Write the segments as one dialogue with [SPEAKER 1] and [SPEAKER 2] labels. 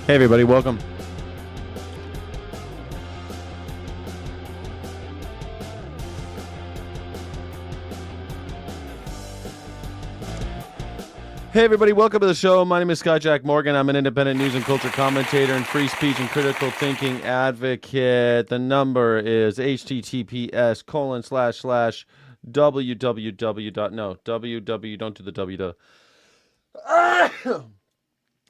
[SPEAKER 1] Hey everybody, welcome. Hey everybody, welcome to the show. My name is Scott Jack Morgan. I'm an independent news and culture commentator and free speech and critical thinking advocate. The number is https://www. No, www. Don't do the w.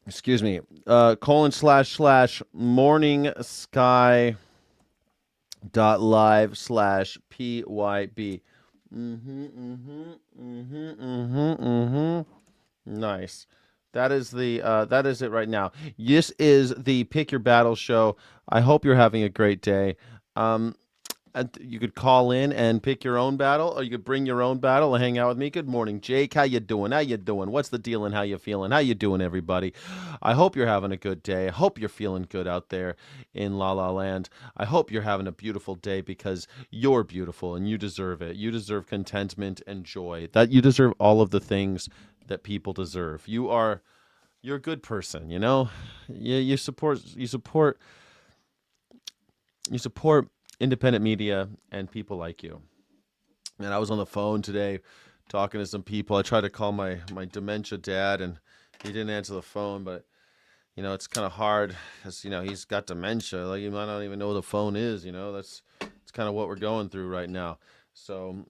[SPEAKER 1] Excuse me. morningsky.live/pyb. Nice. That is it right now. This is the Pick Your Battle show. I hope you're having a great day. And you could call in and pick your own battle, or you could bring your own battle and hang out with me. Good morning, Jake. How you doing? What's the deal and how you feeling? How you doing, everybody? I hope you're having a good day. I hope you're feeling good out there in La La Land. I hope you're having a beautiful day because you're beautiful and you deserve it. You deserve contentment and joy. That you deserve all of the things that people deserve. You're a good person, you know? You support independent media and people like you. And I was on the phone today talking to some people. I tried to call my dementia dad and he didn't answer the phone, but you know, it's kind of hard because, you know, he's got dementia. Like, you might not even know what the phone is, you know. It's kind of what we're going through right now. So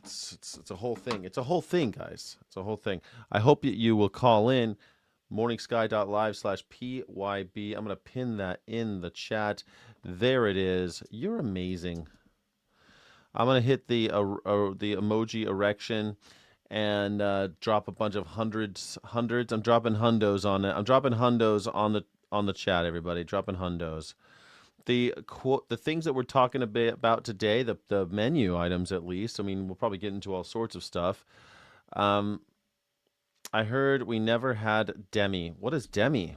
[SPEAKER 1] it's a whole thing. It's a whole thing, guys. It's a whole thing. I hope you will call in morningsky.live/pyb. I'm going to pin that in the chat. There it is. You're amazing. I'm going to hit the emoji erection and drop a bunch of hundreds. I'm dropping hundos on it. I'm dropping hundos on the chat, everybody. Dropping hundos. The things that we're talking about today, the menu items at least. I mean, we'll probably get into all sorts of stuff. I heard we never had demi. What is demi?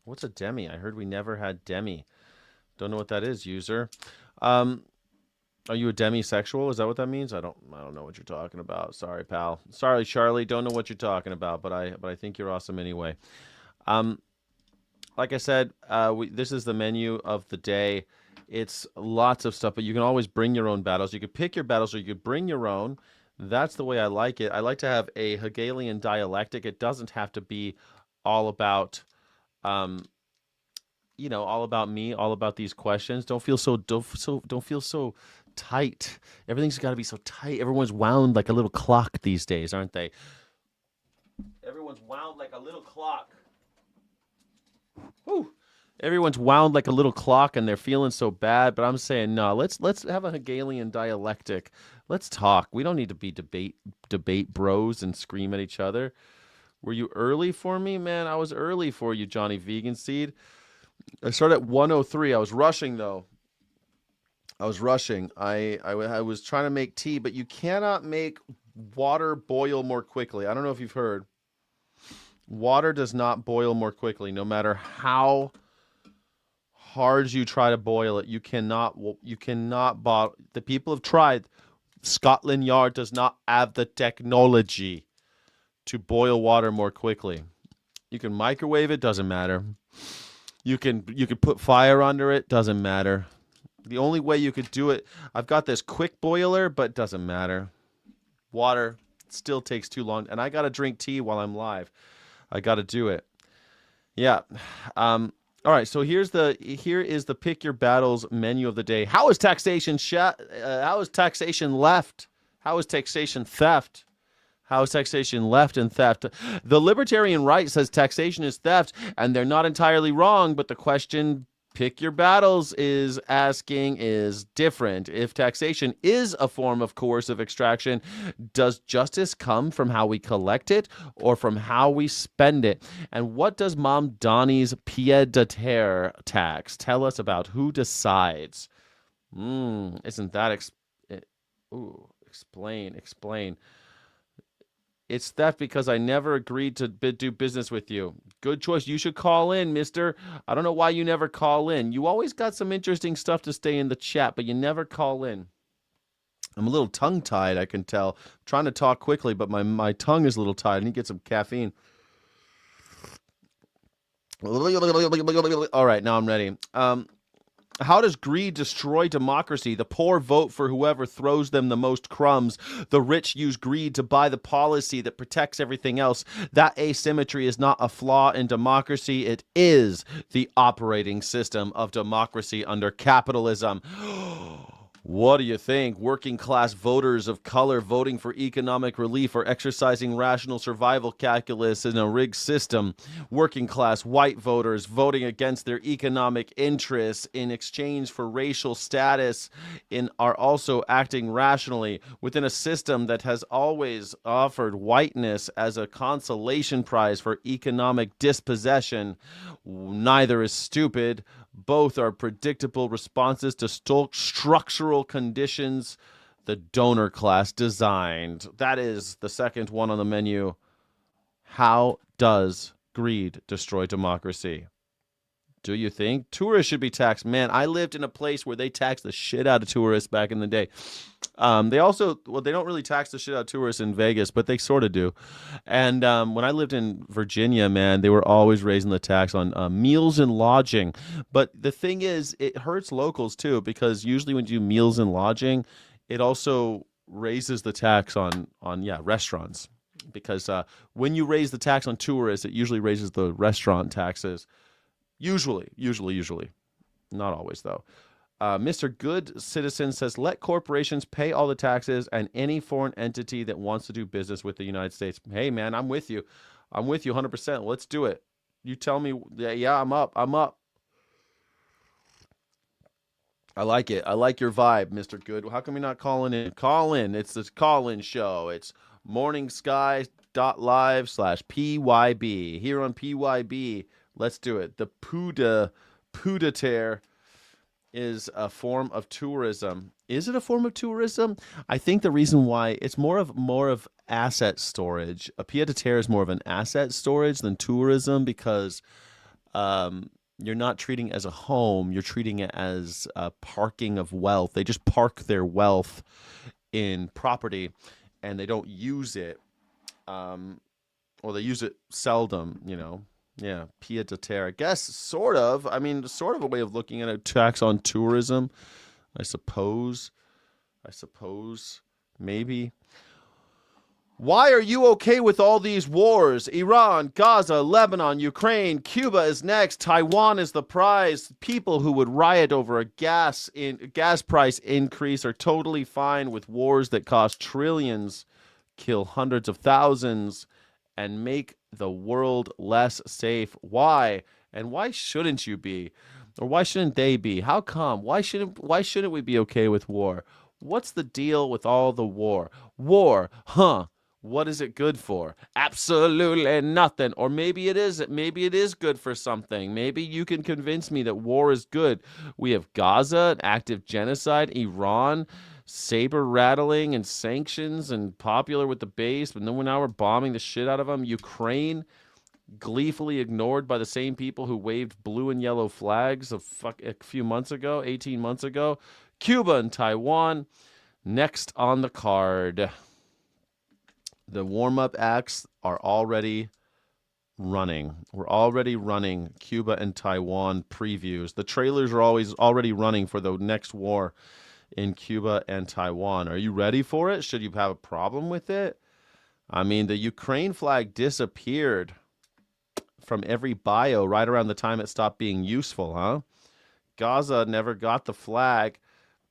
[SPEAKER 1] What's a demi? I heard we never had demi. Don't know what that is, user. Are you a demisexual? Is that what that means? I don't know what you're talking about. Sorry, pal. Sorry, Charlie. Don't know what you're talking about, but I think you're awesome anyway. Like I said, this is the menu of the day. It's lots of stuff, but you can always bring your own battles. You could pick your battles or you could bring your own. That's the way I like it. I like to have a Hegelian dialectic. It doesn't have to be all about, all about me, all about these questions. Don't feel so tight. Everything's got to be so tight. Everyone's wound like a little clock these days, aren't they? Everyone's wound like a little clock. Whew. Everyone's wound like a little clock and they're feeling so bad, but I'm saying no, let's have a Hegelian dialectic. Let's talk. We don't need to be debate bros and scream at each other. Were you early for me? Man, I was early for you, Johnny Vegan Seed. I started at 1:03. I was rushing though. I was trying to make tea, but you cannot make water boil more quickly. I don't know if you've heard. Water does not boil more quickly, no matter how hard you try to boil it. You cannot bottle. The people have tried. Scotland Yard does not have the technology to boil water more quickly. You can microwave it, doesn't matter. You can put fire under it, doesn't matter. The only way you could do it, I've got this quick boiler, but it doesn't matter. Water still takes too long, and I got to drink tea while I'm live. I got to do it. Yeah. All right. So here is the pick your battles menu of the day. How is taxation how is taxation left? How is taxation theft? How is taxation left and theft? The libertarian right says taxation is theft, and they're not entirely wrong. But the question Pick your battles is asking is different. If taxation is a form of coercive extraction, does justice come from how we collect it or from how we spend it? And what does Mom Donnie's pied-à-terre tax tell us about who decides? Isn't that explain. It's theft because I never agreed to do business with you. Good choice. You should call in, mister. I don't know why you never call in. You always got some interesting stuff to stay in the chat, but you never call in. I'm a little tongue-tied, I can tell. I'm trying to talk quickly, but my tongue is a little tied. I need to get some caffeine. All right, now I'm ready. How does greed destroy democracy? The poor vote for whoever throws them the most crumbs. The rich use greed to buy the policy that protects everything else. That asymmetry is not a flaw in democracy. It is the operating system of democracy under capitalism. What do you think? Working class voters of color voting for economic relief or exercising rational survival calculus in a rigged system. Working class white voters voting against their economic interests in exchange for racial status are also acting rationally within a system that has always offered whiteness as a consolation prize for economic dispossession. Neither is stupid. Both are predictable responses to structural conditions the donor class designed. That is the second one on the menu. How does greed destroy democracy? Do you think? Tourists should be taxed. Man, I lived in a place where they taxed the shit out of tourists back in the day. They don't really tax the shit out of tourists in Vegas, but they sort of do. And when I lived in Virginia, man, they were always raising the tax on meals and lodging. But the thing is, it hurts locals too, because usually when you do meals and lodging, it also raises the tax on restaurants. Because when you raise the tax on tourists, it usually raises the restaurant taxes. Usually. Not always, though. Mr. Good Citizen says, let corporations pay all the taxes and any foreign entity that wants to do business with the United States. Hey, man, I'm with you. I'm with you 100%. Let's do it. You tell me. Yeah, I'm up. I like it. I like your vibe, Mr. Good. How come you're not calling in? Call in. It's this call-in show. It's morningsky.live/PYB. Here on PYB, let's do it. The pied-à-terre is a form of tourism. Is it a form of tourism? I think the reason why it's more of asset storage. A pied-à-terre is more of an asset storage than tourism because you're not treating it as a home. You're treating it as a parking of wealth. They just park their wealth in property and they don't use it, or they use it seldom, Yeah, pied-à-terre. I guess sort of. I mean, sort of a way of looking at a tax on tourism, I suppose. Maybe. Why are you okay with all these wars? Iran, Gaza, Lebanon, Ukraine, Cuba is next. Taiwan is the prize. People who would riot over a gas price increase are totally fine with wars that cost trillions, kill hundreds of thousands, and make the world less safe. Why? And why shouldn't you be? Or why shouldn't they be? How come? Why shouldn't we be okay with war? What's the deal with all the war? War, huh? What is it good for? Absolutely nothing. Or maybe it is good for something. Maybe you can convince me that war is good. We have Gaza, active genocide, Iran, saber rattling and sanctions and popular with the base, but now we're bombing the shit out of them. Ukraine, gleefully ignored by the same people who waved blue and yellow flags a few months ago, 18 months ago. Cuba and Taiwan, next on the card. The warm-up acts are already running. We're already running Cuba and Taiwan previews. The trailers are already running for the next war in Cuba and Taiwan. Are you ready for it? Should you have a problem with it? I mean, the Ukraine flag disappeared from every bio right around the time it stopped being useful, huh? Gaza never got the flag,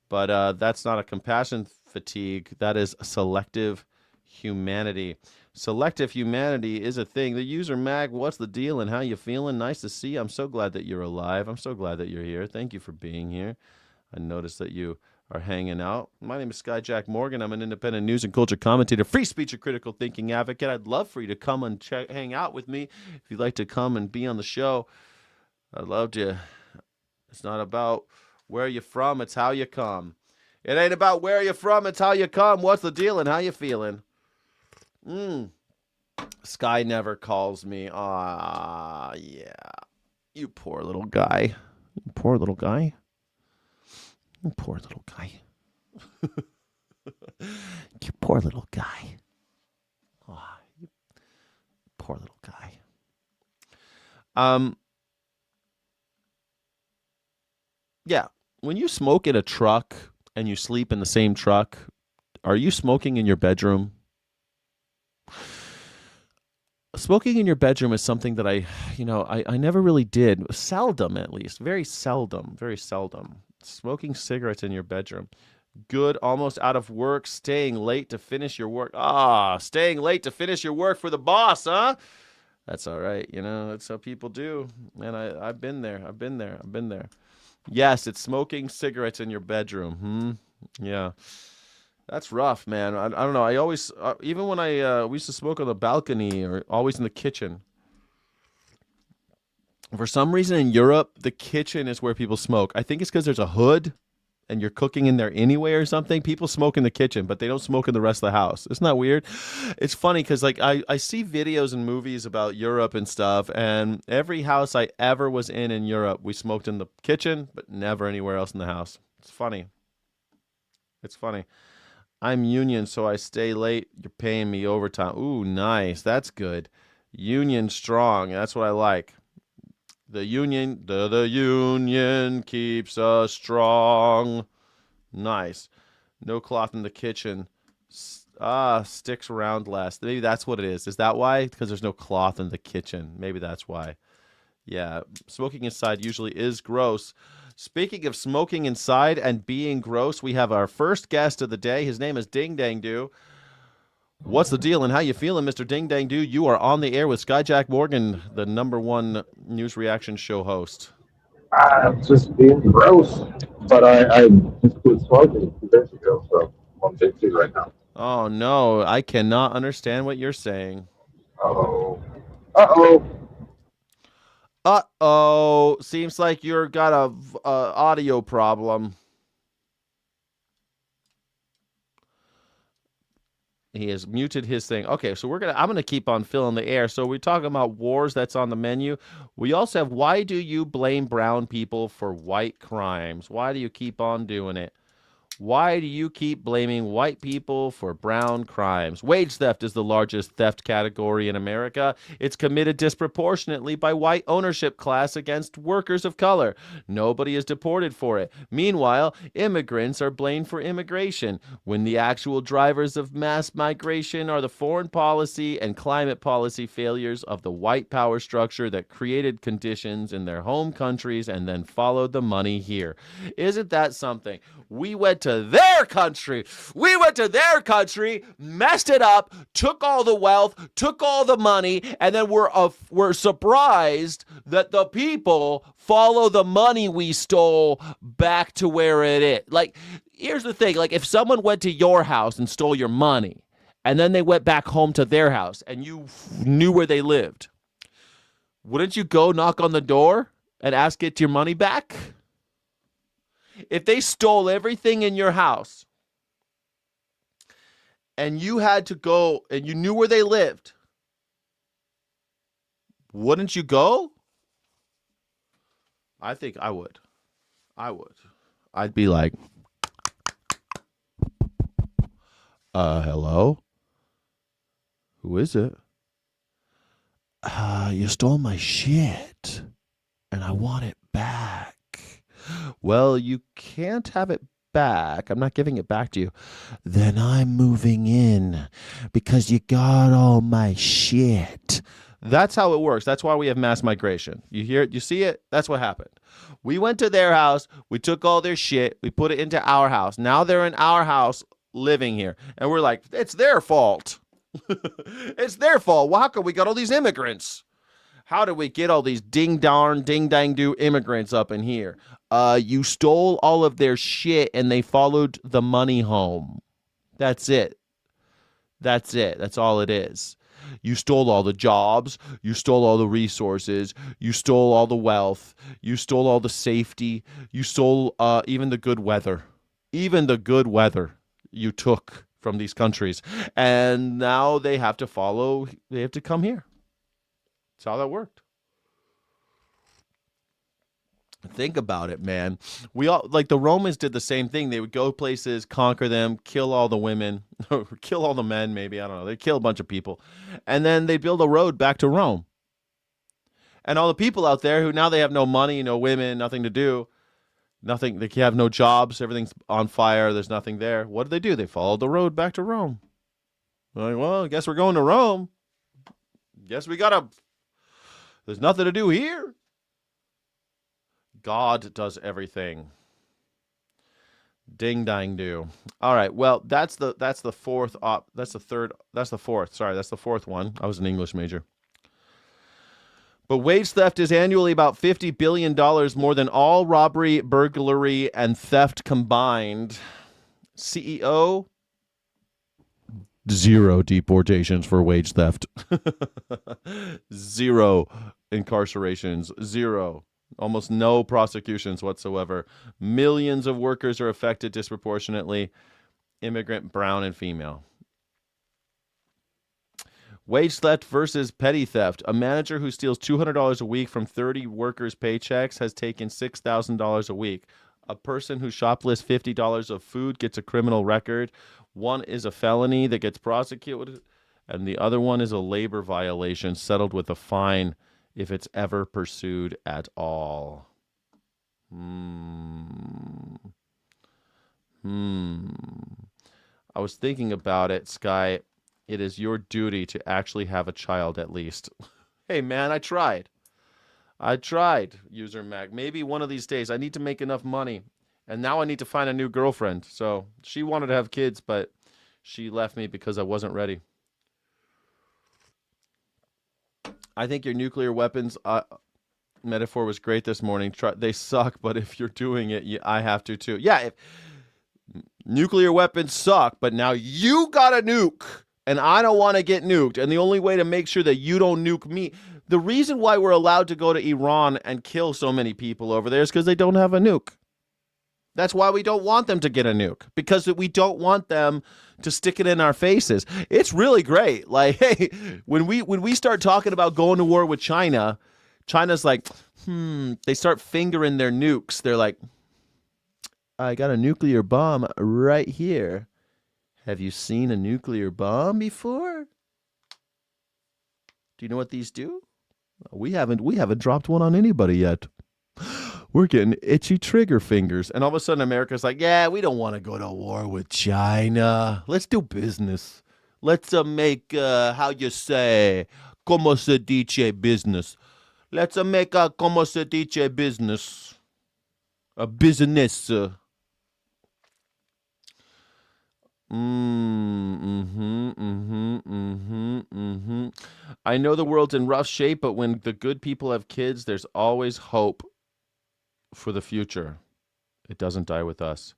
[SPEAKER 1] but that's not a compassion fatigue. That is selective humanity. Selective humanity is a thing. The user mag, what's the deal and how you feeling? Nice to see you. I'm so glad that you're alive. I'm so glad that you're here. Thank you for being here. I noticed that you are hanging out. My name is Skyjack Morgan. I'm an independent news and culture commentator, free speech and critical thinking advocate. I'd love for you to come and hang out with me. If you'd like to come and be on the show, I'd love to. It's not about where you're from, it's how you come. It ain't about where you're from, it's how you come. What's the deal and how you feeling? Sky never calls me. Yeah. You poor little guy. You poor little guy. You poor little guy. You poor little guy. You poor little guy. Yeah. When you smoke in a truck and you sleep in the same truck, are you smoking in your bedroom? Smoking in your bedroom is something that I never really did. Seldom, at least. Very seldom. Smoking cigarettes in your bedroom. Good, almost out of work, staying late to finish your work. Staying late to finish your work for the boss, huh? That's all right. That's how people do. And I've been there. Yes, it's smoking cigarettes in your bedroom. Yeah. That's rough, man. I don't know. I always, even when we used to smoke on the balcony or always in the kitchen. For some reason in Europe, the kitchen is where people smoke. I think it's because there's a hood and you're cooking in there anyway or something. People smoke in the kitchen, but they don't smoke in the rest of the house. Isn't that weird? It's funny because I see videos and movies about Europe and stuff, and every house I ever was in Europe, we smoked in the kitchen, but never anywhere else in the house. It's funny. I'm union, so I stay late. You're paying me overtime. Ooh, nice. That's good. Union strong. That's what I like. The union keeps us strong. Nice. No cloth in the kitchen. Sticks around less. Maybe that's what it is. Is that why? Because there's no cloth in the kitchen. Maybe that's why. Yeah, smoking inside usually is gross. Speaking of smoking inside and being gross, we have our first guest of the day. His name is Ding Dang Do. What's the deal and how you feeling, Mr. Ding Dang Do? You are on the air with Skyjack Morgan, the #1 news reaction show host.
[SPEAKER 2] I'm just being gross, but I just quit smoking 2 days ago, so I'm on day 2 right now.
[SPEAKER 1] Oh, no, I cannot understand what you're saying.
[SPEAKER 2] Uh-oh.
[SPEAKER 1] Seems like you're got a audio problem. He has muted his thing. Okay, so I'm gonna keep on filling the air. So we're talking about wars. That's on the menu. We also have, why do you blame brown people for white crimes? Why do you keep on doing it? Why do you keep blaming white people for brown crimes? Wage theft is the largest theft category in America. It's committed disproportionately by white ownership class against workers of color. Nobody is deported for it. Meanwhile, immigrants are blamed for immigration, when the actual drivers of mass migration are the foreign policy and climate policy failures of the white power structure that created conditions in their home countries and then followed the money here. Isn't that something? We went to their country. Messed it up, took all the wealth, took all the money, and then we're surprised that the people follow the money we stole back to where it is. Like, here's the thing. Like, if someone went to your house and stole your money, and then they went back home to their house, and you knew where they lived, wouldn't you go knock on the door and ask it your money back? If they stole everything in your house and you had to go and you knew where they lived, wouldn't you go? I think I would. I'd be like, hello? Who is it? You stole my shit and I want it back. Well, you can't have it back. I'm not giving it back to you. Then I'm moving in because you got all my shit. That's how it works. That's why we have mass migration. You hear it? You see it? That's what happened. We went to their house. We took all their shit. We put it into our house. Now they're in our house living here. And we're like, it's their fault. It's their fault. Well, how come we got all these immigrants? How did we get all these ding dang do immigrants up in here? You stole all of their shit and they followed the money home. That's it. That's it. That's all it is. You stole all the jobs. You stole all the resources. You stole all the wealth. You stole all the safety. You stole even the good weather. Even the good weather you took from these countries. And now they have to follow. They have to come here. That's how that worked. Think about it, man. We all like the Romans did the same thing. They would go places, conquer them, kill all the women, or kill all the men, maybe. I don't know. They'd kill a bunch of people. And then they'd build a road back to Rome. And all the people out there who now they have no money, no women, nothing to do, nothing, they have no jobs, everything's on fire, there's nothing there. What do? They followed the road back to Rome. Like, well, I guess we're going to Rome. Guess we gotta, there's nothing to do here. God does everything. Ding dang do. All right. Well, that's the fourth that's the fourth one. I was an English major. But wage theft is annually about $50 billion more than all robbery, burglary, and theft combined. CEO, 0 deportations for wage theft. 0 incarcerations. 0. Almost no prosecutions whatsoever. Millions of workers are affected disproportionately. Immigrant, brown, and female. Wage theft versus petty theft. A manager who steals $200 a week from 30 workers' paychecks has taken $6,000 a week. A person who shoplifts $50 of food gets a criminal record. One is a felony that gets prosecuted, and the other one is a labor violation settled with a fine if it's ever pursued at all. I was thinking about it, Sky. It is your duty to actually have a child at least. Hey, man, I tried. User Mac. Maybe one of these days I need to make enough money. And now I need to find a new girlfriend. So she wanted to have kids, but she left me because I wasn't ready. I think your nuclear weapons metaphor was great this morning. They suck, but if you're doing it, I have to too. Yeah, if nuclear weapons suck, but now you got a nuke, and I don't want to get nuked. And the only way to make sure that you don't nuke me, the reason why we're allowed to go to Iran and kill so many people over there is because they don't have a nuke. That's why we don't want them to get a nuke, because we don't want them to stick it in our faces. It's really great. Like, hey, when we start talking about going to war with China, China's like, they start fingering their nukes. They're like, I got a nuclear bomb right here. Have you seen a nuclear bomb before? Do you know what these do? We haven't dropped one on anybody yet. We're getting itchy trigger fingers. And all of a sudden, America's like, yeah, we don't want to go to war with China. Let's do business. Let's make, how you say, como se dice business. Let's make a como se dice business. A business. I know the world's in rough shape, but when the good people have kids, there's always hope for the future. It doesn't die with us.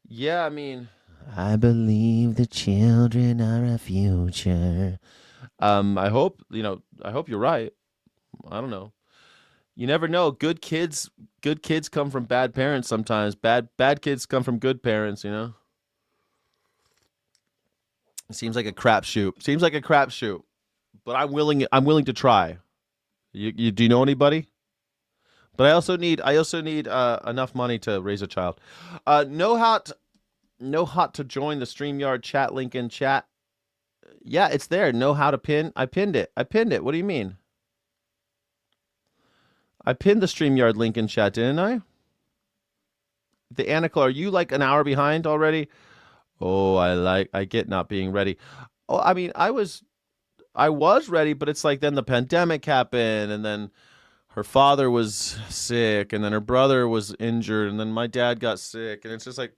[SPEAKER 1] Yeah, I mean, I believe the children are a future. I hope you're right. I don't know. You never know. Good kids come from bad parents sometimes. Bad kids come from good parents, you know? It seems like a crapshoot. But I'm willing to try. You do you know anybody? But I also need enough money to raise a child. No hot to join the StreamYard chat link in chat. Yeah, it's there. Know how to pin. I pinned it. What do you mean? I pinned the StreamYard link in chat, didn't I? The Anacle, are you like an hour behind already? Oh, I get not being ready. Oh, I mean, I was ready, but it's like then the pandemic happened, and then her father was sick, and then her brother was injured, and then my dad got sick, and it's just like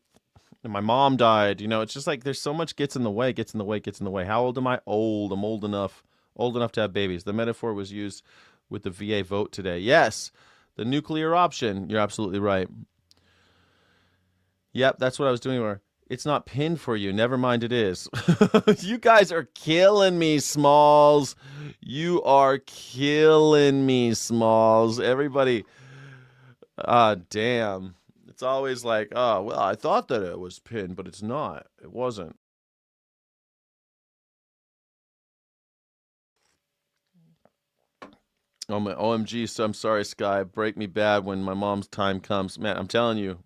[SPEAKER 1] And my mom died. It's just like there's so much gets in the way, gets in the way, gets in the way. How old am I? Old. I'm old enough to have babies. The metaphor was used with the VA vote today. Yes, the nuclear option. You're absolutely right. Yep, that's what I was doing. Where it's not pinned for you. Never mind, it is. You guys are killing me, Smalls. You are killing me, Smalls. Everybody. Ah, damn. It's always like, oh, well, I thought that it was pinned, but it's not. It wasn't. Oh my OMG, so I'm sorry, Sky. Break me bad when my mom's time comes. Man, I'm telling you,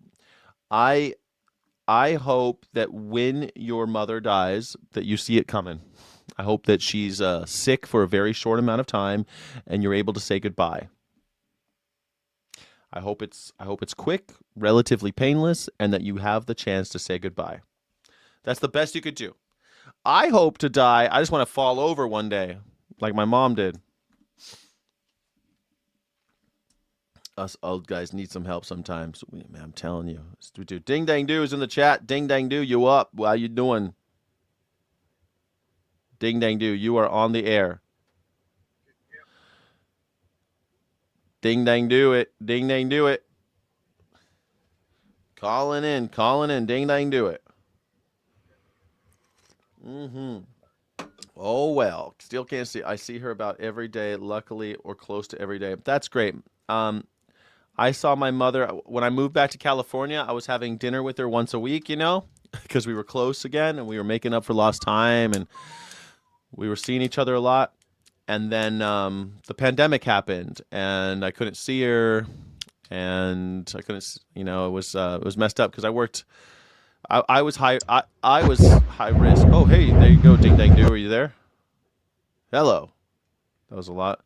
[SPEAKER 1] I I hope that when your mother dies, that you see it coming. I hope that she's sick for a very short amount of time, and you're able to say goodbye. I hope it's quick, relatively painless, and that you have the chance to say goodbye. That's the best you could do. I hope to die. I just want to fall over one day, like my mom did. Us old guys need some help sometimes. Man, I'm telling you. Dude, Ding Dang Do is in the chat. Ding Dang Do, you up? How you doing? Ding Dang Do, you are on the air. Ding Dang Do it. Ding Dang Do it. Calling in. Calling in. Ding Dang Do it. Mm-hmm. Oh, well. Still can't see. I see her about every day, luckily, or close to every day. That's great. Um, I saw my mother when I moved back to California. I was having dinner with her once a week, because we were close again and we were making up for lost time and we were seeing each other a lot. And then the pandemic happened and I couldn't see her and I couldn't, it was messed up because I worked. I was I was high risk. Oh, hey, there you go, Ding Dang Do. Are you there? Hello. That was a lot.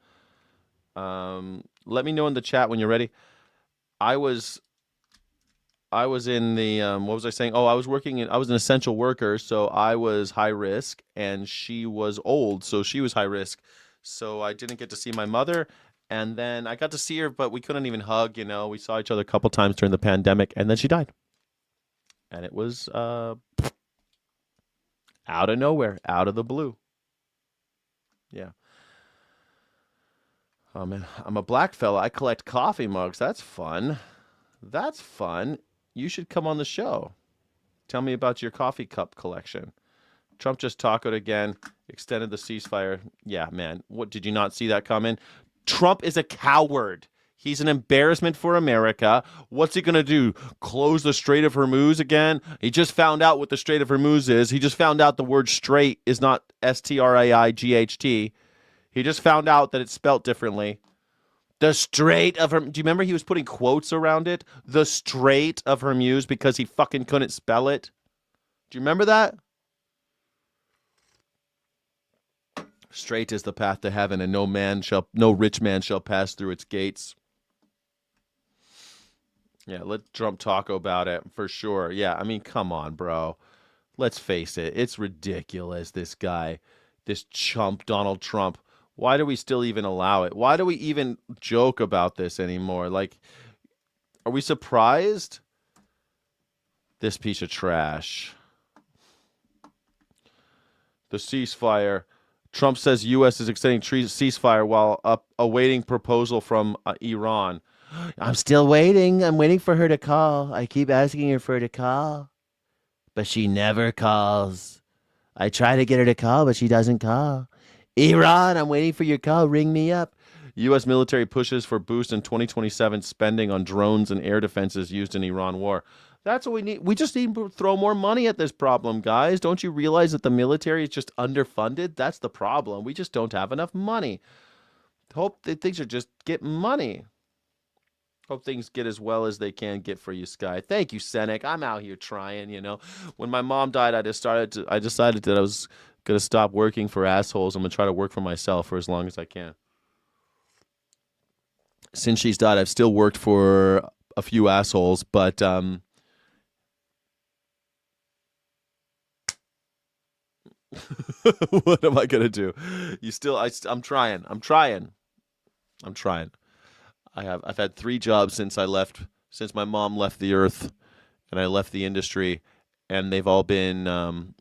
[SPEAKER 1] Let me know in the chat when you're ready. I was I was in the what was I saying? Oh, I was an essential worker, so I was high risk and she was old, so she was high risk. So I didn't get to see my mother and then I got to see her but we couldn't even hug. We saw each other a couple times during the pandemic and then she died. And it was out of nowhere, out of the blue. Yeah. Oh man, I'm a black fella. I collect coffee mugs. That's fun. That's fun. You should come on the show. Tell me about your coffee cup collection. Trump just tacoed again, extended the ceasefire. Yeah, man. What did you not see that coming? Trump is a coward. He's an embarrassment for America. What's he going to do? Close the Strait of Hormuz again? He just found out what the Strait of Hormuz is. He just found out the word straight is not Straight. He just found out that it's spelt differently. The Strait of Hormuz. Do you remember he was putting quotes around it? The Strait of Hormuz because he fucking couldn't spell it. Do you remember that? Straight is the path to heaven, and no rich man shall pass through its gates. Yeah, let Trump talk about it for sure. Yeah, I mean, come on, bro. Let's face it. It's ridiculous, this guy, this chump, Donald Trump. Why do we still even allow it? Why do we even joke about this anymore? Like, are we surprised? This piece of trash. The ceasefire. Trump says U.S. is extending ceasefire while awaiting proposal from Iran. I'm still waiting. I'm waiting for her to call. I keep asking her for her to call, but she never calls. I try to get her to call, but she doesn't call. Iran, I'm waiting for your call. Ring me up. U.S. military pushes for boost in 2027 spending on drones and air defenses used in Iran war. That's what we need. We just need to throw more money at this problem, guys. Don't you realize that the military is just underfunded? That's the problem. We just don't have enough money. Hope that things are just get money. Hope things get as well as they can get for you, Sky. Thank you, Senek. I'm out here trying. When my mom died, I decided that I was gonna stop working for assholes. I'm gonna try to work for myself for as long as I can. Since she's died, I've still worked for a few assholes, but what am I gonna do? I'm trying. I've had 3 jobs since my mom left the earth and I left the industry, and they've all been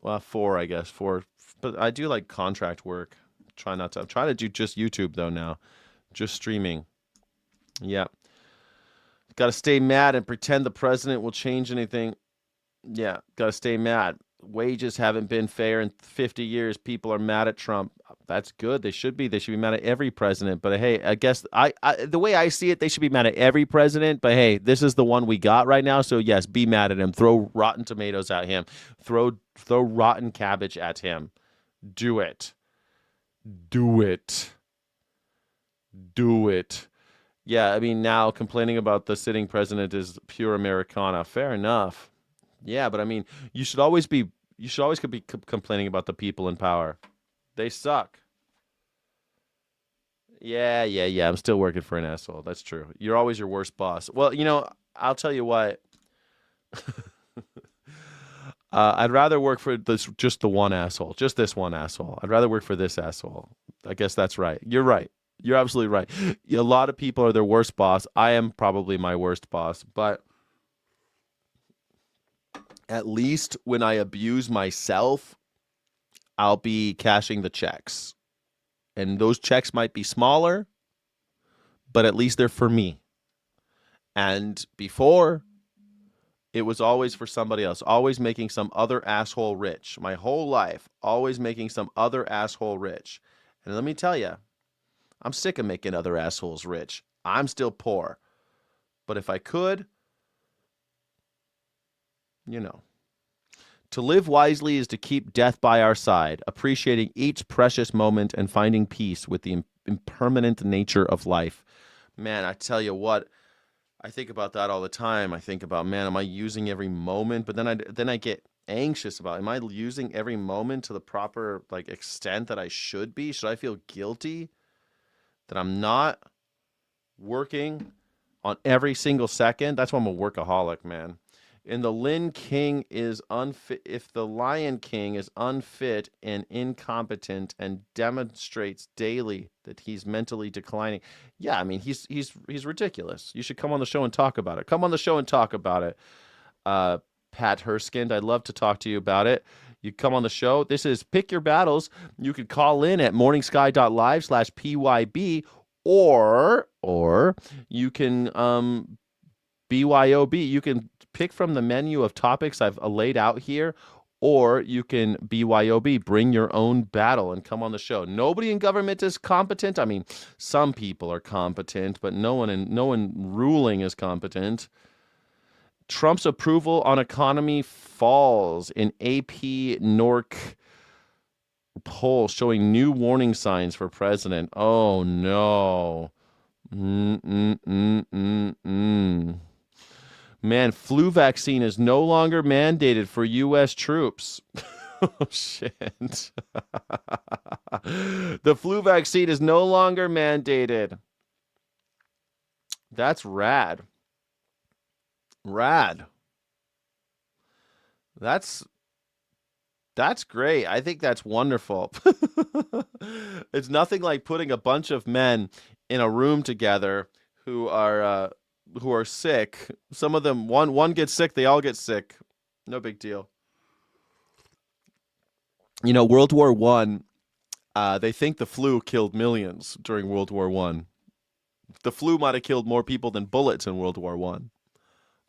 [SPEAKER 1] well, four, I guess, four. But I do like contract work. Try not to. I'm trying to do just YouTube though now, just streaming. Yeah, got to stay mad and pretend the president will change anything. Yeah, got to stay mad. Wages haven't been fair in 50 years. People are mad at Trump. That's good. They should be. They should be mad at every president. But hey, I guess the way I see it, they should be mad at every president. But hey, this is the one we got right now. So yes, be mad at him. Throw rotten tomatoes at him. Throw rotten cabbage at him. Do it. Do it. Do it. Yeah, I mean, now complaining about the sitting president is pure Americana. Fair enough. Yeah, but I mean, you should always be complaining about the people in power. They suck. Yeah, yeah, yeah. I'm still working for an asshole. That's true. You're always your worst boss. Well, I'll tell you what. I'd rather work for just the one asshole, just this one asshole. I'd rather work for this asshole. I guess that's right. You're right. You're absolutely right. A lot of people are their worst boss. I am probably my worst boss, but at least when I abuse myself, I'll be cashing the checks. And those checks might be smaller, but at least they're for me. And before, it was always for somebody else, always making some other asshole rich. My whole life, always making some other asshole rich. And let me tell you, I'm sick of making other assholes rich. I'm still poor. But if I could, to live wisely is to keep death by our side, appreciating each precious moment and finding peace with the impermanent nature of life. Man, I tell you what, I think about that all the time. I think about, man, am I using every moment? But then I get anxious about, am I using every moment to the proper extent that I should be? Should I feel guilty that I'm not working on every single second? That's why I'm a workaholic, man. And the Lion King is unfit. If the Lion King is unfit and incompetent and demonstrates daily that he's mentally declining, yeah, I mean he's ridiculous. You should come on the show and talk about it. Come on the show and talk about it, Pat Herskind. I'd love to talk to you about it. You come on the show. This is Pick Your Battles. You could call in at morningsky.live/PYB, or you can BYOB. You can pick from the menu of topics I've laid out here, or you can BYOB, bring your own battle and come on the show. Nobody in government is competent. I mean, some people are competent, but no one ruling is competent. Trump's approval on economy falls in AP NORC poll showing new warning signs for president. Oh no. Man, flu vaccine is no longer mandated for U.S. troops. Oh, shit. The flu vaccine is no longer mandated. That's rad. Rad. That's great. I think that's wonderful. It's nothing like putting a bunch of men in a room together who are sick. Some of them, one gets sick, they all get sick. No big deal. World War One, they think the flu killed millions during World War One. The flu might have killed more people than bullets in World War One.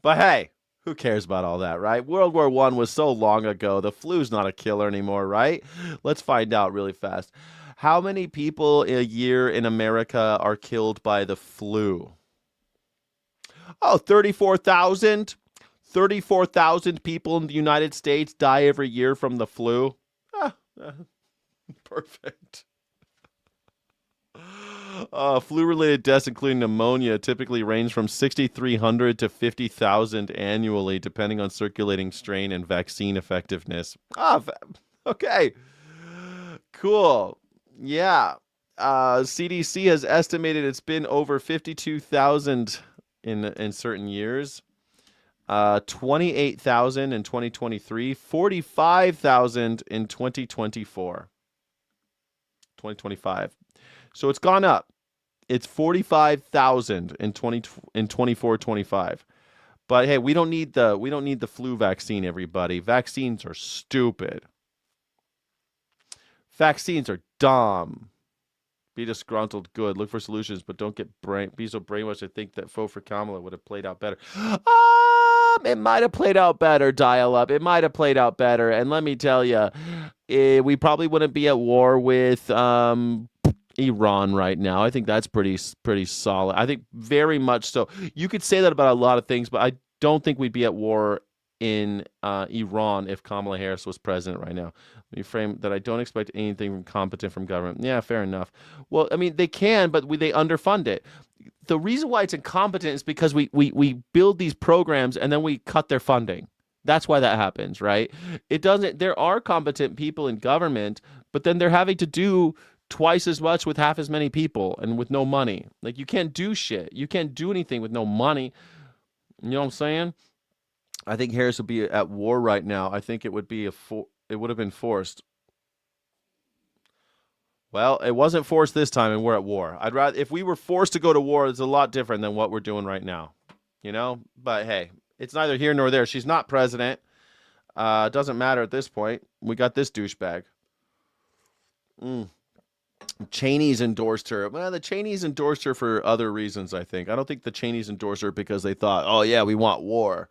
[SPEAKER 1] But hey, who cares about all that, right? World War One was so long ago. The flu's not a killer anymore, right? Let's find out really fast. How many people a year in America are killed by the flu? Oh, 34,000. 34,000 people in the United States die every year from the flu. Perfect. Flu-related deaths, including pneumonia, typically range from 6,300 to 50,000 annually, depending on circulating strain and vaccine effectiveness. Okay. Cool. Yeah. CDC has estimated it's been over 52,000 in certain years. 28,000 in 2023, 45,000 in 2024. 2025. So it's gone up. It's 45,000 in 24-25. But hey, we don't need the flu vaccine, everybody. Vaccines are stupid. Vaccines are dumb. Be disgruntled, good. Look for solutions, but don't be so brainwashed to think that vote for Kamala would have played out better. It might have played out better, dial up. It might have played out better. And let me tell you, we probably wouldn't be at war with Iran right now. I think that's pretty solid. I think very much so. You could say that about a lot of things, but I don't think we'd be at war in Iran if Kamala Harris was president right now. Let me frame that I don't expect anything competent from government. Yeah, fair enough. Well, I mean, they can, but they underfund it. The reason why it's incompetent is because we build these programs and then we cut their funding. That's why that happens, right? It doesn't. There are competent people in government, but then they're having to do twice as much with half as many people and with no money. Like, you can't do shit. You can't do anything with no money. You know what I'm saying? I think Harris would be at war right now. I think it would be it would have been forced. Well, it wasn't forced this time, and we're at war. I'd rather if we were forced to go to war, it's a lot different than what we're doing right now. You know? But hey, it's neither here nor there. She's not president. Doesn't matter at this point. We got this douchebag. Cheney's endorsed her. Well, the Cheneys endorsed her for other reasons, I think. I don't think the Cheneys endorsed her because they thought, oh, yeah, we want war.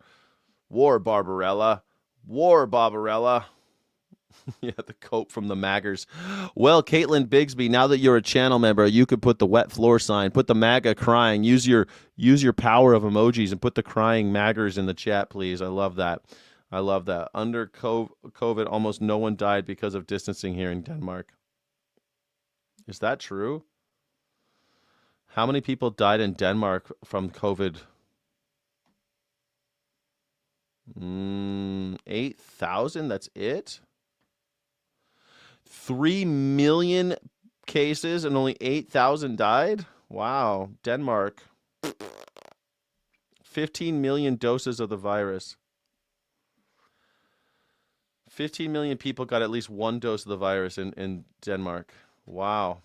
[SPEAKER 1] War, Barbarella. War, Barbarella. Yeah, the coat from the Maggers. Well, Caitlin Bigsby, now that you're a channel member, you could put the wet floor sign, put the MAGA crying, use your power of emojis and put the crying Maggers in the chat, please. I love that. I love that. Under COVID, almost no one died because of distancing here in Denmark. Is that true? How many people died in Denmark from COVID? 8,000? That's it? 3 million cases and only 8,000 died? Wow. Denmark. 15 million doses of the virus. 15 million people got at least one dose of the virus in Denmark. Wow.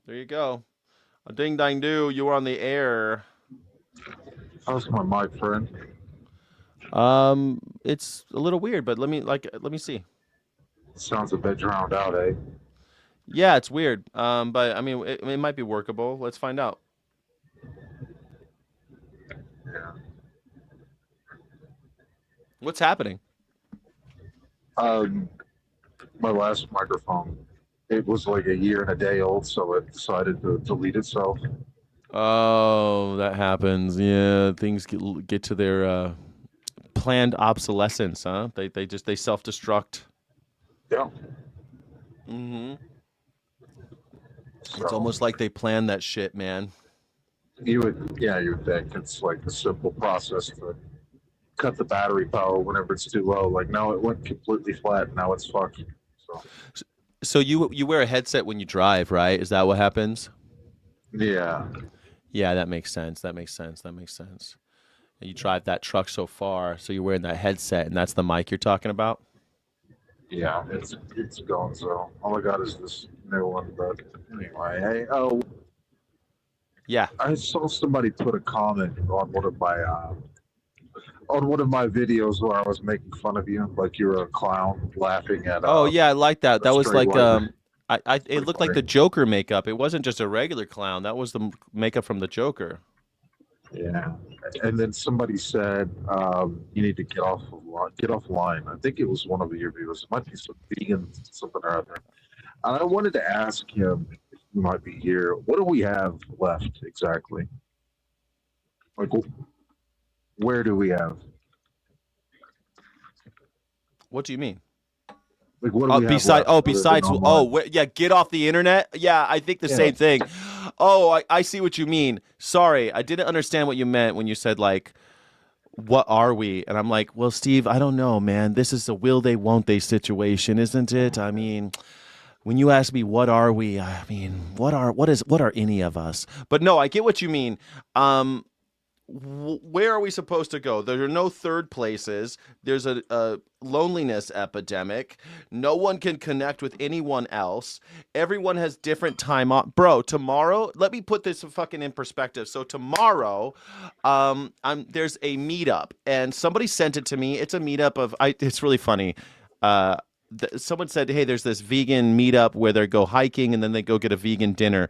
[SPEAKER 1] There you go. A ding dang do, you were on the air.
[SPEAKER 2] How's my mic, friend?
[SPEAKER 1] It's a little weird, but let me see.
[SPEAKER 2] Sounds a bit drowned out, eh?
[SPEAKER 1] Yeah, it's weird. But I mean, it might be workable. Let's find out.
[SPEAKER 2] Yeah.
[SPEAKER 1] What's happening?
[SPEAKER 2] My last microphone, it was like a year and a day old, so it decided to delete itself.
[SPEAKER 1] Oh, that happens. Yeah, things get to their planned obsolescence, huh? They self-destruct.
[SPEAKER 2] Yeah.
[SPEAKER 1] Mm-hmm.
[SPEAKER 2] So,
[SPEAKER 1] It's almost like they planned that shit, man.
[SPEAKER 2] you would think it's like a simple process to cut the battery power whenever it's too low. Like, now it went completely flat, now it's fucked.
[SPEAKER 1] So you wear a headset when you drive, right? Is that what happens?
[SPEAKER 2] Yeah.
[SPEAKER 1] Yeah, that makes sense. And you drive that truck so far, so you're wearing that headset, and that's the mic you're talking about?
[SPEAKER 2] Yeah, it's going. So all I got is this new one. But anyway,
[SPEAKER 1] Yeah.
[SPEAKER 2] I saw somebody put a comment on one of my videos where I was making fun of you, like you were a clown laughing at.
[SPEAKER 1] Oh yeah, I like that. That was like it looked like
[SPEAKER 2] funny.
[SPEAKER 1] the Joker makeup. It wasn't just a regular clown. That was the makeup from the Joker.
[SPEAKER 2] Yeah, and then somebody said you need to get offline. I think it was one of your viewers. It might be some vegan something or other. And I wanted to ask him if he might be here. What do we have left exactly? Like, where do we have?
[SPEAKER 1] What do you mean?
[SPEAKER 2] Like, what do we
[SPEAKER 1] besides
[SPEAKER 2] have left
[SPEAKER 1] yeah, get off the internet. Yeah, I think the same thing. Oh, I see what you mean. Sorry, I didn't understand what you meant when you said, like, what are we? And I'm like, well, Steve, I don't know, man. This is a will they, won't they situation, isn't it? I mean, when you ask me what are we, I mean, what are any of us? But no, I get what you mean. where are we supposed to go? There are no third places. There's a loneliness epidemic. No one can connect with anyone else. Everyone has different time off. Bro, tomorrow, let me put this fucking in perspective. So tomorrow, there's a meetup, and somebody sent it to me. It's a meetup of it's really funny. Uh Someone said, "Hey, there's this vegan meetup where they go hiking and then they go get a vegan dinner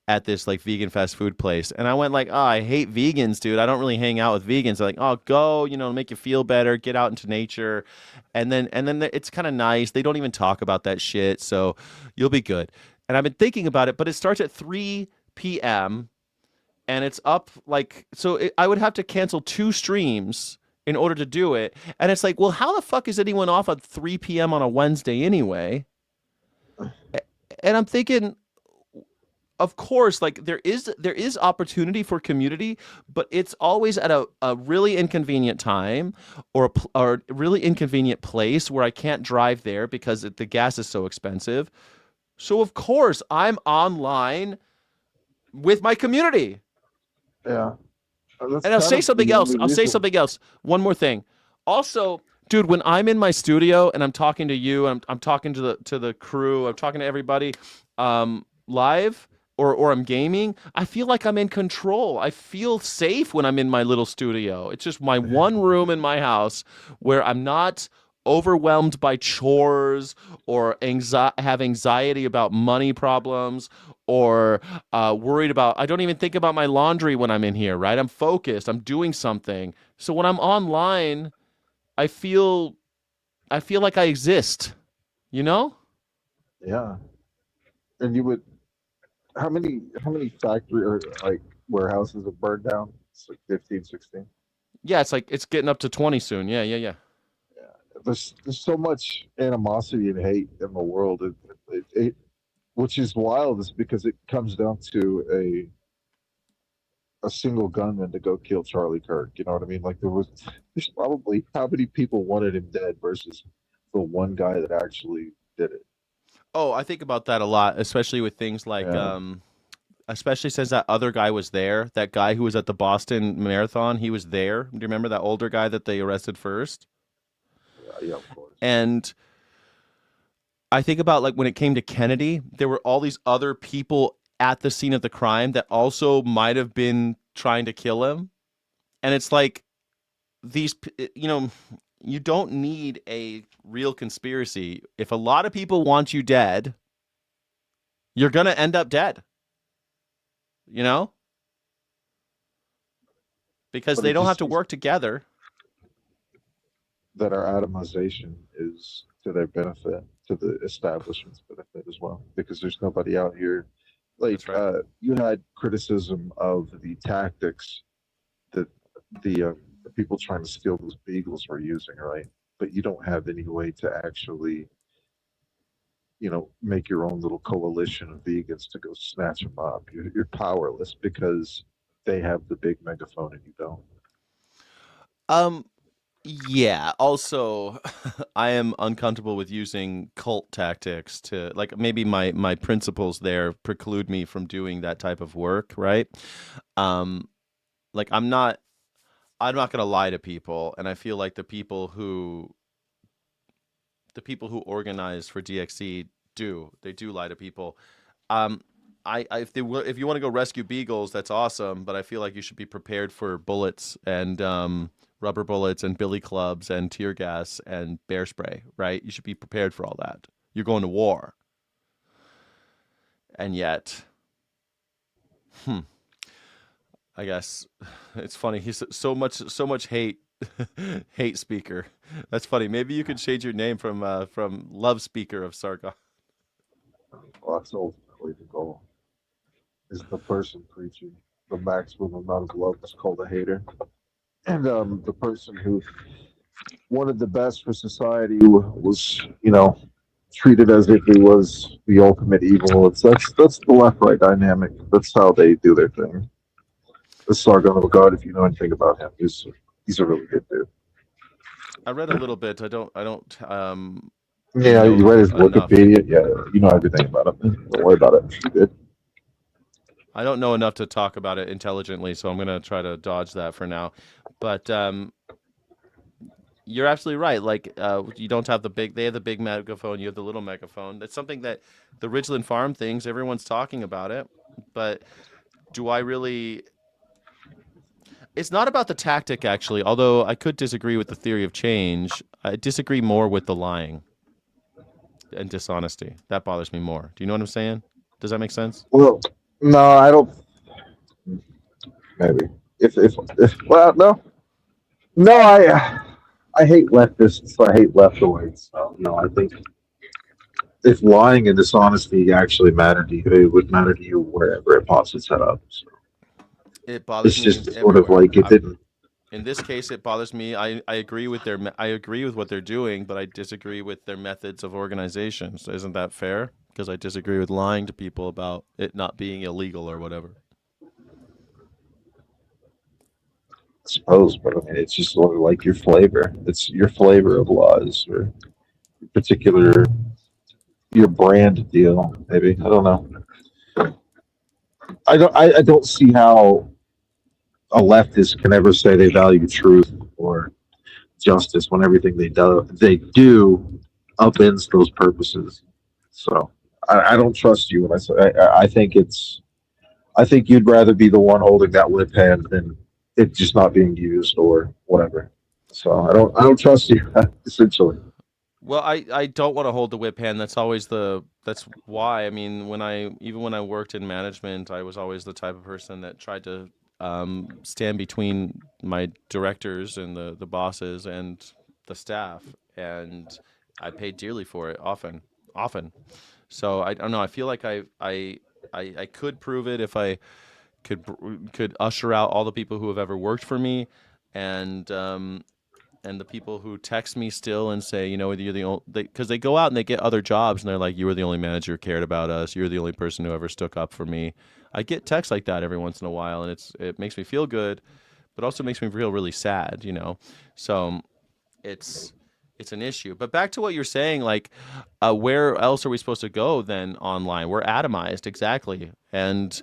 [SPEAKER 1] at this like vegan fast food place." And I went like, "Oh, I hate vegans, dude. I don't really hang out with vegans." They're like, "Oh, go, make you feel better, get out into nature." And then it's kind of nice. They don't even talk about that shit, so you'll be good. And I've been thinking about it, but it starts at 3 p.m. and it's up like I would have to cancel two streams in order to do it. And it's like, well, how the fuck is anyone off at 3 p.m. on a Wednesday anyway? And I'm thinking, of course, like there is opportunity for community, but it's always at a really inconvenient time or a really inconvenient place where I can't drive there because the gas is so expensive. So of course I'm online with my community.
[SPEAKER 2] Yeah. That's
[SPEAKER 1] And I'll
[SPEAKER 2] kind
[SPEAKER 1] say
[SPEAKER 2] of
[SPEAKER 1] something
[SPEAKER 2] the
[SPEAKER 1] else.
[SPEAKER 2] only
[SPEAKER 1] I'll say
[SPEAKER 2] reason.
[SPEAKER 1] something else. One more thing. Also, dude, when I'm in my studio and I'm talking to you, I'm talking to the crew, I'm talking to everybody, live or I'm gaming, I feel like I'm in control. I feel safe when I'm in my little studio. It's just my one room in my house where I'm not overwhelmed by chores or have anxiety about money problems or worried about. I don't even think about my laundry when I'm in here, right? I'm focused. I'm doing something. So when I'm online, I feel I feel like I exist. You know?
[SPEAKER 2] Yeah. And you would how many factory or like warehouses have burned down? It's like 15, 16.
[SPEAKER 1] Yeah, it's like it's getting up to 20 soon. Yeah, yeah, yeah.
[SPEAKER 2] Yeah. There's so much animosity and hate in the world. Which is wild is because it comes down to a single gunman to go kill Charlie Kirk. You know what I mean? Like there's probably how many people wanted him dead versus the one guy that actually did it.
[SPEAKER 1] Oh, I think about that a lot, especially with things like
[SPEAKER 2] Yeah,
[SPEAKER 1] especially since that other guy was there, that guy who was at the Boston Marathon, he was there. Do you remember that older guy that they arrested first?
[SPEAKER 2] yeah, yeah, of course.
[SPEAKER 1] And I think about like when it came to Kennedy, there were all these other people at the scene of the crime that also might have been trying to kill him. And it's like you don't need a real conspiracy. If a lot of people want you dead, you're going to end up dead, you know? Because
[SPEAKER 2] But
[SPEAKER 1] they
[SPEAKER 2] it
[SPEAKER 1] don't have
[SPEAKER 2] just
[SPEAKER 1] to
[SPEAKER 2] seems
[SPEAKER 1] work together.
[SPEAKER 2] that our atomization is to their benefit, to the establishment's benefit as well, because there's nobody out here. Like
[SPEAKER 1] That's right.
[SPEAKER 2] you had criticism of the tactics that the people trying to steal those beagles were using, right? But you don't have any way to actually, make your own little coalition of vegans to go snatch them up. You're powerless because they have the big megaphone and you don't.
[SPEAKER 1] Um yeah, also I am uncomfortable with using cult tactics to like maybe my principles there preclude me from doing that type of work, right? Um like I'm not going to lie to people, and I feel like the people who organize for DXC they do lie to people. Um, if you want to go rescue beagles, that's awesome, but I feel like you should be prepared for bullets and rubber bullets and billy clubs and tear gas and bear spray, right? You should be prepared for all that. You're going to war, and yet, hmm, I guess it's funny. He's so much hate, hate speaker. That's funny. Maybe you could change your name from love speaker of Sargon.
[SPEAKER 2] Well, that's ultimately the goal. Is the person preaching the maximum amount of love is called a hater, and the person who wanted the best for society was, treated as if he was the ultimate evil. That's the left right dynamic. That's how they do their thing. The Sargon of God, if you know anything about him, he's a really good dude.
[SPEAKER 1] I read a little bit. I don't
[SPEAKER 2] Yeah, you
[SPEAKER 1] know
[SPEAKER 2] read his
[SPEAKER 1] enough.
[SPEAKER 2] Wikipedia. Yeah, you know everything about him. Don't worry about it. You're good.
[SPEAKER 1] I don't know enough to talk about it intelligently, so I'm gonna try to dodge that for now. But you're absolutely right. Like, you don't have the big. They have the big megaphone. You have the little megaphone. That's something that the Ridgeland Farm things. Everyone's talking about it, but do I really? It's not about the tactic, actually. Although I could disagree with the theory of change, I disagree more with the lying and dishonesty. That bothers me more. Do you know what I'm saying? Does that make sense?
[SPEAKER 2] Well, no, I don't. Maybe if well, no, no, I hate leftists. I hate left-wings. So no, I think if lying and dishonesty actually matter to you, it would matter to you wherever it pops its head up. So
[SPEAKER 1] It bothers
[SPEAKER 2] it's
[SPEAKER 1] me
[SPEAKER 2] just sort of
[SPEAKER 1] everywhere.
[SPEAKER 2] like it didn't.
[SPEAKER 1] In this case, it bothers me. I agree with I agree with what they're doing, but I disagree with their methods of organization. So isn't that fair? Because I disagree with lying to people about it not being illegal or whatever.
[SPEAKER 2] I suppose, but I mean, it's just sort of like your flavor. It's your flavor of laws or particular your brand deal. Maybe I don't know. I don't see how a leftist can ever say they value truth or justice when everything they do upends those purposes. So I don't trust you when I say I think it's I think you'd rather be the one holding that whip hand than it just not being used or whatever. So I don't trust you essentially.
[SPEAKER 1] Well, I don't want to hold the whip hand. That's why. I mean, when I worked in management, I was always the type of person that tried to stand between my directors and the bosses and the staff, and I paid dearly for it often. So I don't know. I feel like I could prove it if I could usher out all the people who have ever worked for me, and and the people who text me still and say, you're the only, because they go out and they get other jobs and they're like, you were the only manager who cared about us. You're the only person who ever stuck up for me. I get texts like that every once in a while, and it makes me feel good, but also makes me feel really sad. So it's it's an issue. But back to what you're saying, like, where else are we supposed to go then online? We're atomized, exactly, and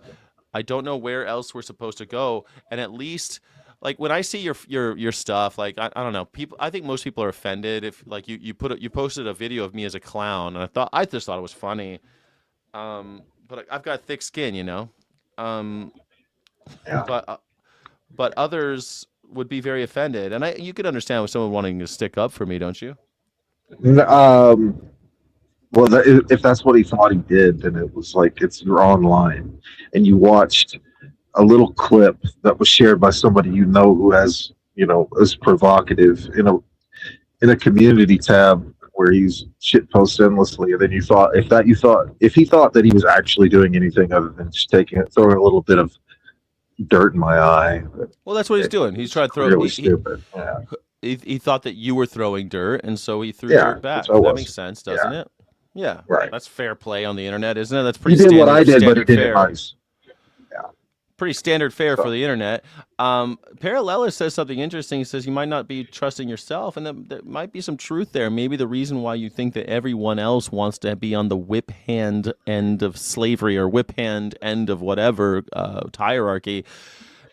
[SPEAKER 1] I don't know where else we're supposed to go. And at least, like, when I see your stuff, like, I don't know, people. I think most people are offended if, like, you posted a video of me as a clown, and I just thought it was funny. But I've got thick skin. Um,
[SPEAKER 2] Yeah.
[SPEAKER 1] but but others would be very offended, and you could understand with someone wanting to stick up for me, don't you?
[SPEAKER 2] N- Um, well, if that's what he thought he did, then it was like it's you're online, and you watched a little clip that was shared by somebody you know who has is provocative in a community tab where he's shit posts endlessly, and then you thought if he thought that he was actually doing anything other than just taking it throwing a little bit of dirt in my eye,
[SPEAKER 1] Well, that's what he's doing. He's
[SPEAKER 2] it's
[SPEAKER 1] trying to throw.
[SPEAKER 2] really stupid. Yeah,
[SPEAKER 1] He thought that you were throwing dirt, and so he threw
[SPEAKER 2] yeah,
[SPEAKER 1] dirt
[SPEAKER 2] which
[SPEAKER 1] back.
[SPEAKER 2] I
[SPEAKER 1] That makes
[SPEAKER 2] was.
[SPEAKER 1] sense, doesn't
[SPEAKER 2] Yeah,
[SPEAKER 1] it? Yeah,
[SPEAKER 2] right.
[SPEAKER 1] that's fair play on the internet, isn't it? That's
[SPEAKER 2] He
[SPEAKER 1] pretty
[SPEAKER 2] did what I did, but he
[SPEAKER 1] standard
[SPEAKER 2] did it
[SPEAKER 1] fare.
[SPEAKER 2] nice. Yeah.
[SPEAKER 1] Pretty standard fare for
[SPEAKER 2] So
[SPEAKER 1] the internet. Parallelist says something interesting. He says you might not be trusting yourself, and there might be some truth there. Maybe the reason why you think that everyone else wants to be on the whip hand end of slavery or whip hand end of whatever hierarchy,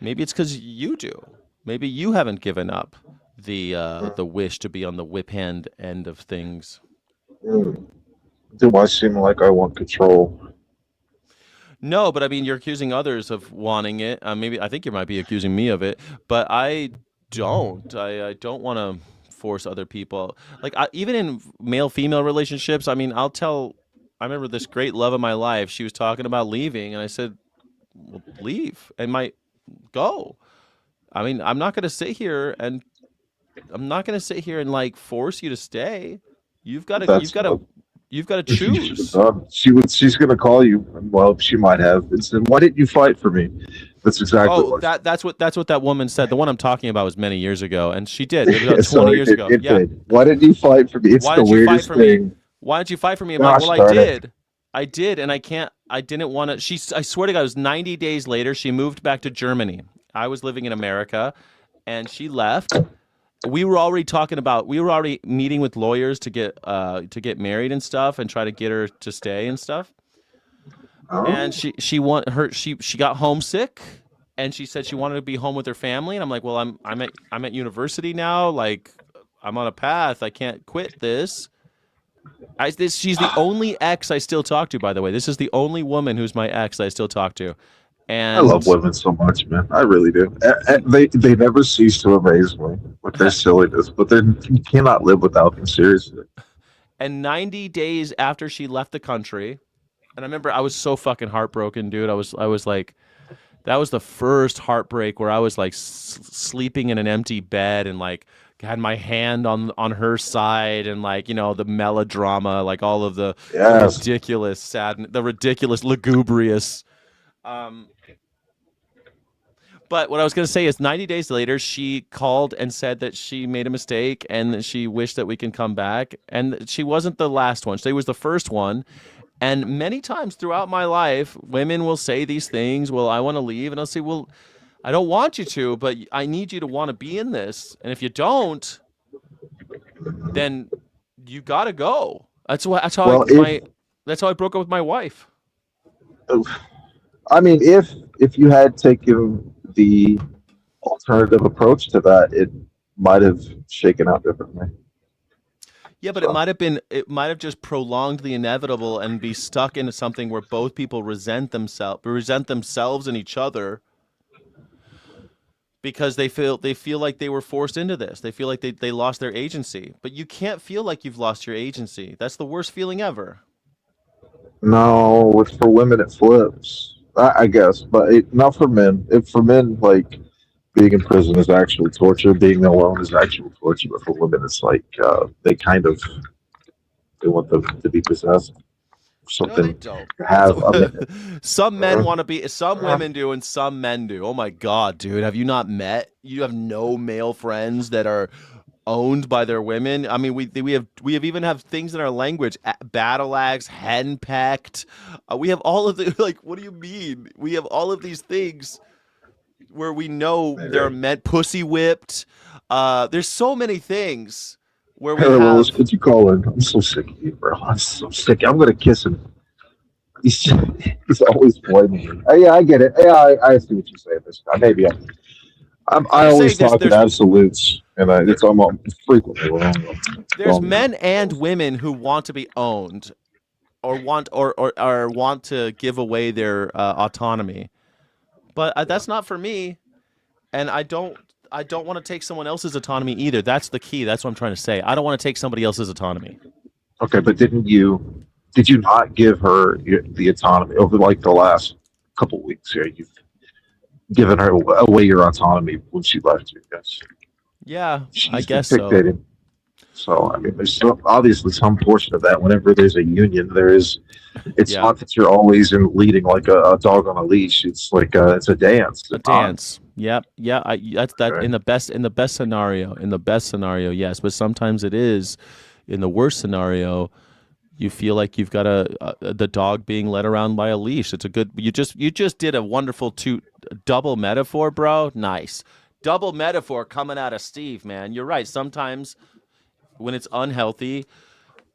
[SPEAKER 1] maybe it's because you do. Maybe you haven't given up the wish to be on the whip hand end of things.
[SPEAKER 2] mm, do I seem like I want control?
[SPEAKER 1] No, but I mean, you're accusing others of wanting it. Maybe I think you might be accusing me of it, but I don't. I don't want to force other people. Like, even in male female relationships, I mean, I'll tell. I remember this great love of my life. She was talking about leaving, and I said, "Well, leave and might go." I mean, I'm not gonna sit here and, like, force you to stay. You've got to. You've
[SPEAKER 2] That's
[SPEAKER 1] got to. You've got to
[SPEAKER 2] what you should have
[SPEAKER 1] choose.
[SPEAKER 2] done. She's going to call you. Well, she might have. And said, "Why didn't you fight for me?" That's exactly
[SPEAKER 1] Oh,
[SPEAKER 2] what.
[SPEAKER 1] that's what that woman said. The one I'm talking about was many years ago, and she did. It was about 20
[SPEAKER 2] Sorry,
[SPEAKER 1] years ago.
[SPEAKER 2] it
[SPEAKER 1] Yeah.
[SPEAKER 2] did. Why didn't you fight for me? It's
[SPEAKER 1] Why
[SPEAKER 2] the
[SPEAKER 1] didn't you fight
[SPEAKER 2] weirdest
[SPEAKER 1] for me?
[SPEAKER 2] thing.
[SPEAKER 1] Why didn't you fight for me? I'm like, well,
[SPEAKER 2] Gosh
[SPEAKER 1] I
[SPEAKER 2] darn it.
[SPEAKER 1] did. I did, and I can't. I didn't want to. I swear to God, it was 90 days later. She moved back to Germany. I was living in America, and she left. We were already meeting with lawyers to get married and stuff, and try to get her to stay and stuff. and
[SPEAKER 2] Oh,
[SPEAKER 1] she got homesick, and she said she wanted to be home with her family. And I'm like, well, I'm at university now. Like, I'm on a path. I can't quit this. She's the only ex I still talk to. By the way, this is the only woman who's my ex I still talk to,
[SPEAKER 2] I love
[SPEAKER 1] and
[SPEAKER 2] women so much, man. I really do. They never cease to amaze me with their silliness, but they you cannot live without them. Seriously.
[SPEAKER 1] and 90 days after she left the country, and I remember I was so fucking heartbroken, dude. I was like, that was the first heartbreak where I was like sleeping in an empty bed and like had my hand on her side, and like, the melodrama, like all of the
[SPEAKER 2] Yes.
[SPEAKER 1] ridiculous sad, the ridiculous lugubrious. Um, but what I was going to say is 90 days later, she called and said that she made a mistake and that she wished that we can come back. And she wasn't the last one. She was the first one. And many times throughout my life, women will say these things. Well, I want to leave. And I'll say, well, I don't want you to, but I need you to want to be in this. And if you don't, then you got to go.
[SPEAKER 2] Well, if
[SPEAKER 1] That's how I broke up with my wife.
[SPEAKER 2] I mean, if you had taken the alternative approach to that, it might have shaken out differently.
[SPEAKER 1] Yeah, but
[SPEAKER 2] So
[SPEAKER 1] it might have just prolonged the inevitable and be stuck into something where both people resent themselves and each other because they feel like they were forced into this. They feel like they lost their agency. But you can't feel like you've lost your agency. That's the worst feeling ever.
[SPEAKER 2] no, it's for women it flips. I guess, but not for men. If for men, like being in prison is actually torture, being alone is actual torture. But for women, it's like they kind of they want them to be possessed,
[SPEAKER 1] No, they
[SPEAKER 2] something
[SPEAKER 1] don't.
[SPEAKER 2] to have. I mean,
[SPEAKER 1] Some men
[SPEAKER 2] uh,
[SPEAKER 1] want to be, some women do, and some men do. Oh my God, dude. Have you not met? You have no male friends that are owned by their women. I mean, we have even have things in our language: battle axe, henpecked. We have all of the like. What do you mean? We have all of these things where we know they're meant pussy whipped. There's so many things where we
[SPEAKER 2] parallels.
[SPEAKER 1] have.
[SPEAKER 2] Could you call him? I'm so sick of you, bro. I'm so sick. I'm gonna kiss him. He's he's always blaming me. Yeah, I get it. Yeah, I see what you're saying this time. Maybe
[SPEAKER 1] I'm
[SPEAKER 2] I
[SPEAKER 1] just
[SPEAKER 2] always
[SPEAKER 1] saying
[SPEAKER 2] talk in absolutes, and
[SPEAKER 1] there,
[SPEAKER 2] I'm frequently wrong.
[SPEAKER 1] there's
[SPEAKER 2] Wrong.
[SPEAKER 1] men and women who want to be owned or want to give away their autonomy. But that's not for me, and I don't want to take someone else's autonomy either. That's the key. That's what I'm trying to say. I don't want to take somebody else's autonomy.
[SPEAKER 2] Okay, but did you not give her the autonomy over like the last couple weeks here? You've given her away your autonomy when she left you. Yes,
[SPEAKER 1] Yeah, I
[SPEAKER 2] she's been
[SPEAKER 1] guess so.
[SPEAKER 2] dictating. So I mean, there's obviously some portion of that. Whenever there's a union, there is. It's
[SPEAKER 1] Yeah,
[SPEAKER 2] not that you're always in leading like a dog on a leash. It's like it's a dance,
[SPEAKER 1] a
[SPEAKER 2] a time.
[SPEAKER 1] dance. Yep. Yeah. That's that
[SPEAKER 2] Right?
[SPEAKER 1] in the best scenario. In the best scenario, yes. But sometimes it is. In the worst scenario, you feel like you've got the dog being led around by a leash. It's a good. You just did a wonderful double metaphor, bro. Nice. Double metaphor coming out of Steve, man. You're right. Sometimes when it's unhealthy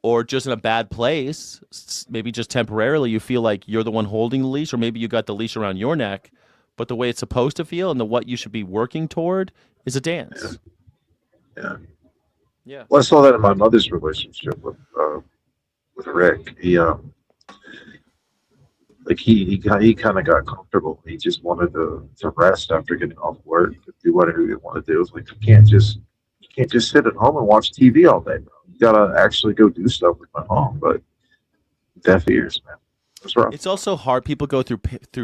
[SPEAKER 1] or just in a bad place, maybe just temporarily, you feel like you're the one holding the leash, or maybe you got the leash around your neck, but the way it's supposed to feel and what you should be working toward is a
[SPEAKER 2] Yeah,
[SPEAKER 1] dance.
[SPEAKER 2] yeah.
[SPEAKER 1] Yeah.
[SPEAKER 2] Well, I saw that in my mother's relationship with Rick. He kind of got comfortable. He just wanted to rest after getting off work, to do whatever he wanted to do. It was like you can't just sit at home and watch TV all day, bro. You gotta actually go do stuff with my mom. But deaf ears, man. That's rough.
[SPEAKER 1] It's also hard. People go through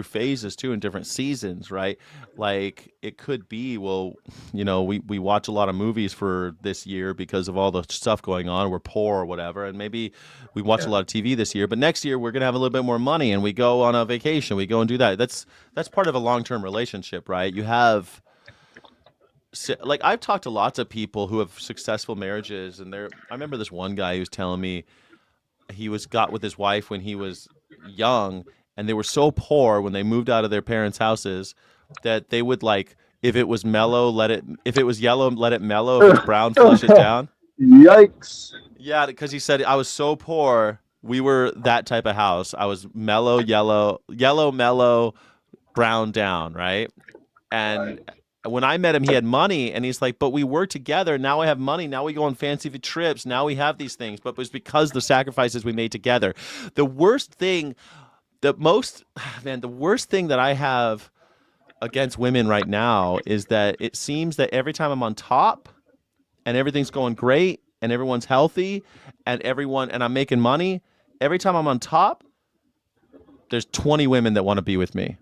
[SPEAKER 1] phases too in different seasons, right? Like it could be, well, we watch a lot of movies for this year because of all the stuff going on. We're poor or whatever, and maybe we watch a
[SPEAKER 2] Yeah,
[SPEAKER 1] lot of TV this year. But next year we're gonna have a little bit more money, and we go on a vacation. We go and do that. That's part of a long term relationship, right? You have like I've talked to lots of people who have successful marriages, and I remember this one guy who was telling me he was got with his wife when he was young, and they were so poor when they moved out of their parents' houses that they would like, if it was yellow, let it mellow, if it's brown, flush it down.
[SPEAKER 2] Yikes!
[SPEAKER 1] Yeah, because he said I was so poor We were that type of house. I was mellow yellow, yellow mellow, brown down, right? And
[SPEAKER 2] Right.
[SPEAKER 1] when I met him, he had money, and he's like, "But we work together. Now I have money. Now we go on fancy trips. Now we have these things." But it was because the sacrifices we made together. The worst thing, the most, man, the worst thing that I have against women right now is that it seems that every time I'm on top and everything's going great and everyone's healthy and I'm making money, every time I'm on top, there's 20 women that want to be with me.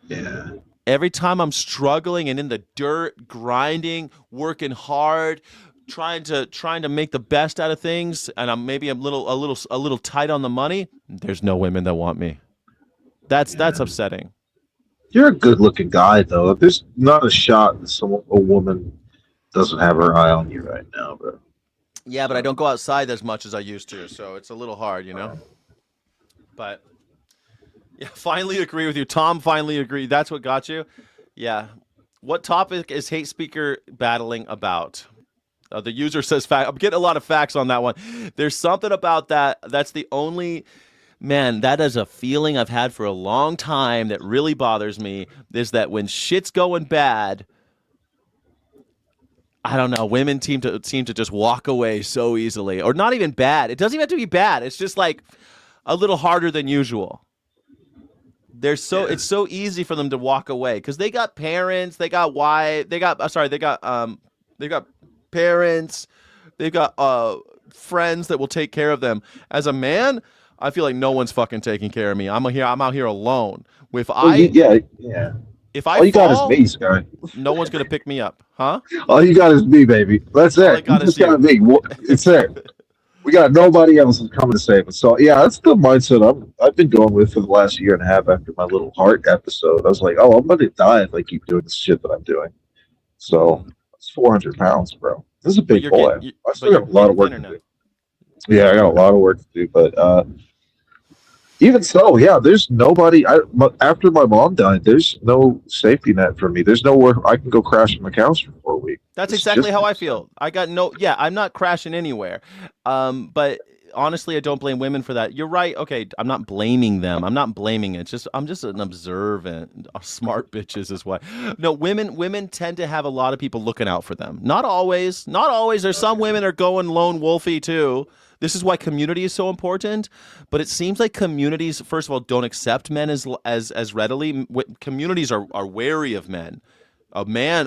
[SPEAKER 2] Yeah.
[SPEAKER 1] Every time I'm struggling and in the dirt, grinding, working hard, trying to make the best out of things, and I'm maybe a little tight on the money, there's no women that want me. That's
[SPEAKER 2] Yeah.
[SPEAKER 1] upsetting.
[SPEAKER 2] You're a good-looking guy, though. There's not a shot that a woman doesn't have her eye on you right now, bro.
[SPEAKER 1] Yeah, but I
[SPEAKER 2] So,
[SPEAKER 1] don't go outside as much as I used to, so it's a little hard. But yeah, finally agree with you. Tom finally agreed. That's what got you. Yeah. What topic is hate speaker battling about? The user says fact. I'm getting a lot of facts on that one. There's something about that. That's the only man. That is a feeling I've had for a long time that really bothers me. Is that when shit's going bad, I don't know. Women seem to just walk away so easily, or not even bad. It doesn't even have to be bad. It's just like a little harder than usual.
[SPEAKER 2] yeah.
[SPEAKER 1] It's so easy for them to walk away because they got parents, they got wife, they got sorry, they got parents, they've got friends that will take care of them. As a man, I feel like no one's fucking taking care of me. I'm out here alone.
[SPEAKER 2] Well, yeah, yeah.
[SPEAKER 1] If I
[SPEAKER 2] All you got is
[SPEAKER 1] fall,
[SPEAKER 2] me, Sky.
[SPEAKER 1] no one's gonna pick me up, huh?
[SPEAKER 2] All you got is me, baby. That's
[SPEAKER 1] All I
[SPEAKER 2] it. You
[SPEAKER 1] got is
[SPEAKER 2] just got
[SPEAKER 1] you.
[SPEAKER 2] me. It's it. We got nobody else is coming to save us. So yeah, that's the mindset I've been going with for the last year and a half after my little heart episode. I was like, oh, I'm gonna die if I keep doing the shit that I'm doing. So
[SPEAKER 1] Mm.
[SPEAKER 2] it's 400 pounds, bro. This is a
[SPEAKER 1] But
[SPEAKER 2] big boy. I
[SPEAKER 1] but
[SPEAKER 2] still
[SPEAKER 1] you're
[SPEAKER 2] got a lot
[SPEAKER 1] getting
[SPEAKER 2] of work
[SPEAKER 1] thinner
[SPEAKER 2] to
[SPEAKER 1] now.
[SPEAKER 2] do. Yeah, I got a lot of work to do, but even so, yeah, there's nobody. After my mom died, there's no safety net for me. There's nowhere I can go crash on my couch for a week.
[SPEAKER 1] That's
[SPEAKER 2] It's
[SPEAKER 1] exactly
[SPEAKER 2] just
[SPEAKER 1] how I
[SPEAKER 2] insane.
[SPEAKER 1] feel. I got no, yeah, I'm not crashing anywhere. But honestly, I don't blame women for that. You're right. Okay, I'm not blaming them. I'm not blaming it. It's just I'm just an observant. Smart bitches is what. No, women tend to have a lot of people looking out for them. Not always. Not always. There's some women are going lone wolfy too. This is why community is so important. But it seems like communities, first of all, don't accept men as readily. Communities are wary of men. A man,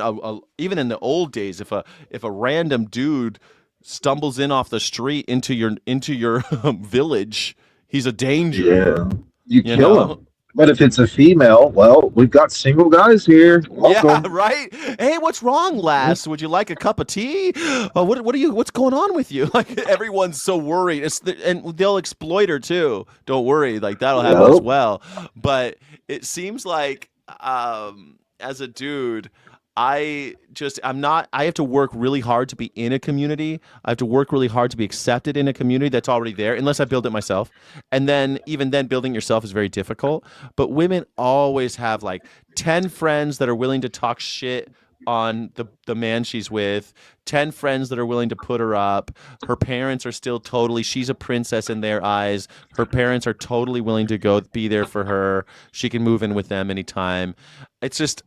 [SPEAKER 1] even in the old days, if a random dude stumbles in off the street into your village, he's a danger.
[SPEAKER 2] Yeah, you
[SPEAKER 1] You
[SPEAKER 2] kill
[SPEAKER 1] know?
[SPEAKER 2] them. But if it's a female, well, we've got single guys here.
[SPEAKER 1] Yeah,
[SPEAKER 2] Welcome.
[SPEAKER 1] right. Hey, what's wrong, lass? Would you like a cup of tea? What are you? What's going on with you? Like everyone's so worried, and they'll exploit her too. Don't worry, like that'll happen as
[SPEAKER 2] Yep.
[SPEAKER 1] well. But it seems like as a dude, I'm not. I have to work really hard to be in a community. I have to work really hard to be accepted in a community that's already there, unless I build it myself. And then even then, building yourself is very difficult. But women always have like 10 friends that are willing to talk shit on the man she's with, 10 friends that are willing to put her up. Her parents are still totally, she's a princess in their eyes. Her parents are totally willing to go be there for her. She can move in with them anytime. It's just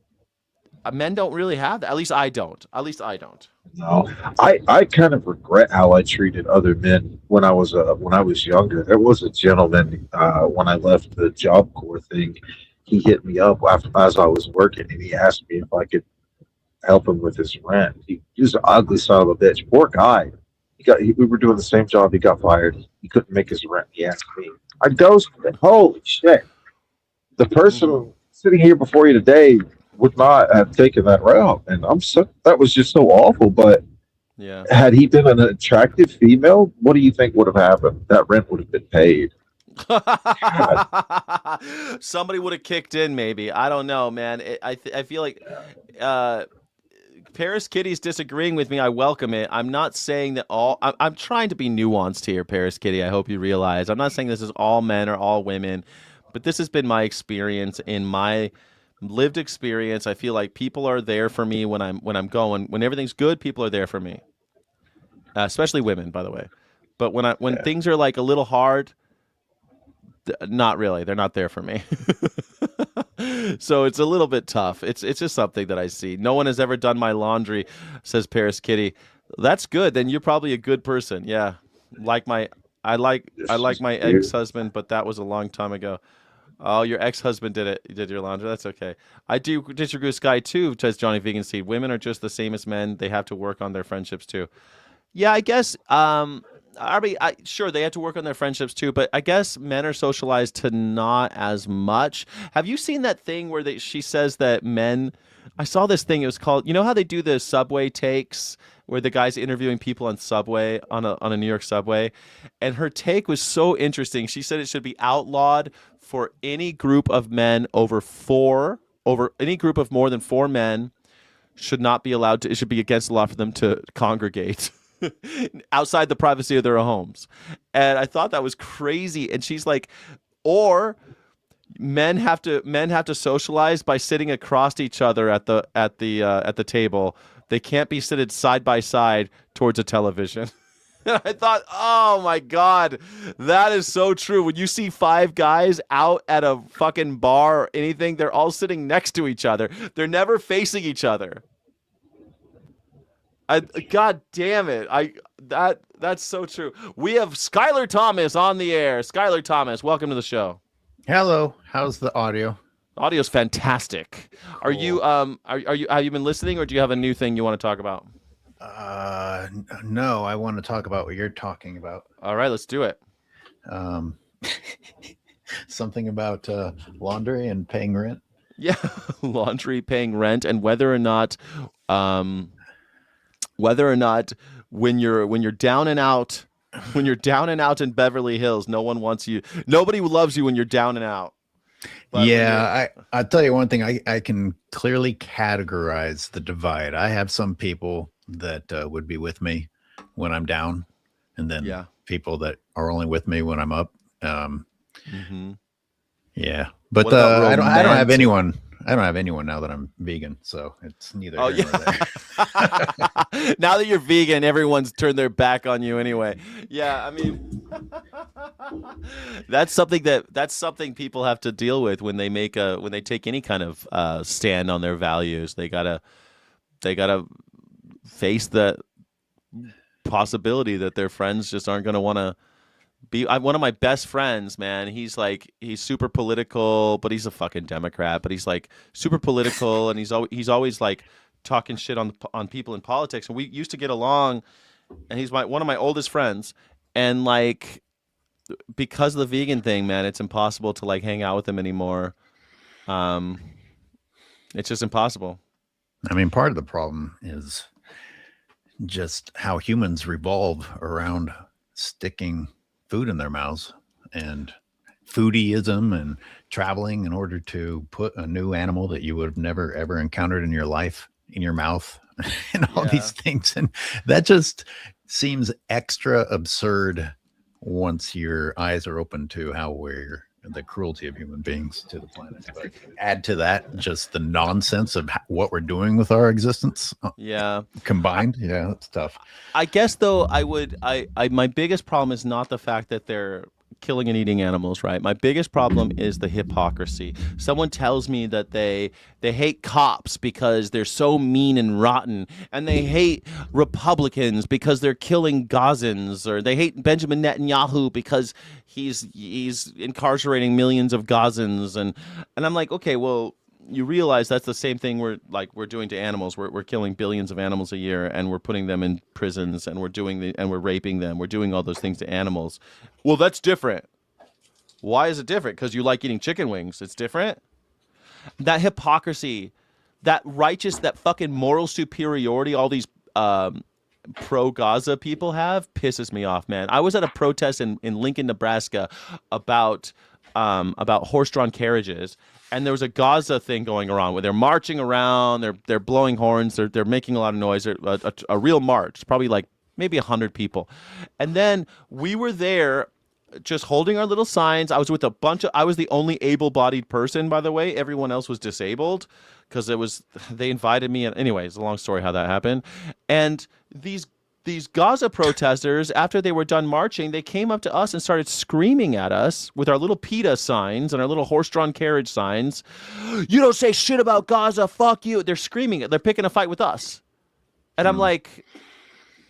[SPEAKER 1] men don't really have that. At least I don't. At least I don't.
[SPEAKER 2] No, I kind of regret how I treated other men when I was younger. There was a gentleman when I left the Job Corps thing. He hit me up as I was working, and he asked me if I could help him with his rent. He was an ugly son of a bitch. Poor guy. We were doing the same job. He got fired. He couldn't make his rent. He asked me. I ghosted him. Holy shit! The
[SPEAKER 1] Mm-hmm.
[SPEAKER 2] person sitting here before you today would not have taken that route, and that was just so awful. But
[SPEAKER 1] Yeah.
[SPEAKER 2] had he been an attractive female, what do you think would have happened? That rent would have been paid. God,
[SPEAKER 1] Somebody would have kicked in, maybe. I don't know, man. I feel like uh, Paris Kitty's disagreeing with me. I welcome it. I'm not saying that I'm trying to be nuanced here, Paris Kitty. I hope you realize. I'm not saying this is all men or all women, but this has been my experience in my lived experience. I feel like people are there for me when I'm going. When everything's good, people are there for me, especially women, by the way. But when
[SPEAKER 2] yeah,
[SPEAKER 1] things are like a little hard, Not really. They're not there for me. So it's a little bit tough. It's just something that I see. No one has ever done my laundry, says Paris Kitty. That's good. Then you're probably a good person. Yeah. Like my I
[SPEAKER 2] This
[SPEAKER 1] like
[SPEAKER 2] is
[SPEAKER 1] my
[SPEAKER 2] weird.
[SPEAKER 1] ex-husband, but that was a long time ago. Oh, your ex-husband did it. Did your laundry. That's okay. I do disagree with Sky too, says Johnny Vegan Seed. Women are just the same as men. They have to work on their friendships too. Yeah, I guess. I mean, sure they have to work on their friendships too, but I guess men are socialized to not as much. Have you seen that thing where she says that men? I saw this thing. It was called. You know how they do the subway takes, where the guy's interviewing people on subway on a New York subway, and her take was so interesting. She said it should be outlawed for any group of men over any group of more than four men should not be allowed to. It should be against the law for them to congregate outside the privacy of their homes. And I thought that was crazy. And she's like, or men have to socialize by sitting across each other at the table. They can't be seated side by side towards a television. And I thought, oh my God, that is so true. When you see five guys out at a fucking bar or anything, they're all sitting next to each other. They're never facing each other. God damn it. That's so true. We have Skylar Thomas on the air. Skylar Thomas, welcome to the show.
[SPEAKER 3] Hello. How's the audio?
[SPEAKER 1] Audio's fantastic. Are
[SPEAKER 3] Cool.
[SPEAKER 1] you are you have you been listening, or do you have a new thing you want to talk about?
[SPEAKER 3] No, I want to talk about what you're talking about.
[SPEAKER 1] All right, let's do it.
[SPEAKER 3] Um, something about laundry and paying rent.
[SPEAKER 1] Yeah, laundry, paying rent, and um whether or not when you're down and out when you're down and out in Beverly Hills, no one wants you. Nobody loves you when you're down and out. But when you're
[SPEAKER 3] Yeah, I'll tell you one thing. I can clearly categorize the divide. I have some people that would be with me when I'm down, and then
[SPEAKER 1] yeah.
[SPEAKER 3] people that are only with me when I'm up.
[SPEAKER 1] Hmm.
[SPEAKER 3] Yeah, but
[SPEAKER 1] What about
[SPEAKER 3] I don't have
[SPEAKER 1] romantic?
[SPEAKER 3] anyone. I don't have anyone now that I'm vegan, so it's neither
[SPEAKER 1] Oh
[SPEAKER 3] here nor there.
[SPEAKER 1] yeah. Now that you're vegan, everyone's turned their back on you anyway. Yeah, I mean that's something people have to deal with when they take any kind of stand on their values. They gotta face the possibility that their friends just aren't going to want to one of my best friends, man. He's super political, but he's a fucking Democrat. But he's like super political, and he's always like talking shit on people in politics. And we used to get along, and he's one of my oldest friends. And like because of the vegan thing, man, it's impossible to like hang out with him anymore. Um, it's just impossible.
[SPEAKER 3] I mean, part of the problem is just how humans revolve around sticking food in their mouths and foodieism and traveling in order to put a new animal that you would have never ever encountered in your life in your mouth and all
[SPEAKER 1] Yeah.
[SPEAKER 3] these things. And that just seems extra absurd once your eyes are open to how we're the cruelty of human beings to the planet. But add to that just the nonsense of what we're doing with our existence
[SPEAKER 1] Yeah.
[SPEAKER 3] combined. Yeah, that's tough.
[SPEAKER 1] I guess though I my biggest problem is not the fact that they're killing and eating animals, right? My biggest problem is the hypocrisy. Someone tells me that they hate cops because they're so mean and rotten, and they hate Republicans because they're killing Gazans, or they hate Benjamin Netanyahu because he's incarcerating millions of Gazans, and I'm like, okay, well, you realize that's the same thing we're doing to animals. We're killing billions of animals a year, and we're putting them in prisons, and we're raping them. We're doing all those things to animals. Well, that's different. Why is it different? Because you like eating chicken wings. It's different. That hypocrisy, that fucking moral superiority, all these pro Gaza people have pisses me off, man. I was at a protest in Lincoln, Nebraska about horse-drawn carriages, and there was a Gaza thing going around where they're marching around, they're blowing horns, they're making a lot of noise, a real march, probably like maybe 100 people, and then we were there just holding our little signs. I was the only able-bodied person, by the way. Everyone else was disabled because they invited me. And anyway, it's a long story how that happened. And these these Gaza protesters, after they were done marching, they came up to us and started screaming at us with our little PETA signs and our little horse-drawn carriage signs. You don't say shit about Gaza, fuck you. They're screaming it. They're picking a fight with us. And I'm like,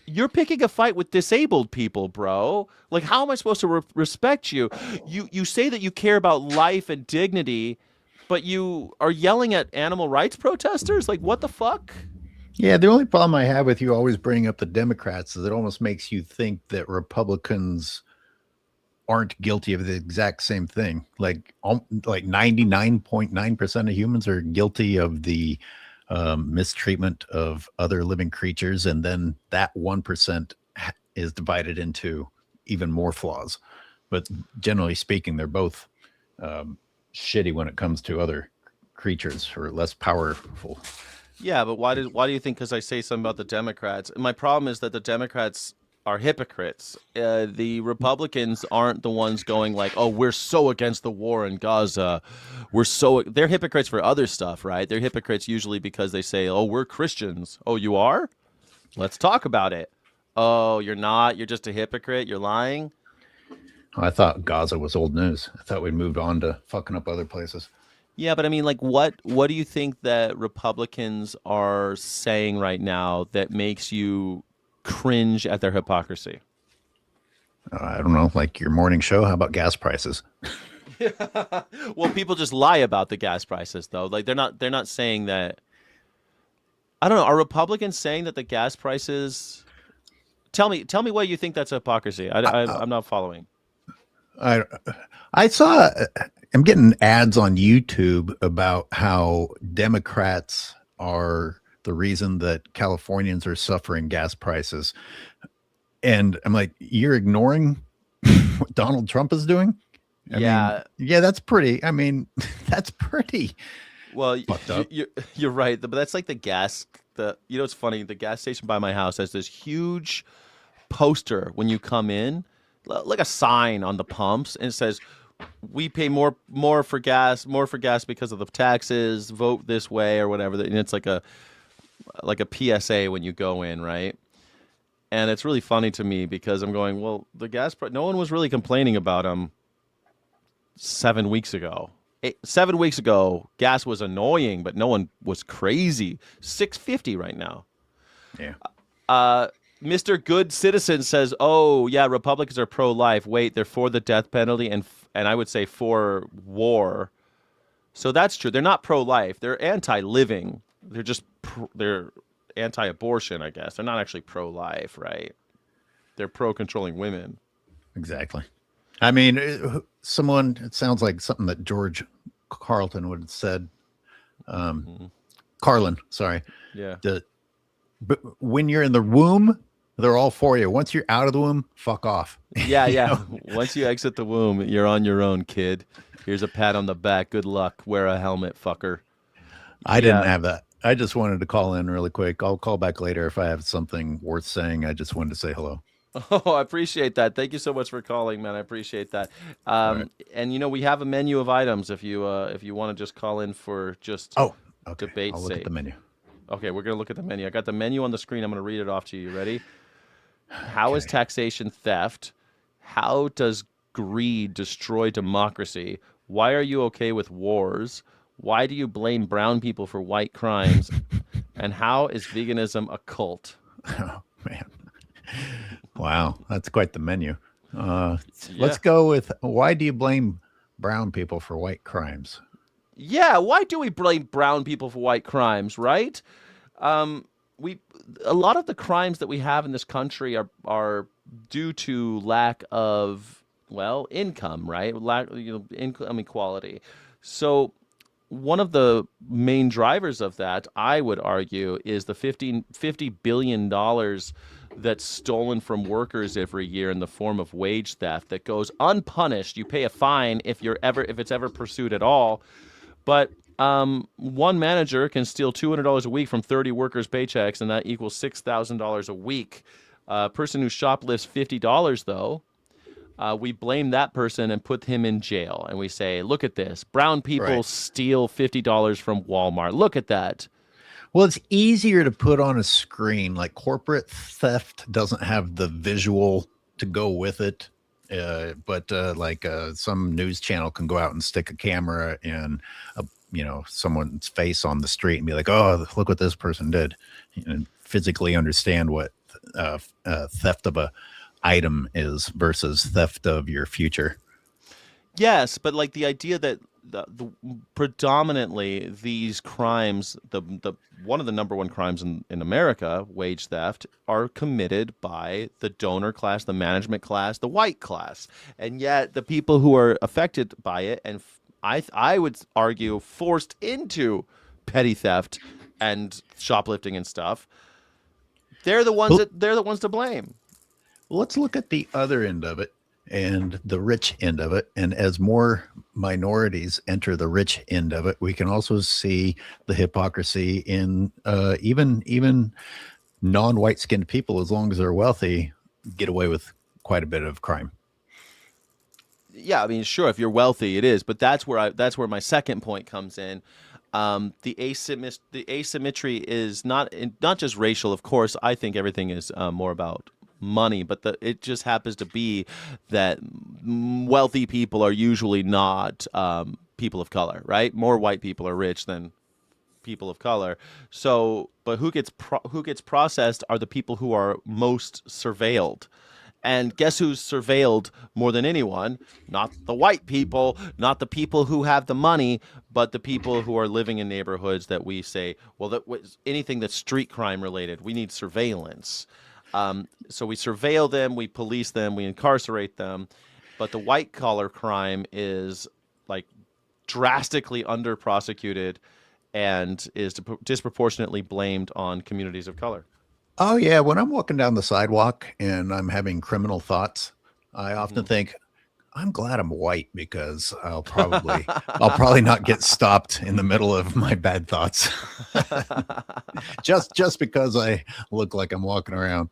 [SPEAKER 1] you're picking a fight with disabled people, bro. Like, how am I supposed to respect you? You say that you care about life and dignity, but you are yelling at animal rights protesters? Like, what the fuck?
[SPEAKER 3] Yeah, the only problem I have with you always bringing up the Democrats is it almost makes you think that Republicans aren't guilty of the exact same thing. Like 99.9% of humans are guilty of the mistreatment of other living creatures, and then that 1% is divided into even more flaws. But generally speaking, they're both shitty when it comes to other creatures or less powerful.
[SPEAKER 1] Yeah, but why do you think? Because I say something about the Democrats. My problem is that the Democrats are hypocrites. The Republicans aren't the ones going like, "Oh, we're so against the war in Gaza." They're hypocrites for other stuff, right? They're hypocrites usually because they say, "Oh, we're Christians." Oh, you are? Let's talk about it. Oh, you're not. You're just a hypocrite. You're lying.
[SPEAKER 3] I thought Gaza was old news. I thought we'd moved on to fucking up other places.
[SPEAKER 1] Yeah, but I mean, like, what do you think that Republicans are saying right now that makes you cringe at their hypocrisy?
[SPEAKER 3] I don't know, like your morning show. How about gas prices?
[SPEAKER 1] Well, people just lie about the gas prices, though. Like, they're not saying that. I don't know. Are Republicans saying that the gas prices? Tell me why you think that's hypocrisy. I'm not following.
[SPEAKER 3] I saw. I'm getting ads on YouTube about how Democrats are the reason that Californians are suffering gas prices. And I'm like, you're ignoring what Donald Trump is doing? I mean, that's pretty. I mean, that's pretty.
[SPEAKER 1] Well,
[SPEAKER 3] fucked up.
[SPEAKER 1] You're right. But that's like the gas. It's funny. The gas station by my house has this huge poster when you come in, like a sign on the pumps, and it says, we pay more for gas because of the taxes, vote this way or whatever. And it's like a PSA when you go in, right? And it's really funny to me because I'm going, well, the gas price, no one was really complaining about them 7 weeks ago. 7 weeks ago, gas was annoying, but no one was crazy. $6.50 right now.
[SPEAKER 3] Yeah.
[SPEAKER 1] Mr. Good Citizen says, oh, yeah, Republicans are pro-life. Wait, they're for the death penalty and I would say for war. So that's true. They're not pro-life. They're anti-living. They're just they're anti-abortion, I guess. They're not actually pro-life, right? They're pro-controlling women.
[SPEAKER 3] Exactly. I mean, it sounds like something that George Carlin would have said. Carlin, sorry.
[SPEAKER 1] Yeah.
[SPEAKER 3] But when you're in the womb, they're all for you. Once you're out of the womb, fuck off.
[SPEAKER 1] Yeah, yeah. Once you exit the womb, you're on your own, kid. Here's a pat on the back. Good luck. Wear a helmet, fucker.
[SPEAKER 3] I didn't have that. I just wanted to call in really quick. I'll call back later if I have something worth saying. I just wanted to say hello.
[SPEAKER 1] Oh, I appreciate that. Thank you so much for calling, man. I appreciate that.
[SPEAKER 3] Right.
[SPEAKER 1] And we have a menu of items if you want to just call in for just debate
[SPEAKER 3] I'll look
[SPEAKER 1] sake.
[SPEAKER 3] at the menu.
[SPEAKER 1] Okay, we're going to look at the menu. I got the menu on the screen. I'm going to read it off to you. Ready? How is taxation theft? How does greed destroy democracy? Why are you okay with wars? Why do you blame brown people for white crimes? And how is veganism a cult?
[SPEAKER 3] Oh, man. Wow, that's quite the menu. Let's go with, why do you blame brown people for white crimes?
[SPEAKER 1] Yeah, why do we blame brown people for white crimes, right? A lot of the crimes that we have in this country are due to lack of, income, right? Income equality. So one of the main drivers of that, I would argue, is the $50 billion that's stolen from workers every year in the form of wage theft that goes unpunished. You pay a fine if it's ever pursued at all. But one manager can steal $200 a week from 30 workers' paychecks, and that equals $6,000 a week. A person who shoplifts $50, though, we blame that person and put him in jail. And we say, look at this. Brown people steal $50 from Walmart. Look at that.
[SPEAKER 3] Well, it's easier to put on a screen. Like corporate theft doesn't have the visual to go with it. But some news channel can go out and stick a camera in someone's face on the street and be like, oh, look what this person did, and physically understand what theft of a item is versus theft of your future.
[SPEAKER 1] Yes, but like the idea that the predominantly these crimes, the one of the number one crimes in America, wage theft, are committed by the donor class, the management class, the white class, and yet the people who are affected by it, and I would argue forced into petty theft and shoplifting and stuff, they're the ones they're the ones to blame.
[SPEAKER 3] Let's look at the other end of it and the rich end of it. And as more minorities enter the rich end of it, we can also see the hypocrisy in even non-white skinned people, as long as they're wealthy, get away with quite a bit of crime.
[SPEAKER 1] Yeah, I mean, sure, if you're wealthy, it is, but that's where my second point comes in. The asymmetry is not just racial. Of course, I think everything is more about money, but it just happens to be that wealthy people are usually not people of color, right? More white people are rich than people of color. So, but who gets processed are the people who are most surveilled. And guess who's surveilled more than anyone? Not the white people, not the people who have the money, but the people who are living in neighborhoods that we say, well, anything that's street crime related, we need surveillance. So we surveil them, we police them, we incarcerate them. But the white collar crime is like drastically under prosecuted and is disproportionately blamed on communities of color.
[SPEAKER 3] Oh yeah, when I'm walking down the sidewalk and I'm having criminal thoughts, I often think, I'm glad I'm white because I'll probably not get stopped in the middle of my bad thoughts. just because I look like I'm walking around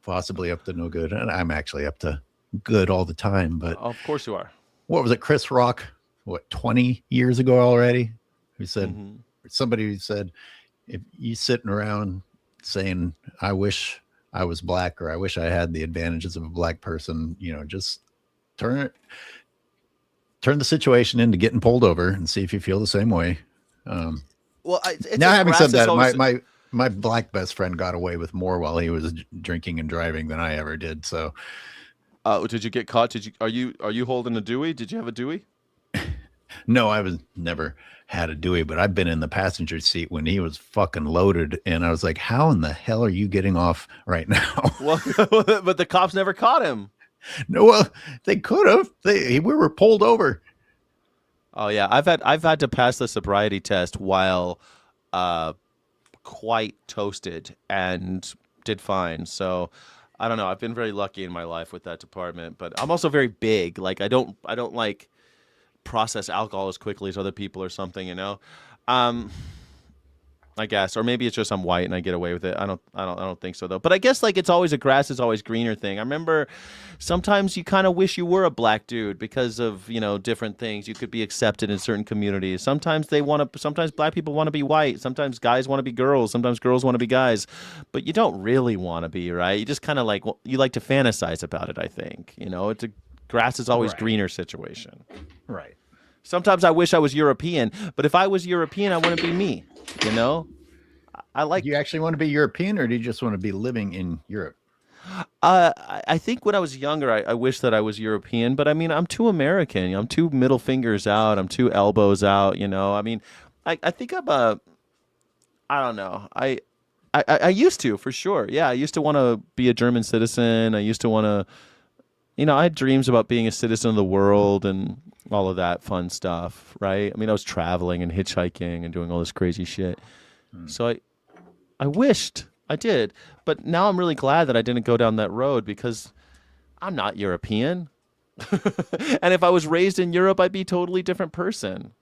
[SPEAKER 3] possibly up to no good, and I'm actually up to good all the time. But
[SPEAKER 1] of course you are.
[SPEAKER 3] What was it, Chris Rock? What, 20 years ago already? Who said somebody who said, if you sitting around saying, I wish I was black, or I wish I had the advantages of a black person, just turn the situation into getting pulled over and see if you feel the same way.
[SPEAKER 1] Well,
[SPEAKER 3] now having said that, my black best friend got away with more while he was drinking and driving than I ever did. So,
[SPEAKER 1] did you get caught? Are you holding a Dewey? Did you have a Dewey?
[SPEAKER 3] No, I was never had a Dewey, but I've been in the passenger seat when he was fucking loaded, and I was like, how in the hell are you getting off right now?
[SPEAKER 1] Well, but the cops never caught him.
[SPEAKER 3] No, well, they could have. We were pulled over.
[SPEAKER 1] Oh yeah, I've had to pass the sobriety test while quite toasted and did fine. So I don't know. I've been very lucky in my life with that department, but I'm also very big. Like I don't like process alcohol as quickly as other people or something, I guess, or maybe it's just I'm white and I get away with it. I don't think so though. But I guess like it's always a grass is always greener thing. I remember sometimes you kind of wish you were a black dude because of, different things. You could be accepted in certain communities. Sometimes black people want to be white. Sometimes guys want to be girls. Sometimes girls want to be guys. But you don't really want to be, right? You just kind of you like to fantasize about it, I think. It's a grass is always greener situation.
[SPEAKER 3] Right.
[SPEAKER 1] Sometimes I wish I was European, but if I was European, I wouldn't be me. I like.
[SPEAKER 3] Do you actually want to be European, or do you just want to be living in Europe?
[SPEAKER 1] I think when I was younger, I wish that I was European, but I mean, I'm too American. I'm too middle fingers out. I'm too elbows out. I mean, I think I'm I don't know. I used to, for sure. Yeah, I used to want to be a German citizen. I used to want to. I had dreams about being a citizen of the world and all of that fun stuff, right? I mean, I was traveling and hitchhiking and doing all this crazy shit. So I wished I did, but now I'm really glad that I didn't go down that road because I'm not European. And if I was raised in Europe, I'd be a totally different person.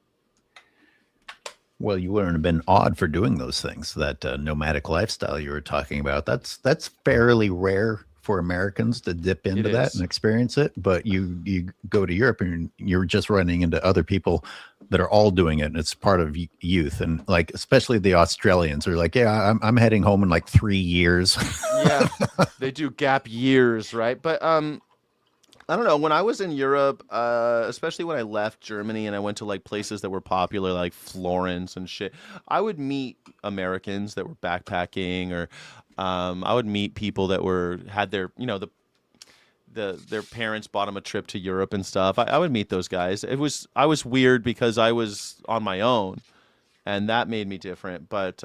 [SPEAKER 3] Well, you wouldn't have been odd for doing those things. That nomadic lifestyle you were talking about, that's fairly rare for Americans to dip into
[SPEAKER 1] It
[SPEAKER 3] that
[SPEAKER 1] is.
[SPEAKER 3] and experience it. But you go to Europe and you're just running into other people that are all doing it. And it's part of youth. And like, especially the Australians are like, yeah, I'm heading home in like 3 years.
[SPEAKER 1] Yeah, they do gap years, right? But I don't know. When I was in Europe, especially when I left Germany and I went to like places that were popular, like Florence and shit, I would meet Americans that were backpacking, or I would meet people that had their, their parents bought them a trip to Europe and stuff. I would meet those guys. I was weird because I was on my own, and that made me different. But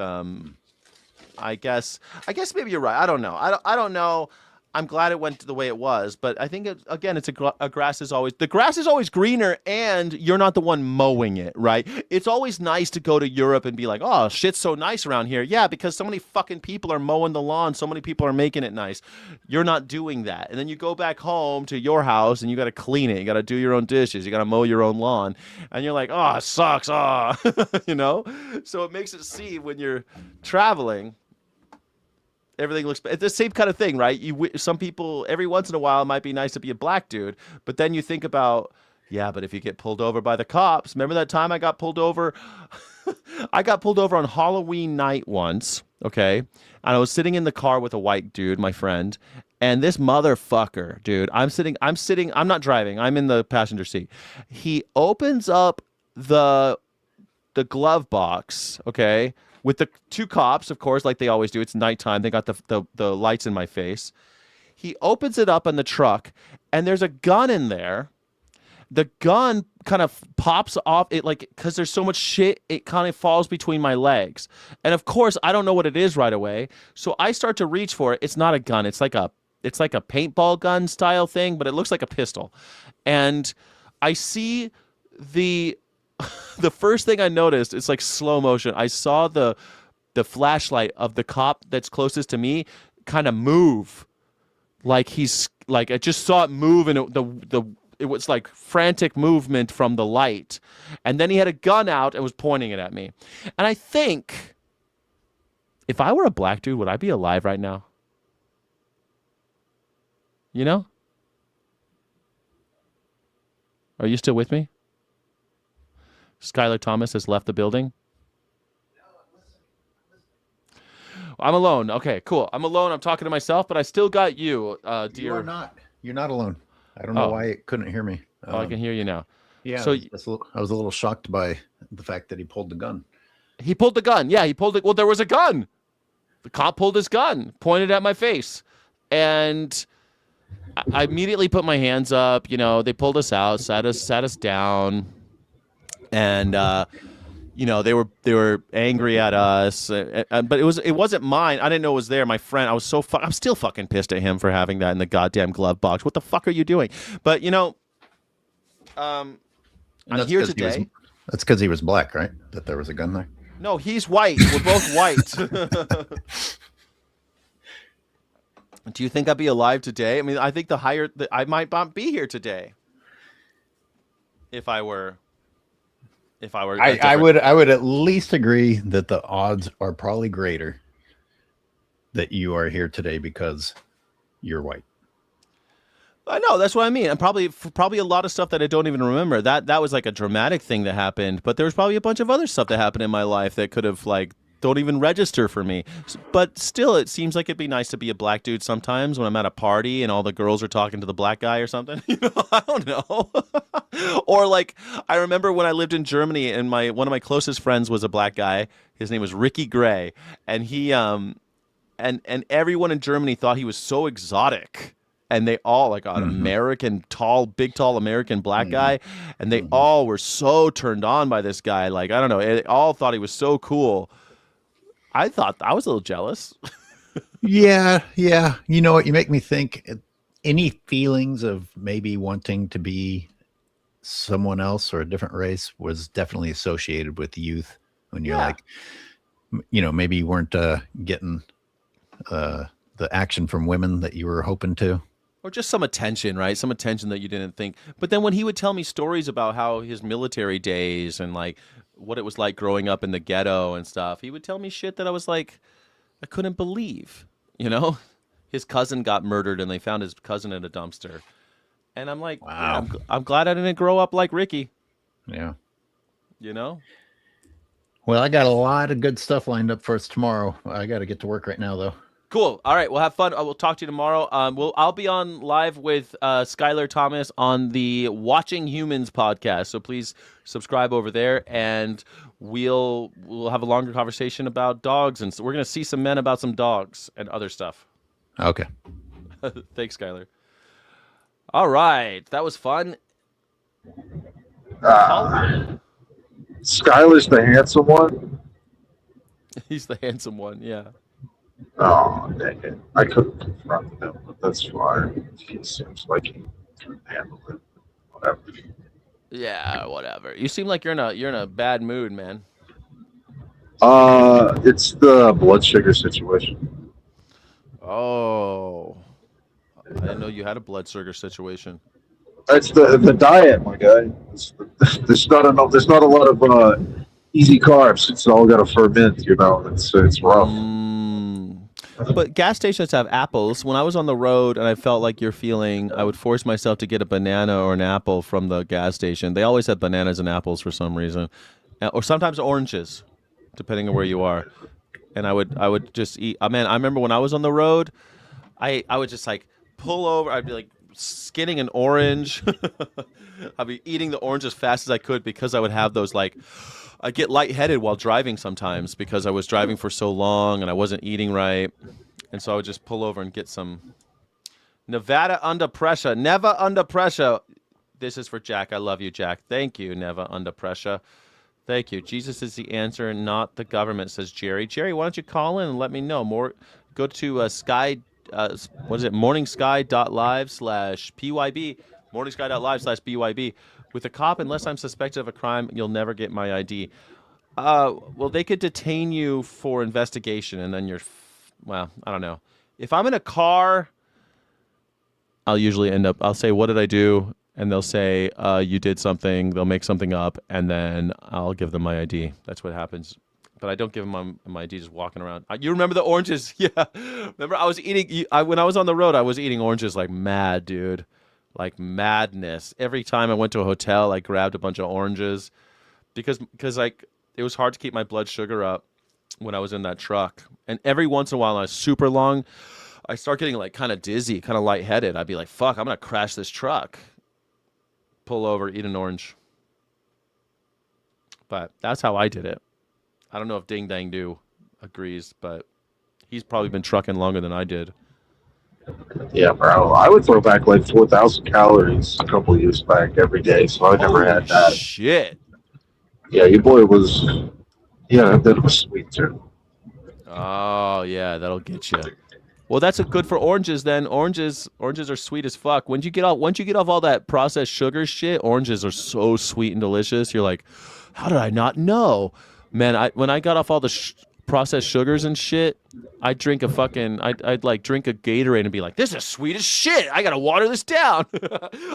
[SPEAKER 1] I guess maybe you're right. I don't know. I don't know. I'm glad it went the way it was, but I think again, it's the grass is always greener, and you're not the one mowing it, right? It's always nice to go to Europe and be like, oh, shit's so nice around here. Yeah, because so many fucking people are mowing the lawn, so many people are making it nice. You're not doing that, and then you go back home to your house and you got to clean it, you got to do your own dishes, you got to mow your own lawn, and you're like, oh, it sucks, oh, So it makes it seem when you're traveling. Everything looks. It's the same kind of thing, right? Some people every once in a while it might be nice to be a black dude, but then you think about, yeah, but if you get pulled over by the cops, remember that time I got pulled over? I got pulled over on Halloween night once, okay, and I was sitting in the car with a white dude, my friend, and this motherfucker, dude, I'm sitting. I'm not driving. I'm in the passenger seat. He opens up the glove box, okay, with the two cops, of course, like they always do. It's nighttime. They got the lights in my face. He opens it up in the truck, and there's a gun in there. The gun kind of pops off it, like, because there's so much shit, it kind of falls between my legs. And of course, I don't know what it is right away. So I start to reach for it. It's not a gun. It's like a paintball gun style thing, but it looks like a pistol. And I see the first thing I noticed, it's like slow motion. I saw the flashlight of the cop that's closest to me kind of move, like he's like I just saw it move, and it was like frantic movement from the light, and then he had a gun out and was pointing it at me. And I think if I were a black dude, would I be alive right now? You know? Are you still with me? Skylar Thomas has left the building. I'm alone. Okay, cool. I'm alone. I'm talking to myself, but I still got you, dear.
[SPEAKER 3] You are not. You're not alone. I don't know why it couldn't hear me.
[SPEAKER 1] I can hear you now.
[SPEAKER 3] Yeah.
[SPEAKER 1] So
[SPEAKER 3] I was a little shocked by the fact that he pulled the gun.
[SPEAKER 1] He pulled the gun. Yeah, he pulled it. Well, there was a gun. The cop pulled his gun, pointed at my face, and I immediately put my hands up. They pulled us out, sat us down. And they were angry at us, but it wasn't mine. I didn't know it was there. My friend, I'm still fucking pissed at him for having that in the goddamn glove box. What the fuck are you doing? But I'm here today.
[SPEAKER 3] That's because he was black, right? That there was a gun there.
[SPEAKER 1] No, he's white. We're both white. Do you think I'd be alive today? I mean, I think I might not be here today if I were.
[SPEAKER 3] I would at least agree that the odds are probably greater that you are here today because you're white.
[SPEAKER 1] I know, that's what I mean. And probably a lot of stuff that I don't even remember. That was like a dramatic thing that happened, but there was probably a bunch of other stuff that happened in my life that could have don't even register for me. But still, it seems like it'd be nice to be a black dude sometimes when I'm at a party and all the girls are talking to the black guy or something. I don't know. Or like, I remember when I lived in Germany and one of my closest friends was a black guy. His name was Ricky Gray. And he, and everyone in Germany thought he was so exotic. And they all American, big, tall American black guy. And they all were so turned on by this guy. Like, I don't know. They all thought he was so cool. I thought I was a little jealous.
[SPEAKER 3] Yeah. You know what? You make me think. Any feelings of maybe wanting to be someone else or a different race was definitely associated with youth when you're like, maybe you weren't getting the action from women that you were hoping to.
[SPEAKER 1] Or just some attention, right? Some attention that you didn't think. But then when he would tell me stories about how his military days and like what it was like growing up in the ghetto and stuff, he would tell me shit that I was like, I couldn't believe, his cousin got murdered, and they found his cousin in a dumpster. And I'm like, yeah,
[SPEAKER 3] Wow.
[SPEAKER 1] I'm glad I didn't grow up like Ricky.
[SPEAKER 3] Yeah.
[SPEAKER 1] You know?
[SPEAKER 3] Well, I got a lot of good stuff lined up for us tomorrow. I got to get to work right now, though.
[SPEAKER 1] Cool. All right, we'll have fun. We'll talk to you tomorrow. I'll be on live with Skylar Thomas on the Watching Humans podcast. So please subscribe over there, and we'll have a longer conversation about dogs, and so we're gonna see some men about some dogs and other stuff.
[SPEAKER 3] Okay.
[SPEAKER 1] Thanks, Skylar. All right, that was fun.
[SPEAKER 2] Skylar's the handsome one.
[SPEAKER 1] He's the handsome one. Yeah.
[SPEAKER 2] Oh, dang it. I couldn't confront him, but that's fine. He seems like he can handle it. Whatever.
[SPEAKER 1] Yeah. Whatever. You seem like you're in a bad mood, man.
[SPEAKER 2] It's the blood sugar situation.
[SPEAKER 1] Oh. I didn't know you had a blood sugar situation.
[SPEAKER 2] It's the diet, my guy. There's not enough. There's not a lot of easy carbs. It's all got to ferment. It's rough.
[SPEAKER 1] But gas stations have apples. When I was on the road and I felt like you're feeling, I would force myself to get a banana or an apple from the gas station. They always have bananas and apples for some reason, or sometimes oranges, depending on where you are. And I would just eat. Man, I remember when I was on the road, I would just like pull over. I'd be like skinning an orange. I'd be eating the orange as fast as I could because I would have those like. I get lightheaded while driving sometimes because I was driving for so long and I wasn't eating right. And so I would just pull over and get some Nevada under pressure. Never under pressure. This is for Jack. I love you, Jack. Thank you, never under pressure. Thank you. Jesus is the answer, not the government, says Jerry. Jerry, why don't you call in and let me know more? Go to Sky, what is it? morningsky.live/PYB. morningsky.live/BYB. With a cop, unless I'm suspected of a crime, you'll never get my ID. Well, they could detain you for investigation, and then well, I don't know. If I'm in a car, I'll usually I'll say, what did I do? And they'll say, you did something. They'll make something up, and then I'll give them my ID. That's what happens. But I don't give them my ID just walking around. You remember the oranges? Yeah. Remember I was eating, when I was on the road, I was eating oranges like mad, dude. Like madness. Every time I went to a hotel, I grabbed a bunch of oranges because like it was hard to keep my blood sugar up when I was in that truck. And every once in a while, when I was super long, I start getting like kind of dizzy, kind of lightheaded. I'd be like, fuck, I'm going to crash this truck. Pull over, eat an orange. But that's how I did it. I don't know if Ding Dang Do agrees, but he's probably been trucking longer than I did.
[SPEAKER 2] Yeah, bro. I would throw back like 4,000 calories a couple of years back every day, so I never had that.
[SPEAKER 1] Shit.
[SPEAKER 2] Yeah, your boy was. Yeah, that was sweet too.
[SPEAKER 1] Oh yeah, that'll get you. Well, that's good for oranges then. Oranges are sweet as fuck. Once you get off all that processed sugar shit, oranges are so sweet and delicious. You're like, how did I not know? Man, when I got off all the processed sugars and shit, I'd drink a Gatorade and be like, this is sweet as shit. I gotta water this down.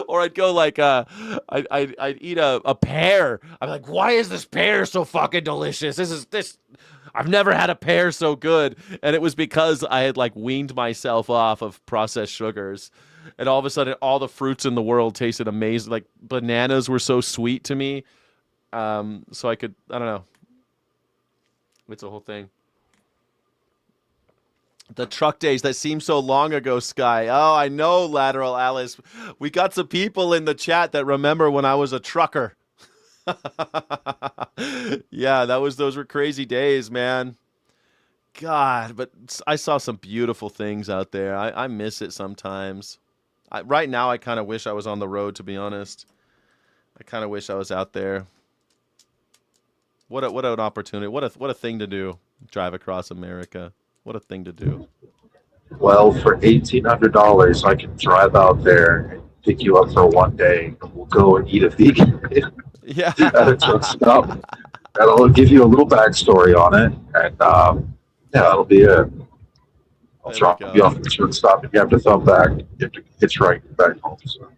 [SPEAKER 1] Or I'd go like, I'd eat a pear. I'm like, why is this pear so fucking delicious? I've never had a pear so good. And it was because I had like weaned myself off of processed sugars. And all of a sudden, all the fruits in the world tasted amazing. Like bananas were so sweet to me. So I don't know. It's a whole thing. The truck days that seem so long ago, Sky. Oh, I know, Lateral Alice. We got some people in the chat that remember when I was a trucker. Yeah, those were crazy days, man. God, but I saw some beautiful things out there. I miss it sometimes. Right now, I kind of wish I was on the road, to be honest. I kind of wish I was out there. What an opportunity. What a thing to do. Drive across America. What a thing to do.
[SPEAKER 2] Well, for $1,800, I can drive out there and pick you up for one day, and we'll go and eat a vegan meal
[SPEAKER 1] Yeah.
[SPEAKER 2] at a truck stop. And I'll give you a little backstory on it, and yeah, that'll be it. I'll drop you off at the truck stop, and you have to thumb back. You have to hitchhike back home. So.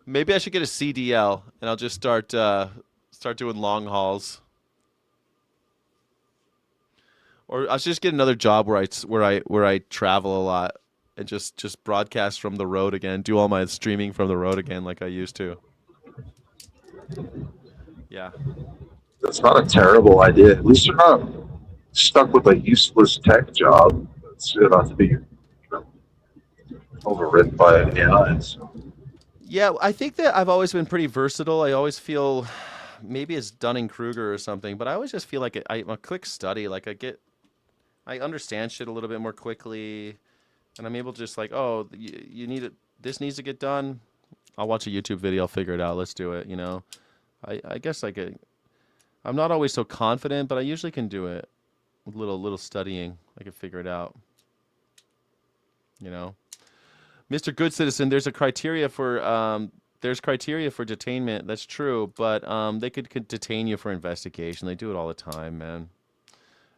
[SPEAKER 1] Maybe I should get a CDL, and I'll just start doing long hauls. Or I should just get another job where I travel a lot and just broadcast from the road again, do all my streaming from the road again like I used to. Yeah.
[SPEAKER 2] That's not a terrible idea. At least you're not stuck with a useless tech job. It's not to be overridden by AI. So.
[SPEAKER 1] Yeah, I think that I've always been pretty versatile. I always feel maybe it's Dunning-Kruger or something, but I always just feel like I'm a quick study. Like I understand shit a little bit more quickly, and I'm able to just like, oh, you need it. This needs to get done. I'll watch a YouTube video. I'll figure it out. Let's do it. I guess I'm not always so confident, but I usually can do it with little studying. I can figure it out. Mr. Good Citizen, there's criteria for detainment. That's true, but they could detain you for investigation. They do it all the time, man.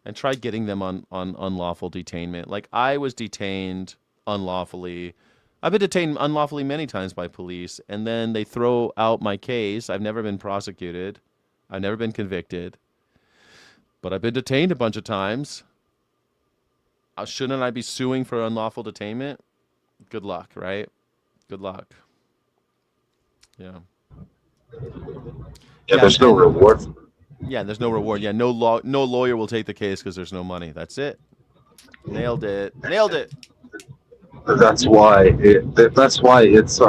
[SPEAKER 1] And try getting them on unlawful detainment. Like I was detained unlawfully. I've been detained unlawfully many times by police, and then they throw out my case. I've never been prosecuted. I've never been convicted. But I've been detained a bunch of times. Shouldn't I be suing for unlawful detainment? Good luck, right? Good luck. Yeah.
[SPEAKER 2] Yeah, there's no reward.
[SPEAKER 1] Yeah, there's no reward. Yeah, no lawyer will take the case because there's no money. That's it. Nailed it.
[SPEAKER 2] That's why it's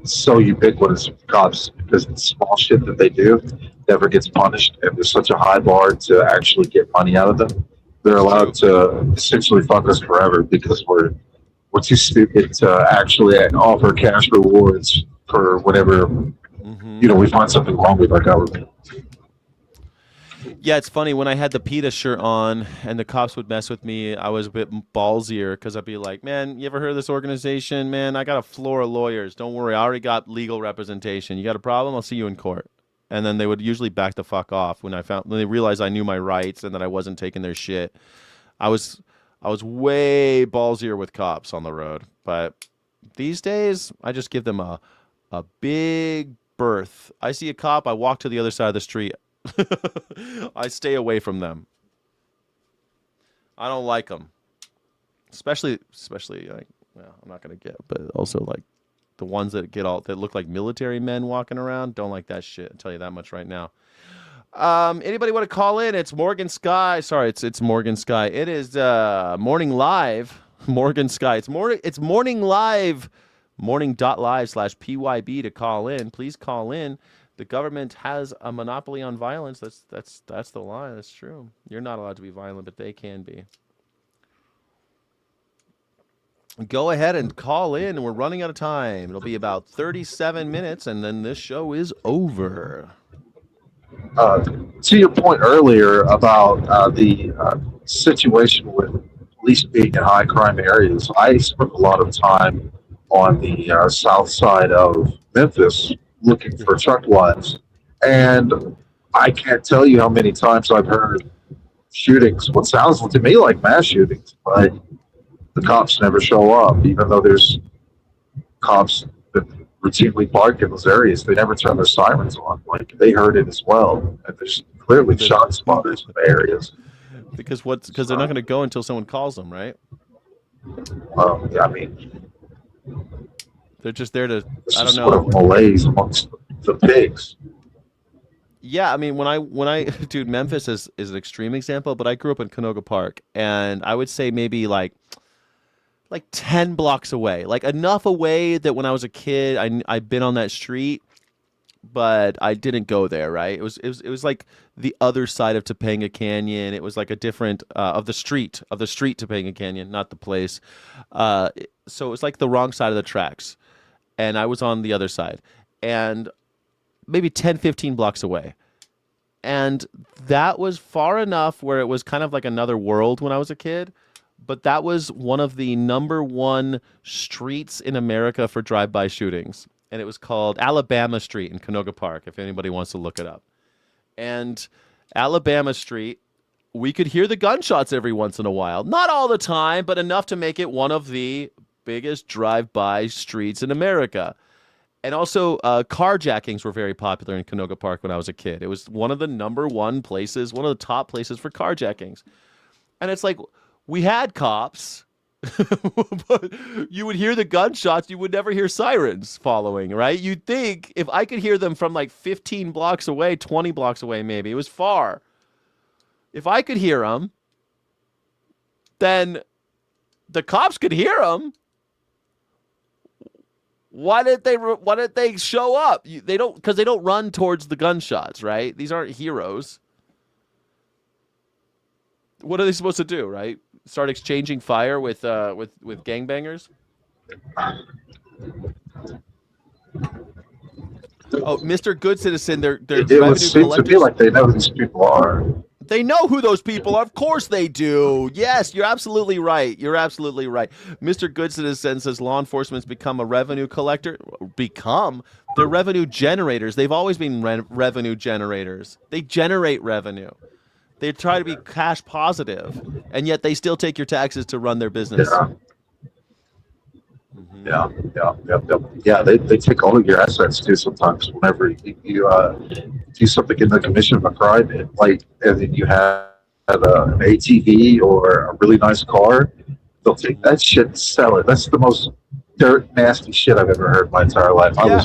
[SPEAKER 2] so ubiquitous with cops, because the small shit that they do never gets punished, and there's such a high bar to actually get money out of them. They're allowed to essentially fuck us forever because we're too stupid to actually offer cash rewards for whenever we find something wrong with our government.
[SPEAKER 1] Yeah, it's funny. When I had the PETA shirt on and the cops would mess with me, I was a bit ballsier because I'd be like, man, you ever heard of this organization? Man, I got a floor of lawyers. Don't worry. I already got legal representation. You got a problem? I'll see you in court. And then they would usually back the fuck off when they realized I knew my rights and that I wasn't taking their shit. I was way ballsier with cops on the road. But these days, I just give them a big berth. I see a cop, I walk to the other side of the street. I stay away from them. I don't like them, especially like, well, I'm not gonna get, but also like the ones that look like military men walking around. Don't like that shit. I'll tell you that much right now. Anybody want to call in? It's Morgan Sky. Sorry, it's Morgan Sky. It is Morning Live. Morgan Sky. It's Morning Live. Morning.live/PYB to call in. Please call in. The government has a monopoly on violence. That's the lie. That's true. You're not allowed to be violent, but they can be. Go ahead and call in. We're running out of time. It'll be about 37 minutes, and then this show is over.
[SPEAKER 2] To your point earlier about the situation with police being in high crime areas, I spent a lot of time on the south side of Memphis looking for truck lines, and I can't tell you how many times I've heard shootings, what sounds to me like mass shootings, but the cops never show up, even though there's cops that routinely park in those areas. They never turn their sirens on. Like, they heard it as well, and there's clearly shot spotters in the areas.
[SPEAKER 1] Because they're not going to go until someone calls them, right?
[SPEAKER 2] I mean,
[SPEAKER 1] they're just there to,
[SPEAKER 2] it's
[SPEAKER 1] I don't
[SPEAKER 2] just
[SPEAKER 1] know.
[SPEAKER 2] sort of malaise amongst the pigs.
[SPEAKER 1] Yeah, I mean, when I dude, Memphis is an extreme example, but I grew up in Canoga Park, and I would say maybe like 10 blocks away, like enough away that when I was a kid, I'd been on that street, but I didn't go there. Right? It was like the other side of Topanga Canyon. It was like a different of the street Topanga Canyon, not the place. So it was like the wrong side of the tracks, and I was on the other side, and maybe 10, 15 blocks away. And that was far enough where it was kind of like another world when I was a kid. But that was one of the number one streets in America for drive-by shootings. And it was called Alabama Street in Canoga Park, if anybody wants to look it up. And Alabama Street, we could hear the gunshots every once in a while. Not all the time, but enough to make it one of the biggest drive-by streets in America. And also, carjackings were very popular in Canoga Park when I was a kid. It was one of the number one places, one of the top places for carjackings. And it's like, we had cops, But you would hear the gunshots. You would never hear sirens following, right? You'd think if I could hear them from like 15 blocks away, 20 blocks away, maybe it was far. If I could hear them, then the cops could hear them. Why did they show up? They don't, because they don't run towards the gunshots, right? These aren't heroes. What are they supposed to do, right? Start exchanging fire with gangbangers? Oh, Mr. Good Citizen, they're
[SPEAKER 2] It
[SPEAKER 1] revenue
[SPEAKER 2] would seem to
[SPEAKER 1] collectors.
[SPEAKER 2] me like they know who these people are.
[SPEAKER 1] They know who those people are. Of course they do. Yes, you're absolutely right. You're absolutely right. Mr. Good Citizen says law enforcement's become a revenue collector. They're revenue generators. They've always been revenue generators. They generate revenue. They try to be cash positive, and yet they still take your taxes to run their business.
[SPEAKER 2] Yeah. They take all of your assets too. Sometimes, whenever you do something in the commission of a crime, and then you have an ATV or a really nice car, they'll take that shit and sell it. That's the most dirt nasty shit I've ever heard in my entire life.
[SPEAKER 1] Yeah.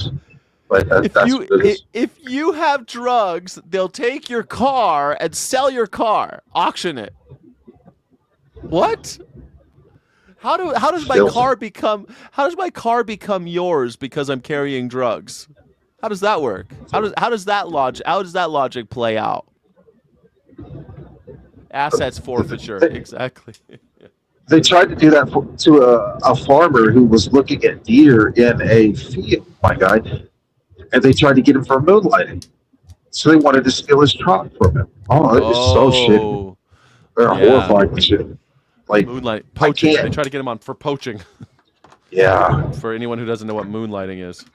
[SPEAKER 2] If
[SPEAKER 1] you have drugs, they'll take your car and sell your car, auction it. What? How does my car become yours because I'm carrying drugs? How does that work? How does that logic play out? Assets forfeiture, exactly.
[SPEAKER 2] They tried to do that to a farmer who was looking at deer in a field, my guy, and they tried to get him for moonlighting. So they wanted to steal his truck from him. Oh, it was so shit. They're horrifying shit. Like
[SPEAKER 1] moonlight poaching. They try to get him on for poaching.
[SPEAKER 2] Yeah.
[SPEAKER 1] For anyone who doesn't know what moonlighting is.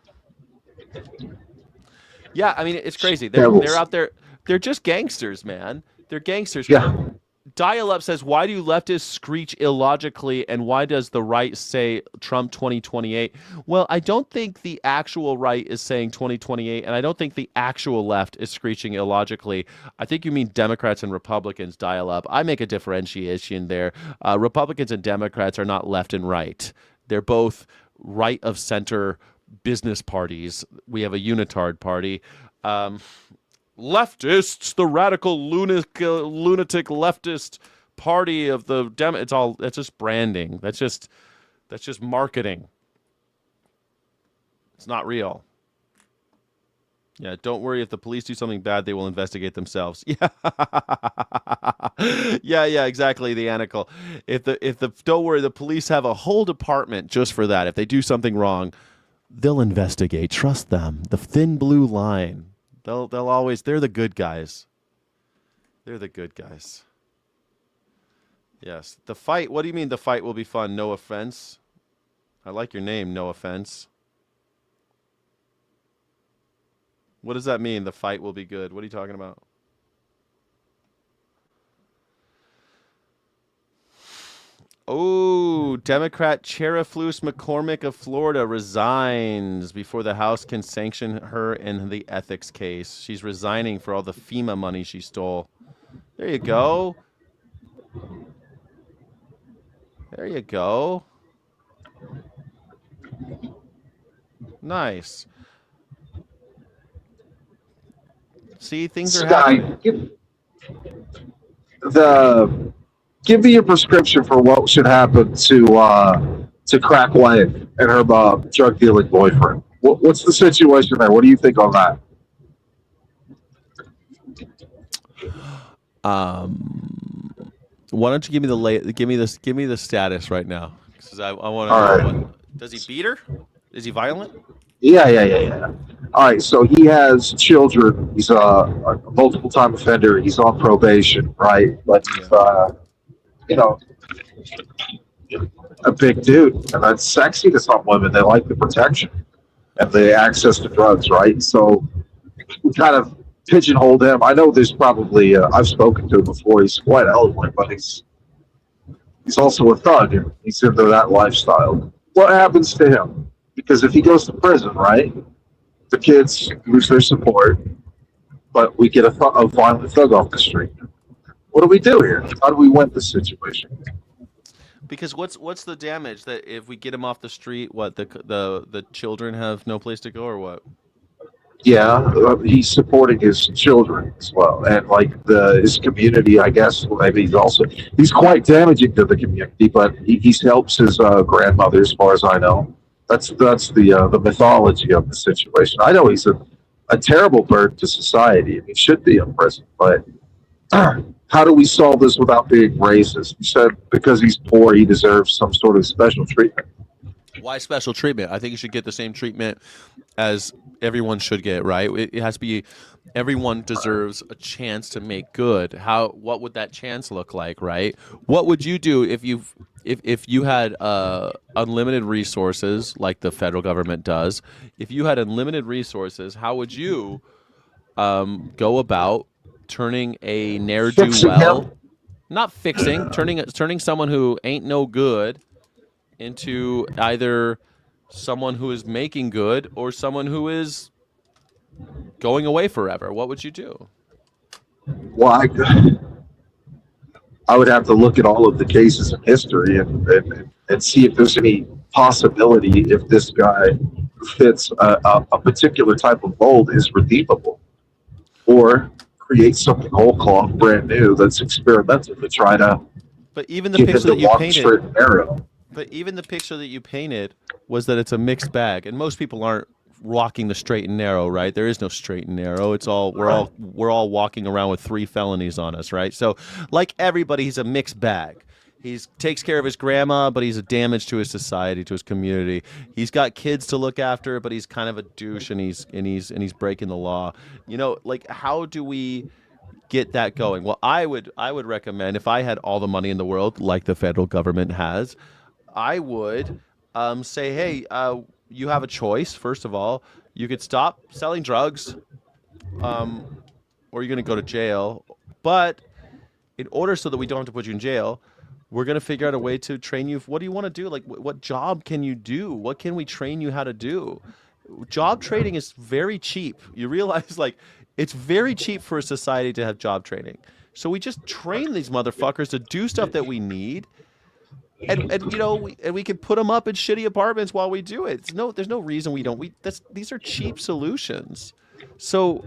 [SPEAKER 1] Yeah, I mean it's crazy. They're out there. They're just gangsters, man. They're gangsters.
[SPEAKER 2] Yeah.
[SPEAKER 1] Dial-Up says, why do leftists screech illogically, and why does the right say Trump 2028? Well, I don't think the actual right is saying 2028, and I don't think the actual left is screeching illogically. I think you mean Democrats and Republicans, Dial-Up. I make a differentiation there. Republicans and Democrats are not left and right. They're both right of center business parties. We have a unitard party. Leftists, the radical lunatic leftist party of the that's just branding. That's just marketing. It's not real. Yeah, don't worry, if the police do something bad, they will investigate themselves. Yeah. yeah, exactly, the Anacle. Don't worry, the police have a whole department just for that. If they do something wrong, they'll investigate. Trust them. The thin blue line. They're the good guys. They're the good guys. Yes. The fight, what do you mean the fight will be fun? No offense. I like your name, no offense. What does that mean? The fight will be good. What are you talking about? Oh, Democrat Cheraflus McCormick of Florida resigns before the House can sanction her in the ethics case. She's resigning for all the FEMA money she stole. There you go. There you go. Nice. See, things are happening.
[SPEAKER 2] Give me a prescription for what should happen to Crack Wife and her drug dealing boyfriend. What's the situation there? What do you think on that?
[SPEAKER 1] Why don't you give me the status right now? Because I want to.
[SPEAKER 2] All right.
[SPEAKER 1] Does he beat her? Is he violent?
[SPEAKER 2] Yeah. All right, so he has children. He's a multiple time offender. He's on probation, right? But he's, a big dude, and that's sexy to some women. They like the protection and the access to drugs, right? So we kind of pigeonholed him. I know there's probably I've spoken to him before. He's quite eloquent, but he's also a thug, and he's into that lifestyle. What happens to him? Because if he goes to prison, right, the kids lose their support, but we get a violent thug off the street. What do we do here? How do we win this situation?
[SPEAKER 1] Because what's the damage that if we get him off the street, what the children have no place to go or what?
[SPEAKER 2] Yeah, he's supporting his children as well, and like his community. I guess maybe he's quite damaging to the community, but he helps his grandmother, as far as I know. That's the mythology of the situation. I know he's a terrible burden to society, and he should be in prison. But how do we solve this without being racist? You said because he's poor, he deserves some sort of special treatment.
[SPEAKER 1] Why special treatment? I think you should get the same treatment as everyone should get, right? It has to be everyone deserves a chance to make good. What would that chance look like, right? What would you do if you had unlimited resources like the federal government does? If you had unlimited resources, how would you go about turning a ne'er do
[SPEAKER 2] Fixing
[SPEAKER 1] well,
[SPEAKER 2] him.
[SPEAKER 1] not fixing, turning someone who ain't no good into either someone who is making good or someone who is going away forever? What would you do?
[SPEAKER 2] Well, I would have to look at all of the cases in history and see if there's any possibility if this guy who fits a particular type of mold is redeemable, or create something whole cloth, brand new, that's experimental to try to
[SPEAKER 1] But even the
[SPEAKER 2] get him
[SPEAKER 1] picture
[SPEAKER 2] to
[SPEAKER 1] that you
[SPEAKER 2] walk
[SPEAKER 1] painted,
[SPEAKER 2] straight and narrow.
[SPEAKER 1] but even the picture that you painted was that it's a mixed bag, and most people aren't walking the straight and narrow, right? There is no straight and narrow. It's all we're all walking around with 3 felonies on us, right? So, like everybody, he's a mixed bag. He takes care of his grandma, but he's a damage to his society, to his community. He's got kids to look after, but he's kind of a douche, and he's breaking the law. Like how do we get that going? Well, I would recommend, if I had all the money in the world, like the federal government has, I would say, hey, you have a choice. First of all, you could stop selling drugs, or you're going to go to jail. But in order so that we don't have to put you in jail, we're going to figure out a way to train you. What do you want to do? Like, what job can you do? What can we train you how to do? Job training is very cheap. You realize, like, it's very cheap for a society to have job training. So we just train these motherfuckers to do stuff that we need. And we can put them up in shitty apartments while we do it. There's no reason we don't. These are cheap solutions. So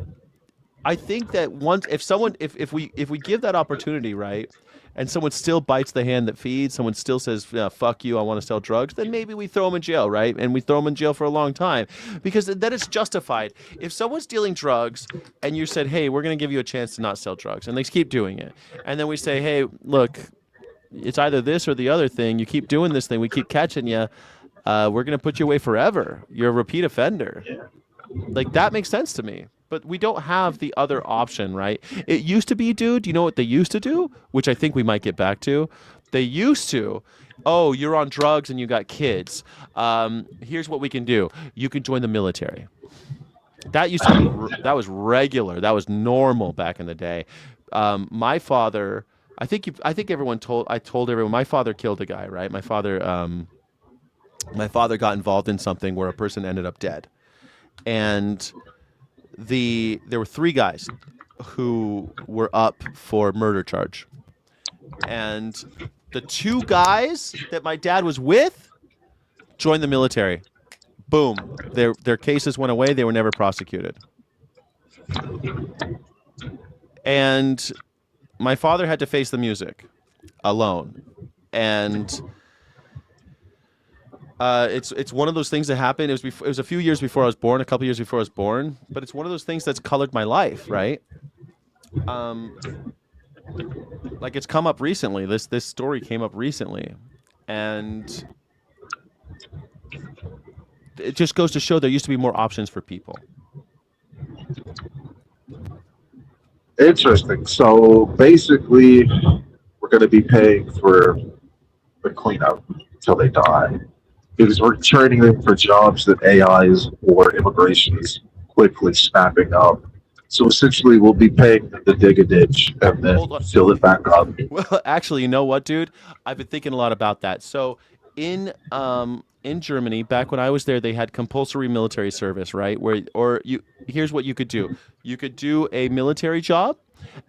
[SPEAKER 1] I think that if we give that opportunity, right, and someone still bites the hand that feeds, someone still says, yeah, fuck you, I want to sell drugs, then maybe we throw them in jail, right? And we throw them in jail for a long time, because then it's justified. If someone's dealing drugs and you said, hey, we're going to give you a chance to not sell drugs, and they keep doing it, and then we say, hey, look, it's either this or the other thing. You keep doing this thing, we keep catching you. We're going to put you away forever. You're a repeat offender. Like, that makes sense to me. But we don't have the other option, right? It used to be, dude, you know what they used to do? Which I think we might get back to. They used to, oh, you're on drugs and you got kids. Here's what we can do. You can join the military. That used to be, that was regular. That was normal back in the day. My father, I think I told everyone, my father killed a guy, right? My father got involved in something where a person ended up dead. And there were 3 guys who were up for murder charge, and the 2 guys that my dad was with joined the military. Boom, their cases went away. They were never prosecuted. And my father had to face the music alone. And it's one of those things that happened. It was a few years before I was born, a couple years before I was born, but it's one of those things that's colored my life, right? Like, it's come up recently. This story came up recently, and it just goes to show there used to be more options for people.
[SPEAKER 2] Interesting. So basically, we're going to be paying for the cleanup until they die, because we're training them for jobs that AIs or immigration is quickly snapping up. So essentially, we'll be paying them to dig a ditch and then fill it back up.
[SPEAKER 1] Well, actually, you know what, dude? I've been thinking a lot about that. So in Germany, back when I was there, they had compulsory military service, right? Here's what you could do. You could do a military job,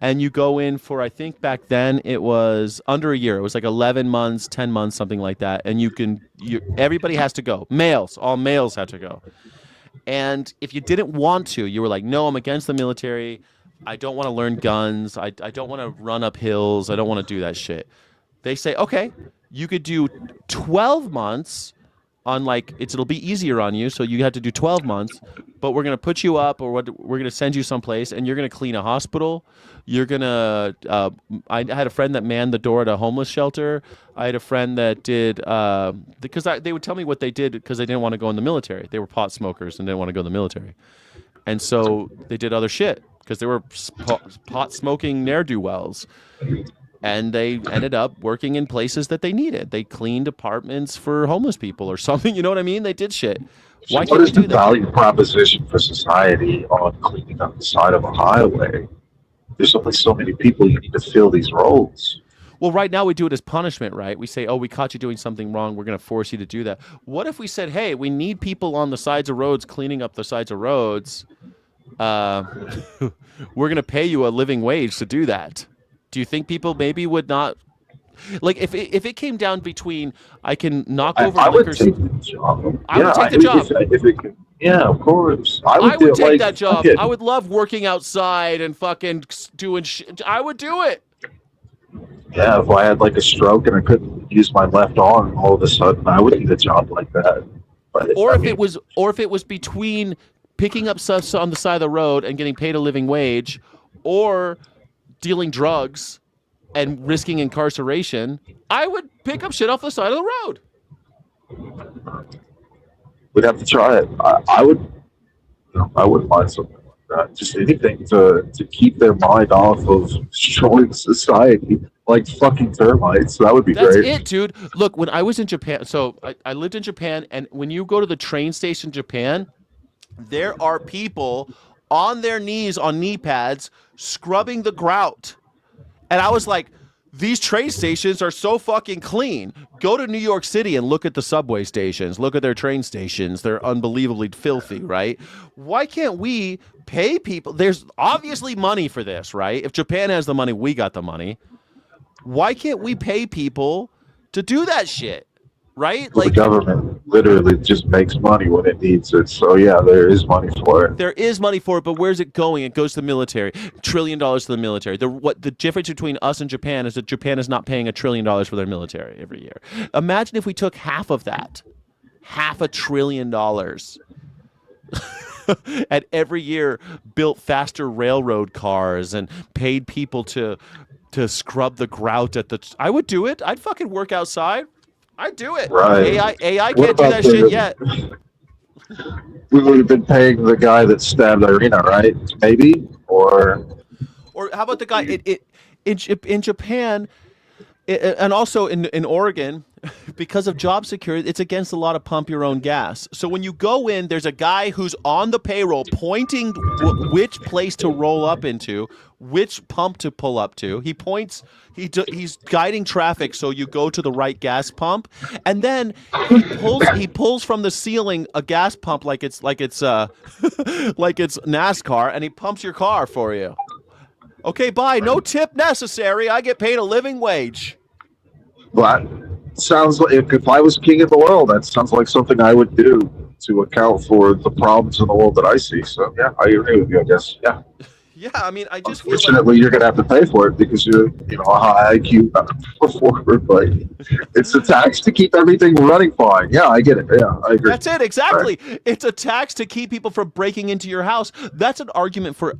[SPEAKER 1] and you go in for, I think back then it was under a year. It was like 11 months, 10 months, something like that. And everybody has to go. Males, all males have to go. And if you didn't want to, you were like, no, I'm against the military. I don't want to learn guns. I don't want to run up hills. I don't want to do that shit. They say, okay, you could do 12 months on it'll be easier on you. So you have to do 12 months, but we're going to put you up, or we're going to send you someplace, and you're going to clean a hospital. You're going to, I had a friend that manned the door at a homeless shelter. I had a friend that did, because they would tell me what they did because they didn't want to go in the military. They were pot smokers and didn't want to go in the military. And so they did other shit because they were pot smoking ne'er-do-wells. And they ended up working in places that they needed. They cleaned apartments for homeless people or something. You know what I mean? They did shit.
[SPEAKER 2] Why can't we do that? What is the value proposition for society on cleaning up the side of a highway? There's only so many people you need to fill these roles.
[SPEAKER 1] Well, right now we do it as punishment, right? We say, oh, we caught you doing something wrong. We're going to force you to do that. What if we said, hey, we need people on the sides of roads cleaning up the sides of roads. We're going to pay you a living wage to do that. Do you think people maybe would not, if it came down between I can knock over liquor?
[SPEAKER 2] I would take the job.
[SPEAKER 1] I would take the job.
[SPEAKER 2] If it could, yeah, of course.
[SPEAKER 1] I would take that job. I would love working outside and fucking doing shit. I would do it.
[SPEAKER 2] Yeah, if I had a stroke and I couldn't use my left arm, all of a sudden I would need a job like that. But
[SPEAKER 1] if it was between picking up stuff on the side of the road and getting paid a living wage, or dealing drugs and risking incarceration, I would pick up shit off the side of the road.
[SPEAKER 2] We'd have to try it. I wouldn't mind something like that. Just anything to keep their mind off of destroying society, like fucking termites. That would be great.
[SPEAKER 1] That's it, dude. Look, when I was in Japan, so I lived in Japan, and when you go to the train station in Japan, there are people on their knees on knee pads scrubbing the grout. And I was like, these train stations are so fucking clean. Go to New York City and look at the subway stations. Look at their train stations. They're unbelievably filthy, right? Why can't we pay people? There's obviously money for this, right? If Japan has the money, we got the money. Why can't we pay people to do that shit? Right?
[SPEAKER 2] The government literally just makes money when it needs it. So yeah, there is money for it.
[SPEAKER 1] There is money for it, but where's it going? It goes to the military. $1 trillion to the military. The difference between us and Japan is that Japan is not paying $1 trillion for their military every year. Imagine if we took half of that, $500 billion, and every year built faster railroad cars and paid people to scrub the grout at the. I would do it. I'd fucking work outside. I'd do it.
[SPEAKER 2] Right.
[SPEAKER 1] AI can't do that shit yet.
[SPEAKER 2] We would have been paying the guy that stabbed Irina, right? Maybe, or
[SPEAKER 1] how about the guy in Japan, and also in Oregon, because of job security, it's against the law to pump your own gas. So when you go in, there's a guy who's on the payroll pointing which place to roll up into, which pump to pull up to. He points. He's guiding traffic so you go to the right gas pump, and then he pulls from the ceiling a gas pump like it's NASCAR, and he pumps your car for you. Okay, bye. No tip necessary. I get paid a living wage.
[SPEAKER 2] Well, sounds like if I was king of the world, that sounds like something I would do to account for the problems in the world that I see. So yeah, I agree with you, I guess. Yeah.
[SPEAKER 1] Yeah, I mean, I just
[SPEAKER 2] unfortunately you're gonna have to pay for it because you're a high IQ performer, but it's a tax to keep everything running fine. Yeah, I get it. Yeah, I agree.
[SPEAKER 1] That's it, exactly. Right. It's a tax to keep people from breaking into your house. That's an argument for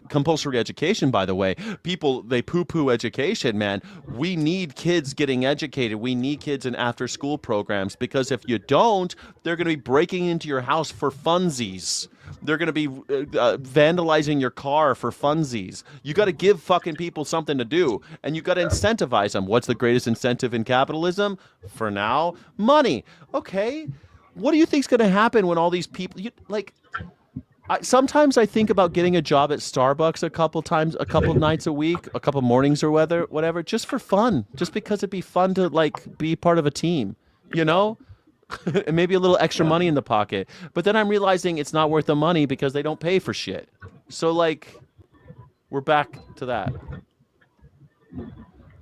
[SPEAKER 1] compulsory education, by the way. People, they poo-poo education, man. We need kids getting educated. We need kids in after-school programs, because if you don't, they're going to be breaking into your house for funsies. They're going to be vandalizing your car for funsies. You got to give fucking people something to do, and you got to incentivize them. What's the greatest incentive in capitalism? For now, money. Okay, what do you think's going to happen when all these people sometimes I think about getting a job at Starbucks a couple nights a week, a couple mornings or whatever, just for fun, just because it'd be fun to be part of a team, and maybe a little extra money in the pocket. But then I'm realizing it's not worth the money because they don't pay for shit. So We're back to that.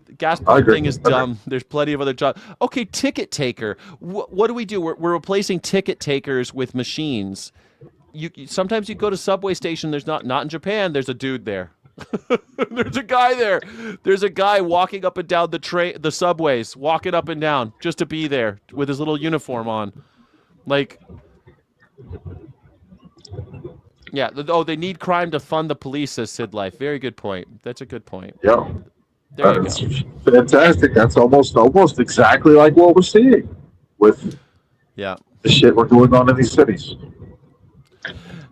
[SPEAKER 1] The gas
[SPEAKER 2] I
[SPEAKER 1] pump
[SPEAKER 2] agree.
[SPEAKER 1] thing is dumb. There's plenty of other jobs. Okay, ticket taker. What do we do? We're replacing ticket takers with machines. Sometimes you go to subway station. There's not in Japan. There's a dude there. There's a guy there. There's a guy walking up and down the subways, walking up and down just to be there with his little uniform on. Like, yeah. Oh, they need crime to fund the police, says Sid Life. Very good point. That's a good point.
[SPEAKER 2] Yeah.
[SPEAKER 1] There you
[SPEAKER 2] That's
[SPEAKER 1] go.
[SPEAKER 2] fantastic. That's almost exactly like what we're seeing with
[SPEAKER 1] Yeah.
[SPEAKER 2] the shit we're going on in these cities.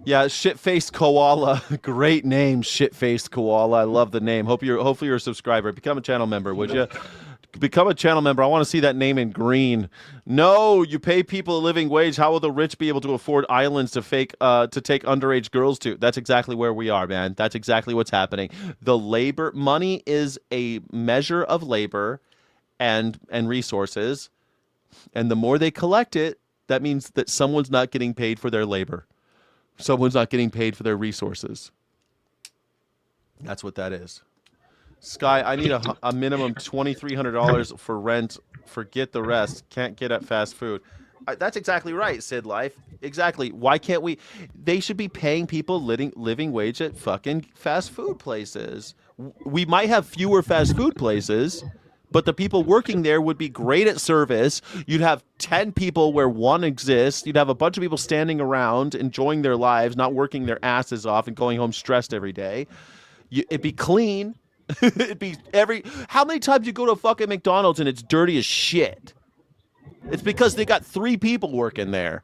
[SPEAKER 1] Yeah, shit-faced koala. Great name, shit-faced koala. I love the name. Hopefully you're a subscriber. Become a channel member, would you? Become a channel member. I want to see that name in green. No, you pay people a living wage. How will the rich be able to afford islands to take underage girls to? That's exactly where we are, man. That's exactly what's happening. The labor money is a measure of labor and resources, and the more they collect it, that means that someone's not getting paid for their labor. Someone's not getting paid for their resources. That's what that is. Sky, I need a minimum $2,300 for rent. Forget the rest. Can't get at fast food. That's exactly right, Sid Life. Exactly. Why can't we? They should be paying people living wage at fucking fast food places. We might have fewer fast food places, but the people working there would be great at service. You'd have 10 people where one exists. You'd have a bunch of people standing around, enjoying their lives, not working their asses off and going home stressed every day. It'd be clean. It'd be how many times you go to a fucking McDonald's and it's dirty as shit? It's because they got 3 people working there.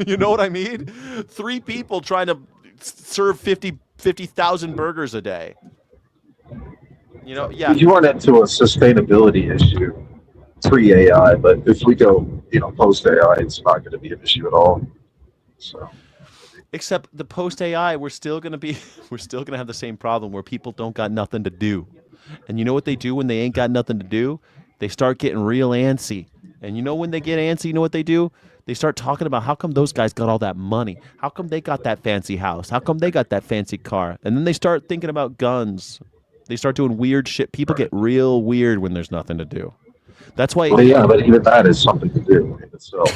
[SPEAKER 1] You know what I mean? 3 people trying to serve 50,000 burgers a day. You know, yeah.
[SPEAKER 2] You run into a sustainability issue pre-AI, but if we go, post-AI, it's not going to be an issue at all. So.
[SPEAKER 1] Except the post AI, we're still gonna have the same problem where people don't got nothing to do. And you know what they do when they ain't got nothing to do? They start getting real antsy. And you know when they get antsy, you know what they do? They start talking about how come those guys got all that money? How come they got that fancy house? How come they got that fancy car? And then they start thinking about guns. They start doing weird shit. People get real weird when there's nothing to do. That's why.
[SPEAKER 2] Well, yeah, but even that is something to do in itself.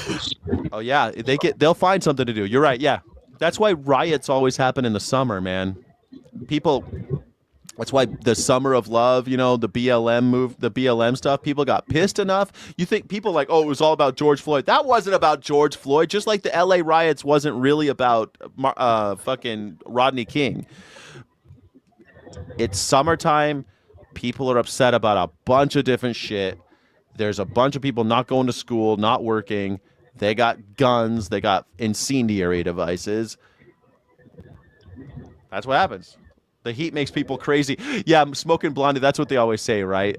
[SPEAKER 1] Oh yeah, they'll find something to do. You're right. Yeah. That's why riots always happen in the summer, man. That's why the summer of love, the BLM stuff, people got pissed enough. You think people it was all about George Floyd. That wasn't about George Floyd, just like the LA riots wasn't really about fucking Rodney King. It's summertime. People are upset about a bunch of different shit. There's a bunch of people not going to school, not working. They got guns. They got incendiary devices. That's what happens. The heat makes people crazy. Yeah, smoking blondie, that's what they always say, right?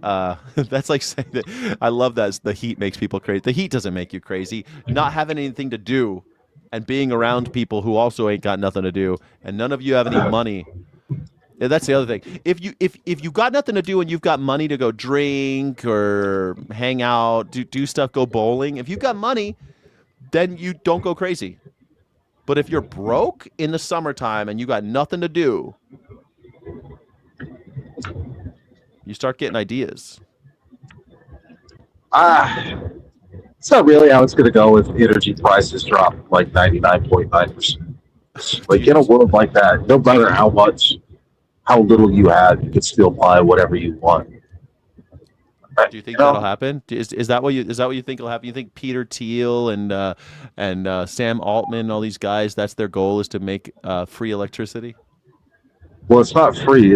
[SPEAKER 1] That's like saying that. I love that. The heat makes people crazy. The heat doesn't make you crazy. Not having anything to do and being around people who also ain't got nothing to do and none of you have any money. Yeah, that's the other thing. If you got nothing to do and you've got money to go drink or hang out, do stuff, go bowling, if you've got money, then you don't go crazy. But if you're broke in the summertime and you got nothing to do, you start getting ideas.
[SPEAKER 2] It's not really how it's going to go if energy prices drop like 99.9%. Like in a world like that, no matter how little you have, you can still buy whatever you want.
[SPEAKER 1] Do you think that'll happen? Is that what you think will happen? You think Peter Thiel and Sam Altman, all these guys, that's their goal is to make free electricity?
[SPEAKER 2] Well, it's not free.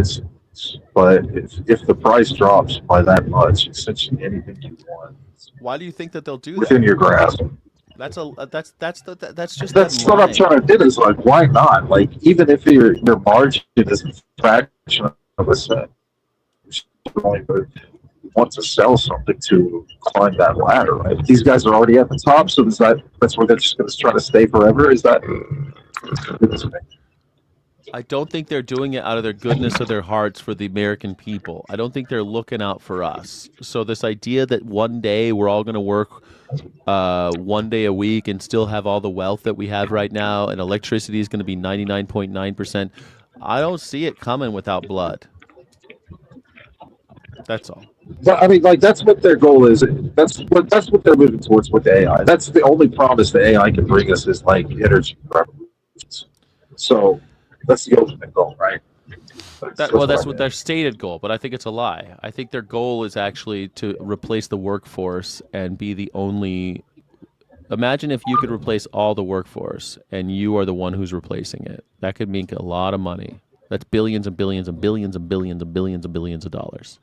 [SPEAKER 2] But if the price drops by that much, essentially anything you want.
[SPEAKER 1] Why do you think that they'll do that?
[SPEAKER 2] Within your grasp.
[SPEAKER 1] That's just
[SPEAKER 2] what I'm trying to do. Is like, why not? Like, even if your margin is a fraction of a cent, you want to sell something to climb that ladder, right? These guys are already at the top, so that's where they're just going to try to stay forever. Is that?
[SPEAKER 1] I don't think they're doing it out of their goodness of their hearts for the American people. I don't think they're looking out for us. So this idea that one day we're all going to work 1 day a week and still have all the wealth that we have right now, and electricity is going to be 99.9% I don't see it coming without blood. That's all.
[SPEAKER 2] But I mean, like that's what their goal is. That's what they're moving towards with the AI. That's the only promise that AI can bring us is like energy revolutions. So that's the ultimate goal, right?
[SPEAKER 1] That's what their stated goal, but I think it's a lie. I think their goal is actually to replace the workforce and be the only. Imagine if you could replace all the workforce and you are the one who's replacing it. That could make a lot of money. That's billions and billions and billions and billions and billions and billions of dollars.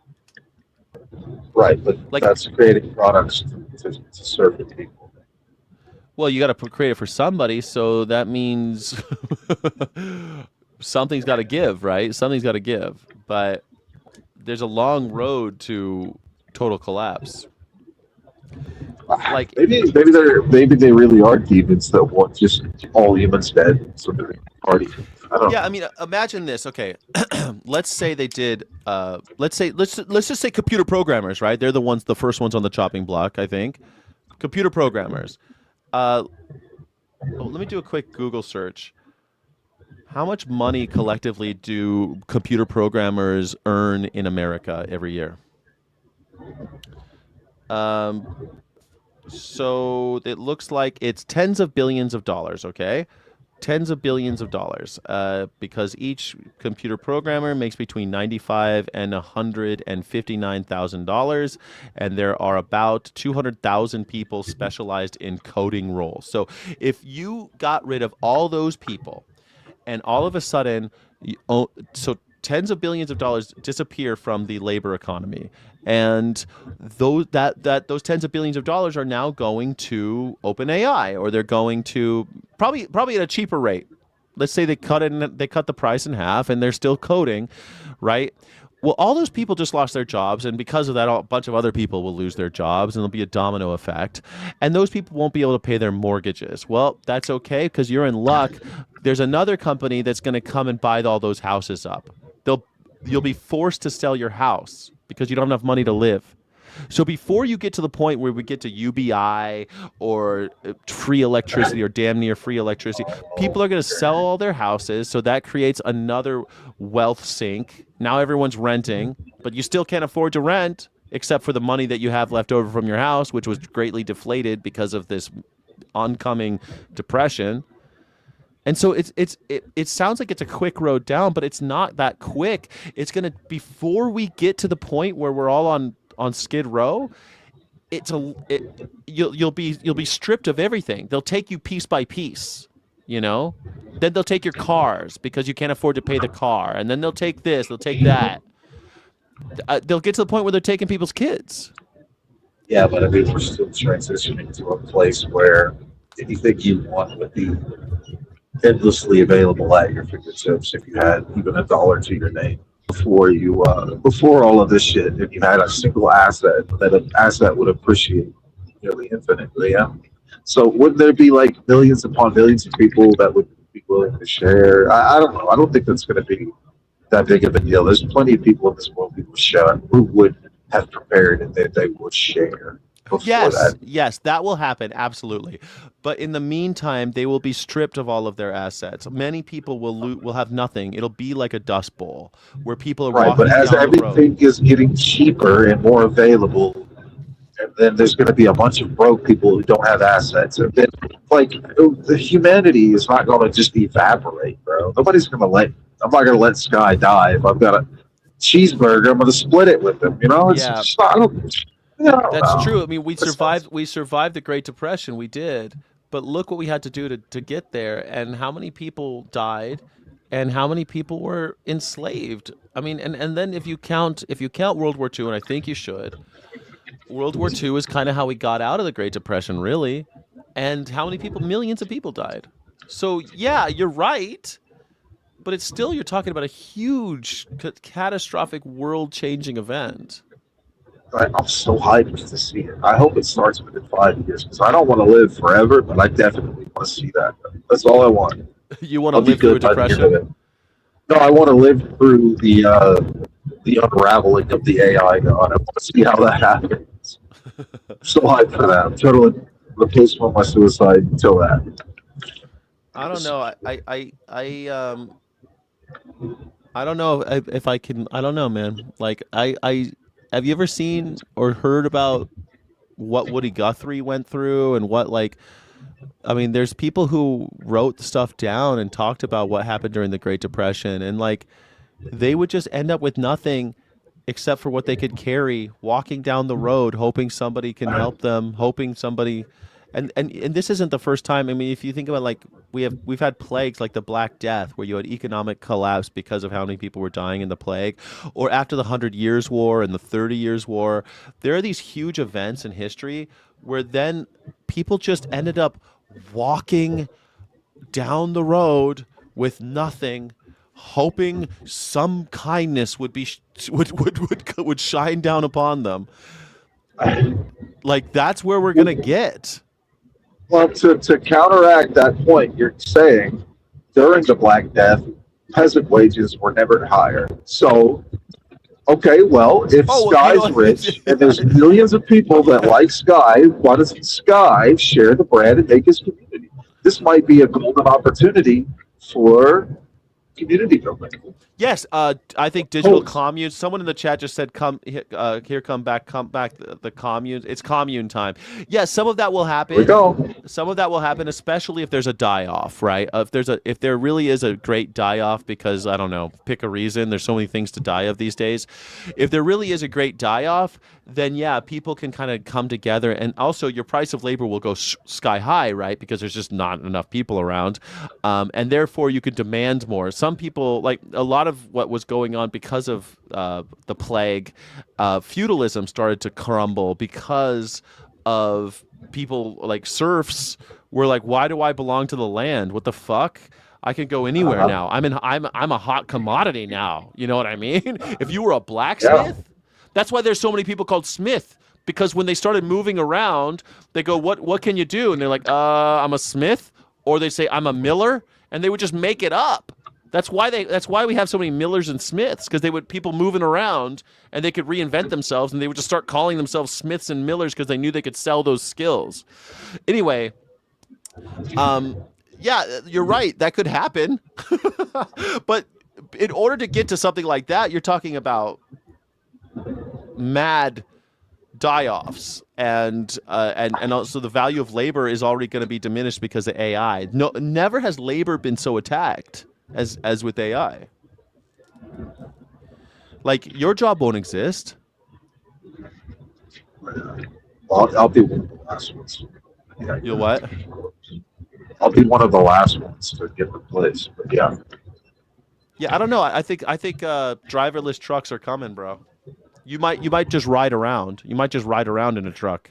[SPEAKER 2] Right, but
[SPEAKER 1] Like,
[SPEAKER 2] that's creating products to serve the people.
[SPEAKER 1] well, you got to create it for somebody, so that means something's got to give, right? Something's got to give. But there's a long road to total collapse. Like,
[SPEAKER 2] maybe they really are demons that want just all humans dead so that they can party. I don't
[SPEAKER 1] yeah,
[SPEAKER 2] know.
[SPEAKER 1] I mean, imagine this. Okay, let's say they did. Let's just say computer programmers, right? They're the first ones on the chopping block, I think. Computer programmers. Let me do a quick Google search. How much money collectively do computer programmers earn in America every year? So it looks like it's tens of billions of dollars, okay? Tens of billions of dollars, because each computer programmer makes between $95,000 and $159,000, and there are about 200,000 people specialized in coding roles. So if you got rid of all those people, and all of a sudden, so tens of billions of dollars disappear from the labor economy, and those tens of billions of dollars are now going to OpenAI, or they're going to probably at a cheaper rate. Let's say they cut the price in half, and they're still coding, right? Well, all those people just lost their jobs, and because of that, a bunch of other people will lose their jobs, and there'll be a domino effect. And those people won't be able to pay their mortgages. Well, that's okay because you're in luck. There's another company that's going to come and buy all those houses up. You'll be forced to sell your house because you don't have enough money to live. So before you get to the point where we get to UBI or free electricity or damn near free electricity, people are going to sell all their houses. So that creates another wealth sink. Now everyone's renting, but you still can't afford to rent except for the money that you have left over from your house, which was greatly deflated because of this oncoming depression. And so it sounds like it's a quick road down, but it's not that quick. It's going to, before we get to the point where we're all on Skid Row, you'll be stripped of everything. They'll take you piece by piece, you know? Then they'll take your cars because you can't afford to pay the car. And then they'll take this, they'll take that. They'll get to the point where they're taking people's kids.
[SPEAKER 2] Yeah, but I mean, we're still transitioning to a place where anything you want would be endlessly available at your fingertips if you had even a dollar to your name. Before all of this shit, if you had a single asset, that an asset would appreciate nearly infinitely. Yeah. So wouldn't there be like millions upon millions of people that would be willing to share? I don't know. I don't think that's going to be that big of a deal. There's plenty of people in this world who would have prepared and they would share.
[SPEAKER 1] Yes, that will happen, absolutely. But in the meantime, they will be stripped of all of their assets. Many people will have nothing. It'll be like a dust bowl where people are walking
[SPEAKER 2] but as
[SPEAKER 1] down the road.
[SPEAKER 2] everything is getting cheaper and more available, and then there's going to be a bunch of broke people who don't have assets, and then like the humanity is not going to just evaporate, bro. I'm not going to let Sky die. If I've got a cheeseburger, I'm going to split it with them. You know, it's just not.
[SPEAKER 1] That's true. I mean, we survived the Great Depression. We did. But look what we had to do to get there, and how many people died, and how many people were enslaved. I mean, and then if you count World War II, and I think you should, World War II is kind of how we got out of the Great Depression, really. And how many people? Millions of people died. So yeah, you're right. But it's still, you're talking about a huge, catastrophic, world-changing event.
[SPEAKER 2] I'm so hyped to see it. I hope it starts within 5 years because I don't want to live forever, but I definitely want to see that. That's all I want.
[SPEAKER 1] You want to live through a depression?
[SPEAKER 2] No, I want to live through the unraveling of the AI god. I want to see how that happens. I'm so hyped for that. I'm totally postpone my suicide until that.
[SPEAKER 1] I don't know. I don't know if I can. I don't know, man. Like I have you ever seen or heard about what Woody Guthrie went through and what like I mean, there's people who wrote stuff down and talked about what happened during the Great Depression, and like they would just end up with nothing except for what they could carry, walking down the road, hoping somebody can help them, hoping somebody. And this isn't the first time. I mean, if you think about like we've had plagues like the Black Death, where you had economic collapse because of how many people were dying in the plague, or after the Hundred Years' War and the 30 Years' War. There are these huge events in history where then people just ended up walking down the road with nothing, hoping some kindness would be would shine down upon them. Like that's where we're gonna get.
[SPEAKER 2] Well, to counteract that point, you're saying during the Black Death, peasant wages were never higher. So, okay, well, if
[SPEAKER 1] Oh, well,
[SPEAKER 2] Sky's rich and there's millions of people that like Sky, why doesn't Sky share the bread and make his community? This might be a golden opportunity for community building.
[SPEAKER 1] Yes, I think digital communes. Someone in the chat just said, "Come here, come back, the communes." It's commune time. Yes, some of that will happen.
[SPEAKER 2] Here we go.
[SPEAKER 1] Some of that will happen, especially if there's a die off, right? If there really is a great die off, because I don't know, pick a reason. There's so many things to die of these days. If there really is a great die off, then yeah, people can kind of come together, and also your price of labor will go sky high, right? Because there's just not enough people around, and therefore you could demand more. Some people, like a lot of what was going on because of the plague, feudalism started to crumble because of people like serfs were like, why do I belong to the land? What the fuck? I can go anywhere now. I'm a hot commodity now. You know what I mean? If you were a blacksmith, that's why there's so many people called Smith. Because when they started moving around, they go, what can you do? And they're like, I'm a smith, or they say I'm a miller, and they would just make it up. That's why we have so many millers and smiths, because people moving around and they could reinvent themselves, and they would just start calling themselves smiths and millers because they knew they could sell those skills. Anyway, yeah, you're right. That could happen. But in order to get to something like that, you're talking about mad die-offs, and also the value of labor is already going to be diminished because of AI. No, never has labor been so attacked as with AI. Like your job won't exist.
[SPEAKER 2] Well, I'll be one of the last ones. Yeah,
[SPEAKER 1] You'll what?
[SPEAKER 2] I'll be one of the last ones to get replaced. But yeah.
[SPEAKER 1] Yeah, I don't know. I think driverless trucks are coming, bro. You might just ride around. You might just ride around in a truck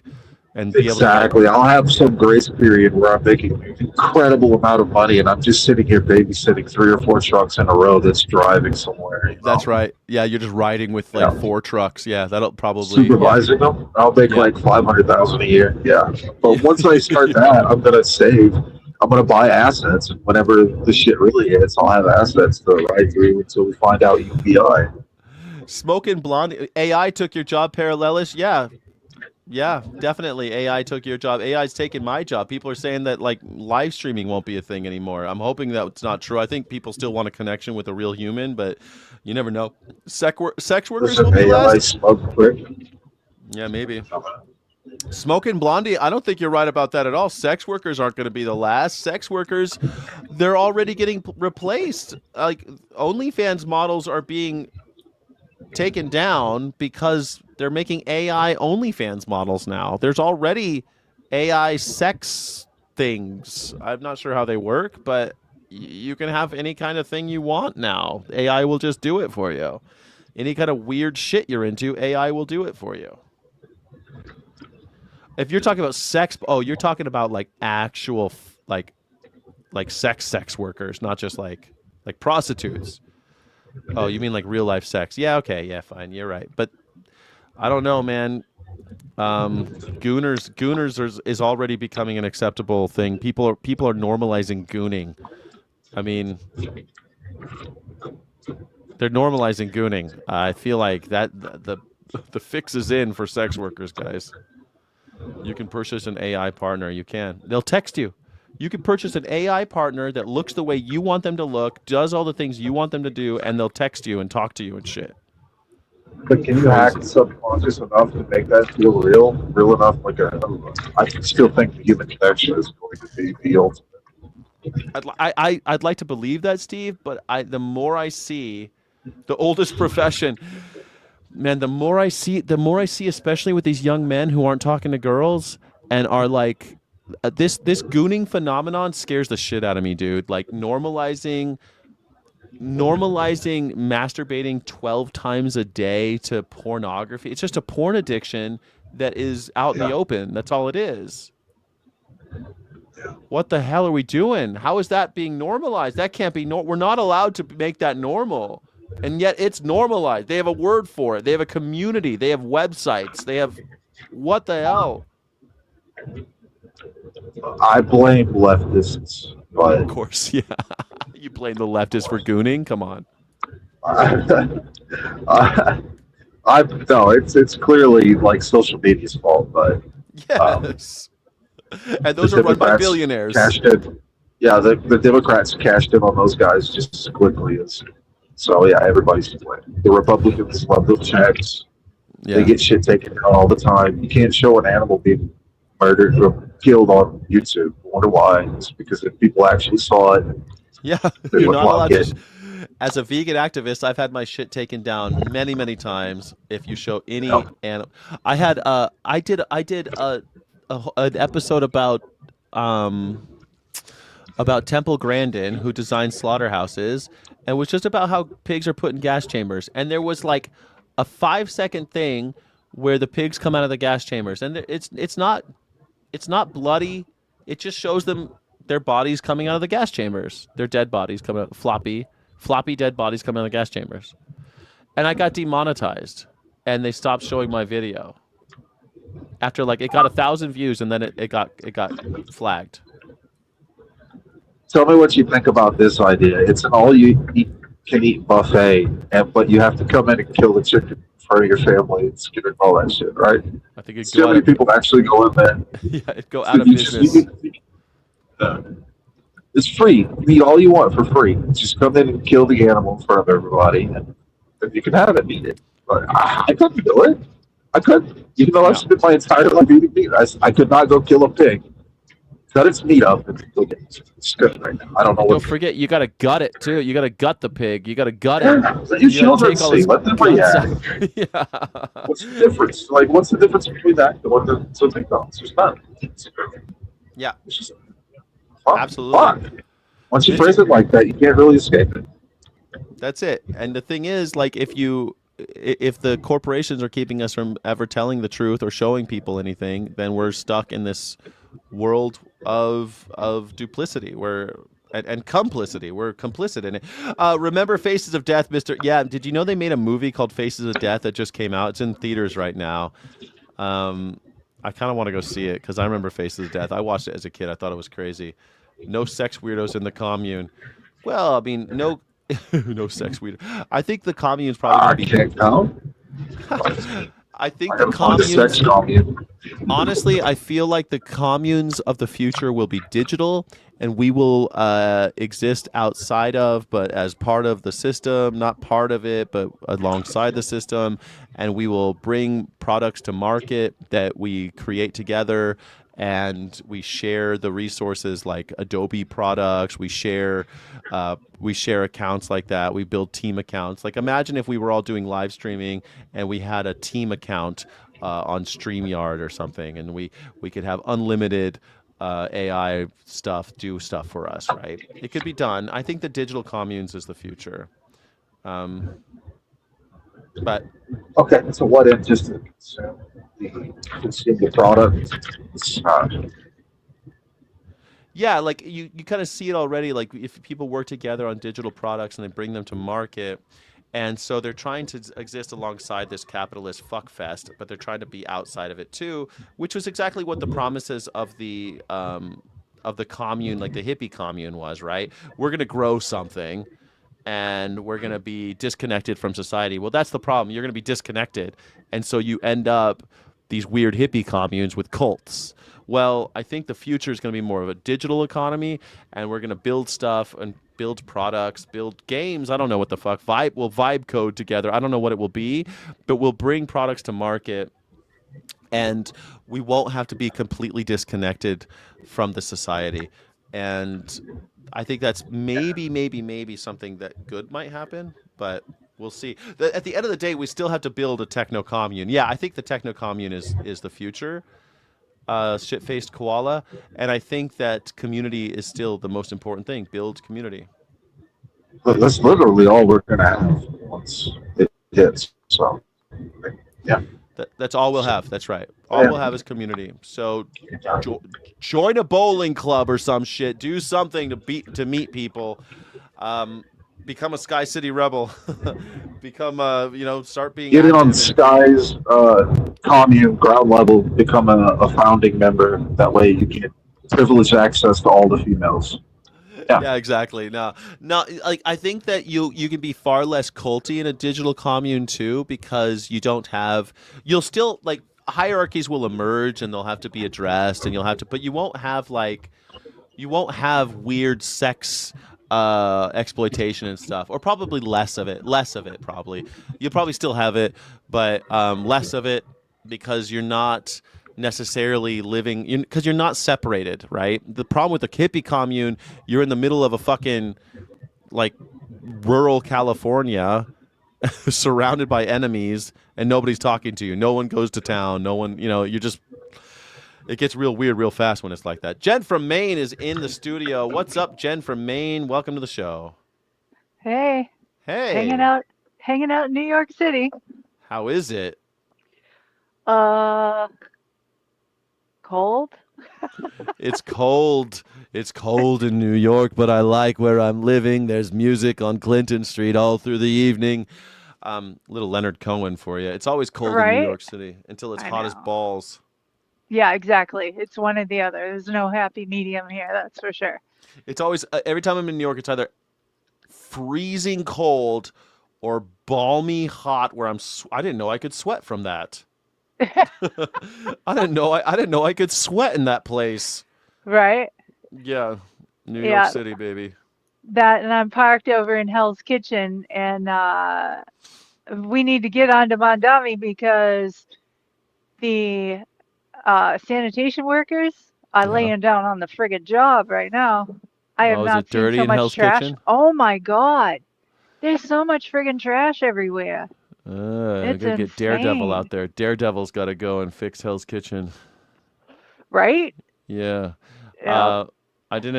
[SPEAKER 1] and be
[SPEAKER 2] Exactly. I'll have some grace period where I'm making an incredible amount of money, and I'm just sitting here babysitting 3 or 4 trucks in a row that's driving somewhere. You know?
[SPEAKER 1] That's right. Yeah, you're just riding with like 4 trucks. Yeah, that'll probably
[SPEAKER 2] supervising them. I'll make like $500,000 a year. Yeah, but once I start that, I'm gonna save. I'm gonna buy assets, and whenever the shit really hits, I'll have assets to ride through until we find out UBI.
[SPEAKER 1] Smoking blonde. AI took your job, Parallelist. Yeah, definitely. AI took your job. AI's taken my job. People are saying that like live streaming won't be a thing anymore. I'm hoping that it's not true. I think people still want a connection with a real human, but you never know. Sex workers will be last. Yeah, maybe. Smoking Blondie, I don't think you're right about that at all. Sex workers aren't going to be the last. Sex workers, they're already getting replaced. Like OnlyFans models are being taken down because they're making AI OnlyFans models now. There's already AI sex things. I'm not sure how they work, but you can have any kind of thing you want now. AI will just do it for you. Any kind of weird shit you're into, AI will do it for you. If you're talking about sex, you're talking about like actual like sex workers, not just like prostitutes. Oh, you mean like real life sex? Yeah, okay, yeah, fine, you're right. But I don't know, man. Gooners is already becoming an acceptable thing. People are normalizing gooning. I mean, they're normalizing gooning. I feel like that the fix is in for sex workers, guys. You can purchase an AI partner. You can. They'll text you. You could purchase an AI partner that looks the way you want them to look, does all the things you want them to do, and they'll text you and talk to you and shit.
[SPEAKER 2] But can you hack
[SPEAKER 1] Crazy.
[SPEAKER 2] the subconscious enough to make that feel real? Real enough? I still think the human connection is going to be the ultimate.
[SPEAKER 1] I'd like to believe that, Steve, but the more I see the oldest profession, man, the more I see, especially with these young men who aren't talking to girls and are like, this gooning phenomenon scares the shit out of me, dude. Like normalizing masturbating 12 times a day to pornography. It's just a porn addiction that is out in the
[SPEAKER 2] Yeah.
[SPEAKER 1] open. That's all it is. What the hell are we doing? How is that being normalized? That can't be we're not allowed to make that normal. And yet it's normalized. They have a word for it. They have a community. They have websites. They have what the hell?
[SPEAKER 2] I blame leftists, but
[SPEAKER 1] Of course, yeah. You blame the leftists for gooning? Come on.
[SPEAKER 2] I, I no, it's clearly like social media's fault, but
[SPEAKER 1] Yes. And
[SPEAKER 2] the
[SPEAKER 1] those are run by
[SPEAKER 2] Democrats
[SPEAKER 1] billionaires.
[SPEAKER 2] cashed in. Yeah, the Democrats cashed in on those guys just as quickly as. So yeah, everybody's to blame. The Republicans love those checks. They
[SPEAKER 1] Yeah.
[SPEAKER 2] get shit taken down all the time. You can't show an animal being murdered or killed on YouTube. I wonder why? It's because if people actually saw it,
[SPEAKER 1] Yeah.
[SPEAKER 2] they
[SPEAKER 1] You're
[SPEAKER 2] would
[SPEAKER 1] not
[SPEAKER 2] block
[SPEAKER 1] allowed
[SPEAKER 2] it.
[SPEAKER 1] to. As a vegan activist, I've had my shit taken down many, many times. If you show any
[SPEAKER 2] Yep.
[SPEAKER 1] animal, I did an episode about Temple Grandin, who designed slaughterhouses, and was just about how pigs are put in gas chambers. And there was like a 5-second thing where the pigs come out of the gas chambers, and it's not bloody. It just shows them their bodies coming out of the gas chambers, their dead bodies coming out, floppy dead bodies coming out of the gas chambers. And I got demonetized, and they stopped showing my video after like it got 1,000 views, and then it got flagged.
[SPEAKER 2] Tell me what you think about this idea. It's an can eat buffet, but you have to come in and kill the chicken in front of your family and skin and all that shit, right?
[SPEAKER 1] I think it'd
[SPEAKER 2] See how
[SPEAKER 1] go out
[SPEAKER 2] many
[SPEAKER 1] of,
[SPEAKER 2] people actually go in there.
[SPEAKER 1] yeah, it'd go out of
[SPEAKER 2] You just-
[SPEAKER 1] business.
[SPEAKER 2] It's free. You eat all you want for free. Just come in and kill the animal in front of everybody, and you can have it and eat it. But I couldn't do it. I couldn't. Even though I've
[SPEAKER 1] Yeah.
[SPEAKER 2] spent my entire life eating meat, I could not go kill a pig, cut its meat up, and cook it. It's good right now. I don't know
[SPEAKER 1] Don't
[SPEAKER 2] what.
[SPEAKER 1] forget, you gotta gut it too. You gotta gut the pig. You gotta gut it.
[SPEAKER 2] Let your
[SPEAKER 1] You gotta
[SPEAKER 2] children
[SPEAKER 1] take all
[SPEAKER 2] see.
[SPEAKER 1] his
[SPEAKER 2] Let them
[SPEAKER 1] guts
[SPEAKER 2] react.
[SPEAKER 1] out. Yeah.
[SPEAKER 2] What's the difference? Like, what's the difference between that and the one that's a McDonald's? There's none.
[SPEAKER 1] Yeah.
[SPEAKER 2] It's just fun.
[SPEAKER 1] Absolutely.
[SPEAKER 2] Fun. Once you phrase it like that, you can't really escape it.
[SPEAKER 1] That's it. And the thing is, like, if the corporations are keeping us from ever telling the truth or showing people anything, then we're stuck in this world of duplicity and complicity. We're complicit in it. Remember Faces of Death, Mr. Yeah, did you know they made a movie called Faces of Death that just came out? It's in theaters right now. I kind of want to go see it because I remember Faces of Death. I watched it as a kid. I thought it was crazy. No sex weirdos in the commune. Well, I mean, no no sex weirdo. I think the commune's probably going
[SPEAKER 2] Can't count.
[SPEAKER 1] to be... I think
[SPEAKER 2] I
[SPEAKER 1] the
[SPEAKER 2] gotta find a sex
[SPEAKER 1] communes...
[SPEAKER 2] commune.
[SPEAKER 1] Honestly, I feel like the communes of the future will be digital, and we will exist outside of, but as part of the system, not part of it, but alongside the system. And we will bring products to market that we create together, and we share the resources like Adobe products. We share accounts like that. We build team accounts. Like imagine if we were all doing live streaming and we had a team account on StreamYard or something, and we could have unlimited AI do stuff for us, right? It could be done. I think the digital communes is the future. But
[SPEAKER 2] Okay, so what if just to consume the product?
[SPEAKER 1] yeah, like you kind of see it already. Like if people work together on digital products and they bring them to market, and so they're trying to exist alongside this capitalist fuckfest, but they're trying to be outside of it too, which was exactly what the promises of the commune, like the hippie commune, was. Right? We're gonna grow something, and we're going to be disconnected from society. Well, that's the problem. You're going to be disconnected. And so you end up these weird hippie communes with cults Well, I think the future is going to be more of a digital economy, and we're going to build stuff and build products, build games. I don't know what the fuck. We'll vibe code together. I don't know what it will be, but we'll bring products to market, and we won't have to be completely disconnected from the society. And I think that's maybe something that good might happen, but we'll see. At the end of the day, we still have to build a techno commune. Yeah, I think the techno commune is the future. Shit-faced koala, and I think that community is still the most important thing. Build community.
[SPEAKER 2] That's literally all we're gonna have once it hits. So, yeah.
[SPEAKER 1] That's all we'll have. That's right. All
[SPEAKER 2] Yeah.
[SPEAKER 1] we'll have is community. So join a bowling club or some shit. Do something to meet people. Become a Sky City rebel. Become start being
[SPEAKER 2] Get in on
[SPEAKER 1] active
[SPEAKER 2] Sky's commune ground level. Become a founding member. That way you get privileged access to all the females.
[SPEAKER 1] Yeah, exactly. No, like I think that you can be far less culty in a digital commune too, because you'll still like hierarchies will emerge and they'll have to be addressed, and but you won't have weird sex exploitation and stuff, or probably less of it probably. You'll probably still have it, but less of it, because you're not necessarily living, because you're not separated, right? The problem with the hippie commune, you're in the middle of a fucking like rural California surrounded by enemies, and nobody's talking to you. No one goes to town. No one, it gets real weird real fast when it's like that. Jen from Maine is in the studio. What's up, Jen from Maine? Welcome to the show.
[SPEAKER 4] Hey.
[SPEAKER 1] Hey.
[SPEAKER 4] Hanging out in New York City.
[SPEAKER 1] How is it?
[SPEAKER 4] Cold.
[SPEAKER 1] It's cold. It's cold in New York, but I like where I'm living. There's music on Clinton Street all through the evening. Little Leonard Cohen for you. It's always cold in New York City until it's hot as balls.
[SPEAKER 4] Yeah, exactly. It's one or the other. There's no happy medium here, that's for sure.
[SPEAKER 1] It's always, every time I'm in New York, it's either freezing cold or balmy hot where I didn't know I could sweat from that. I didn't know I could sweat in that place.
[SPEAKER 4] Right?
[SPEAKER 1] Yeah. New York City, baby.
[SPEAKER 4] That, and I'm parked over in Hell's Kitchen, and we need to get onto Mondami because the sanitation workers are laying down on the friggin' job right now. I have not seen so much trash.
[SPEAKER 1] Kitchen?
[SPEAKER 4] Oh my God. There's so much friggin' trash everywhere.
[SPEAKER 1] I gotta get Daredevil out there. Daredevil's got to go and fix Hell's Kitchen.
[SPEAKER 4] Right?
[SPEAKER 1] Yeah.
[SPEAKER 4] Yeah.
[SPEAKER 1] Is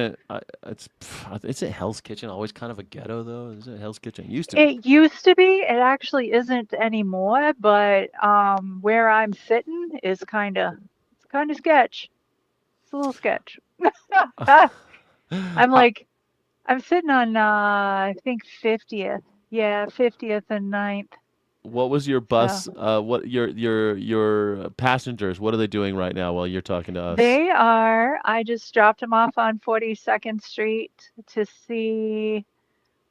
[SPEAKER 1] it Hell's Kitchen always kind of a ghetto though? Is it Hell's Kitchen?
[SPEAKER 4] It used to be. It actually isn't anymore. But where I'm sitting is kind of sketch. It's a little sketch. I'm sitting on I think 50th. Yeah, 50th and 9th.
[SPEAKER 1] What was your bus? What your passengers? What are they doing right now while you're talking to us?
[SPEAKER 4] I just dropped them off on 42nd Street to see.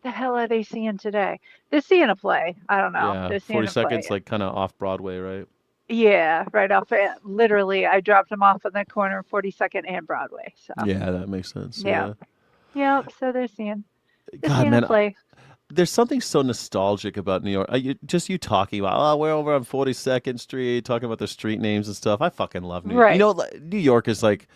[SPEAKER 4] The hell are they seeing today? They're seeing a play. I don't know.
[SPEAKER 1] Yeah,
[SPEAKER 4] they're seeing
[SPEAKER 1] 42nd's like kind of off Broadway, right?
[SPEAKER 4] Yeah, right off. Literally, I dropped them off on the corner of 42nd and Broadway. So.
[SPEAKER 1] Yeah, that makes sense.
[SPEAKER 4] Yeah. Yep. So they're seeing.
[SPEAKER 1] God, man,
[SPEAKER 4] a play.
[SPEAKER 1] There's something so nostalgic about New York. You talking about, we're over on 42nd Street, talking about the street names and stuff. I fucking love New York.
[SPEAKER 4] Right.
[SPEAKER 1] New York is like,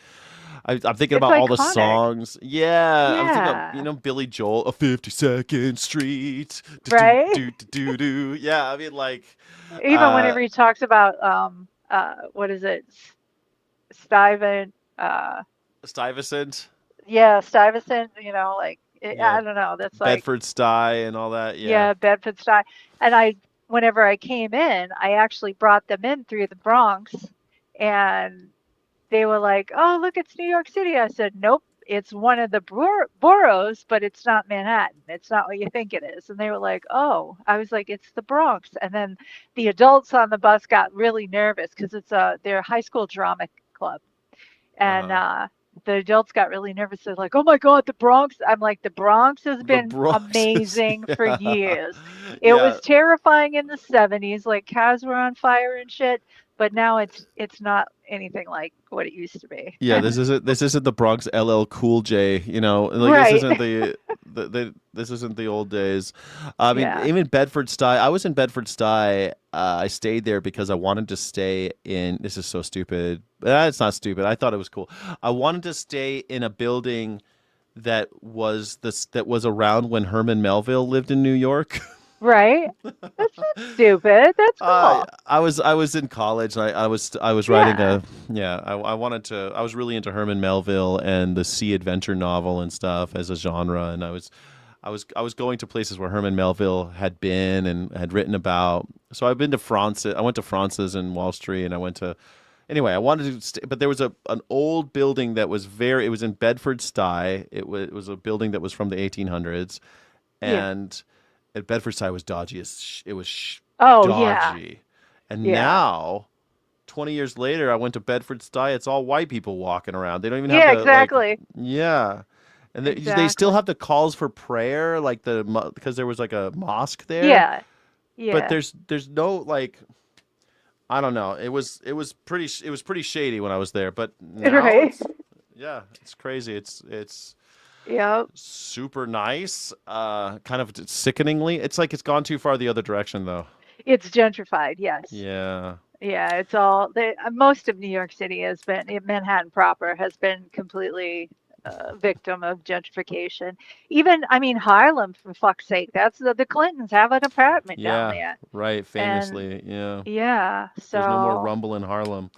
[SPEAKER 1] I'm thinking about all the songs. Yeah. I'm thinking about, Billy Joel, a 52nd Street.
[SPEAKER 4] Right.
[SPEAKER 1] Do. Yeah, I mean, like.
[SPEAKER 4] Even whenever he talks about, what is it? Stuyvesant.
[SPEAKER 1] Stuyvesant?
[SPEAKER 4] Yeah, Stuyvesant, like.
[SPEAKER 1] Yeah.
[SPEAKER 4] I don't know. That's like
[SPEAKER 1] Bedford-Stuyvesant and all that. Yeah.
[SPEAKER 4] Yeah, Bedford-Stuyvesant. And whenever I came in, I actually brought them in through the Bronx, and they were like, "Oh, look, it's New York City." I said, "Nope, it's one of the boroughs, but it's not Manhattan. It's not what you think it is." And they were like, "Oh," I was like, "It's the Bronx." And then the adults on the bus got really nervous because it's their high school drama club, and the adults got really nervous. They're like, "Oh my God, the Bronx!" I'm like, "The Bronx has been amazing for years. It was terrifying in the 70s, like cars were on fire and shit. but now it's not anything like what it used to be.
[SPEAKER 1] Yeah, this isn't the Bronx LL Cool J, like this
[SPEAKER 4] Right.
[SPEAKER 1] isn't this isn't the old days. I mean,
[SPEAKER 4] Yeah.
[SPEAKER 1] even Bedford-Stuy. I was in Bedford-Stuy. I stayed there because I wanted to stay in. This is so stupid. It's not stupid. I thought it was cool. I wanted to stay in a building that was around when Herman Melville lived in New York.
[SPEAKER 4] Right. That's not stupid. That's cool.
[SPEAKER 1] I was in college. And I was writing
[SPEAKER 4] Yeah.
[SPEAKER 1] I wanted to. I was really into Herman Melville and the sea adventure novel and stuff as a genre, and I was going to places where Herman Melville had been and had written about. So I've been to France. I went to France's in Wall Street, and I went to. Anyway, I wanted to, but there was an old building that was it was in Bedford-Stuy. It was a building that was from the 1800s,
[SPEAKER 4] Yeah.
[SPEAKER 1] and at Bedford-Stuy was dodgy it was
[SPEAKER 4] Oh, yeah.
[SPEAKER 1] dodgy. And
[SPEAKER 4] Yeah.
[SPEAKER 1] now, 20 years later, I went to Bedford-Stuy. It's all white people walking around. They don't even have
[SPEAKER 4] Yeah,
[SPEAKER 1] the
[SPEAKER 4] exactly.
[SPEAKER 1] yeah. And they still
[SPEAKER 4] Exactly.
[SPEAKER 1] have the calls for prayer, like because there was like a mosque there.
[SPEAKER 4] Yeah.
[SPEAKER 1] But
[SPEAKER 4] Yeah.
[SPEAKER 1] there's no like, I don't know. It was pretty shady when I was there. But now
[SPEAKER 4] Right.
[SPEAKER 1] it's crazy. It's
[SPEAKER 4] Yep.
[SPEAKER 1] super nice. Kind of sickeningly. It's like it's gone too far the other direction though.
[SPEAKER 4] It's gentrified. Yes.
[SPEAKER 1] Yeah.
[SPEAKER 4] Yeah. It's all most of New York City has been, Manhattan proper has been completely victim of gentrification. Even, I mean, Harlem, for fuck's sake, that's the Clintons have an apartment down
[SPEAKER 1] Yeah.
[SPEAKER 4] there.
[SPEAKER 1] Right.
[SPEAKER 4] And
[SPEAKER 1] Famously. Yeah.
[SPEAKER 4] yeah,
[SPEAKER 1] There's no more
[SPEAKER 4] so
[SPEAKER 1] rumble in Harlem.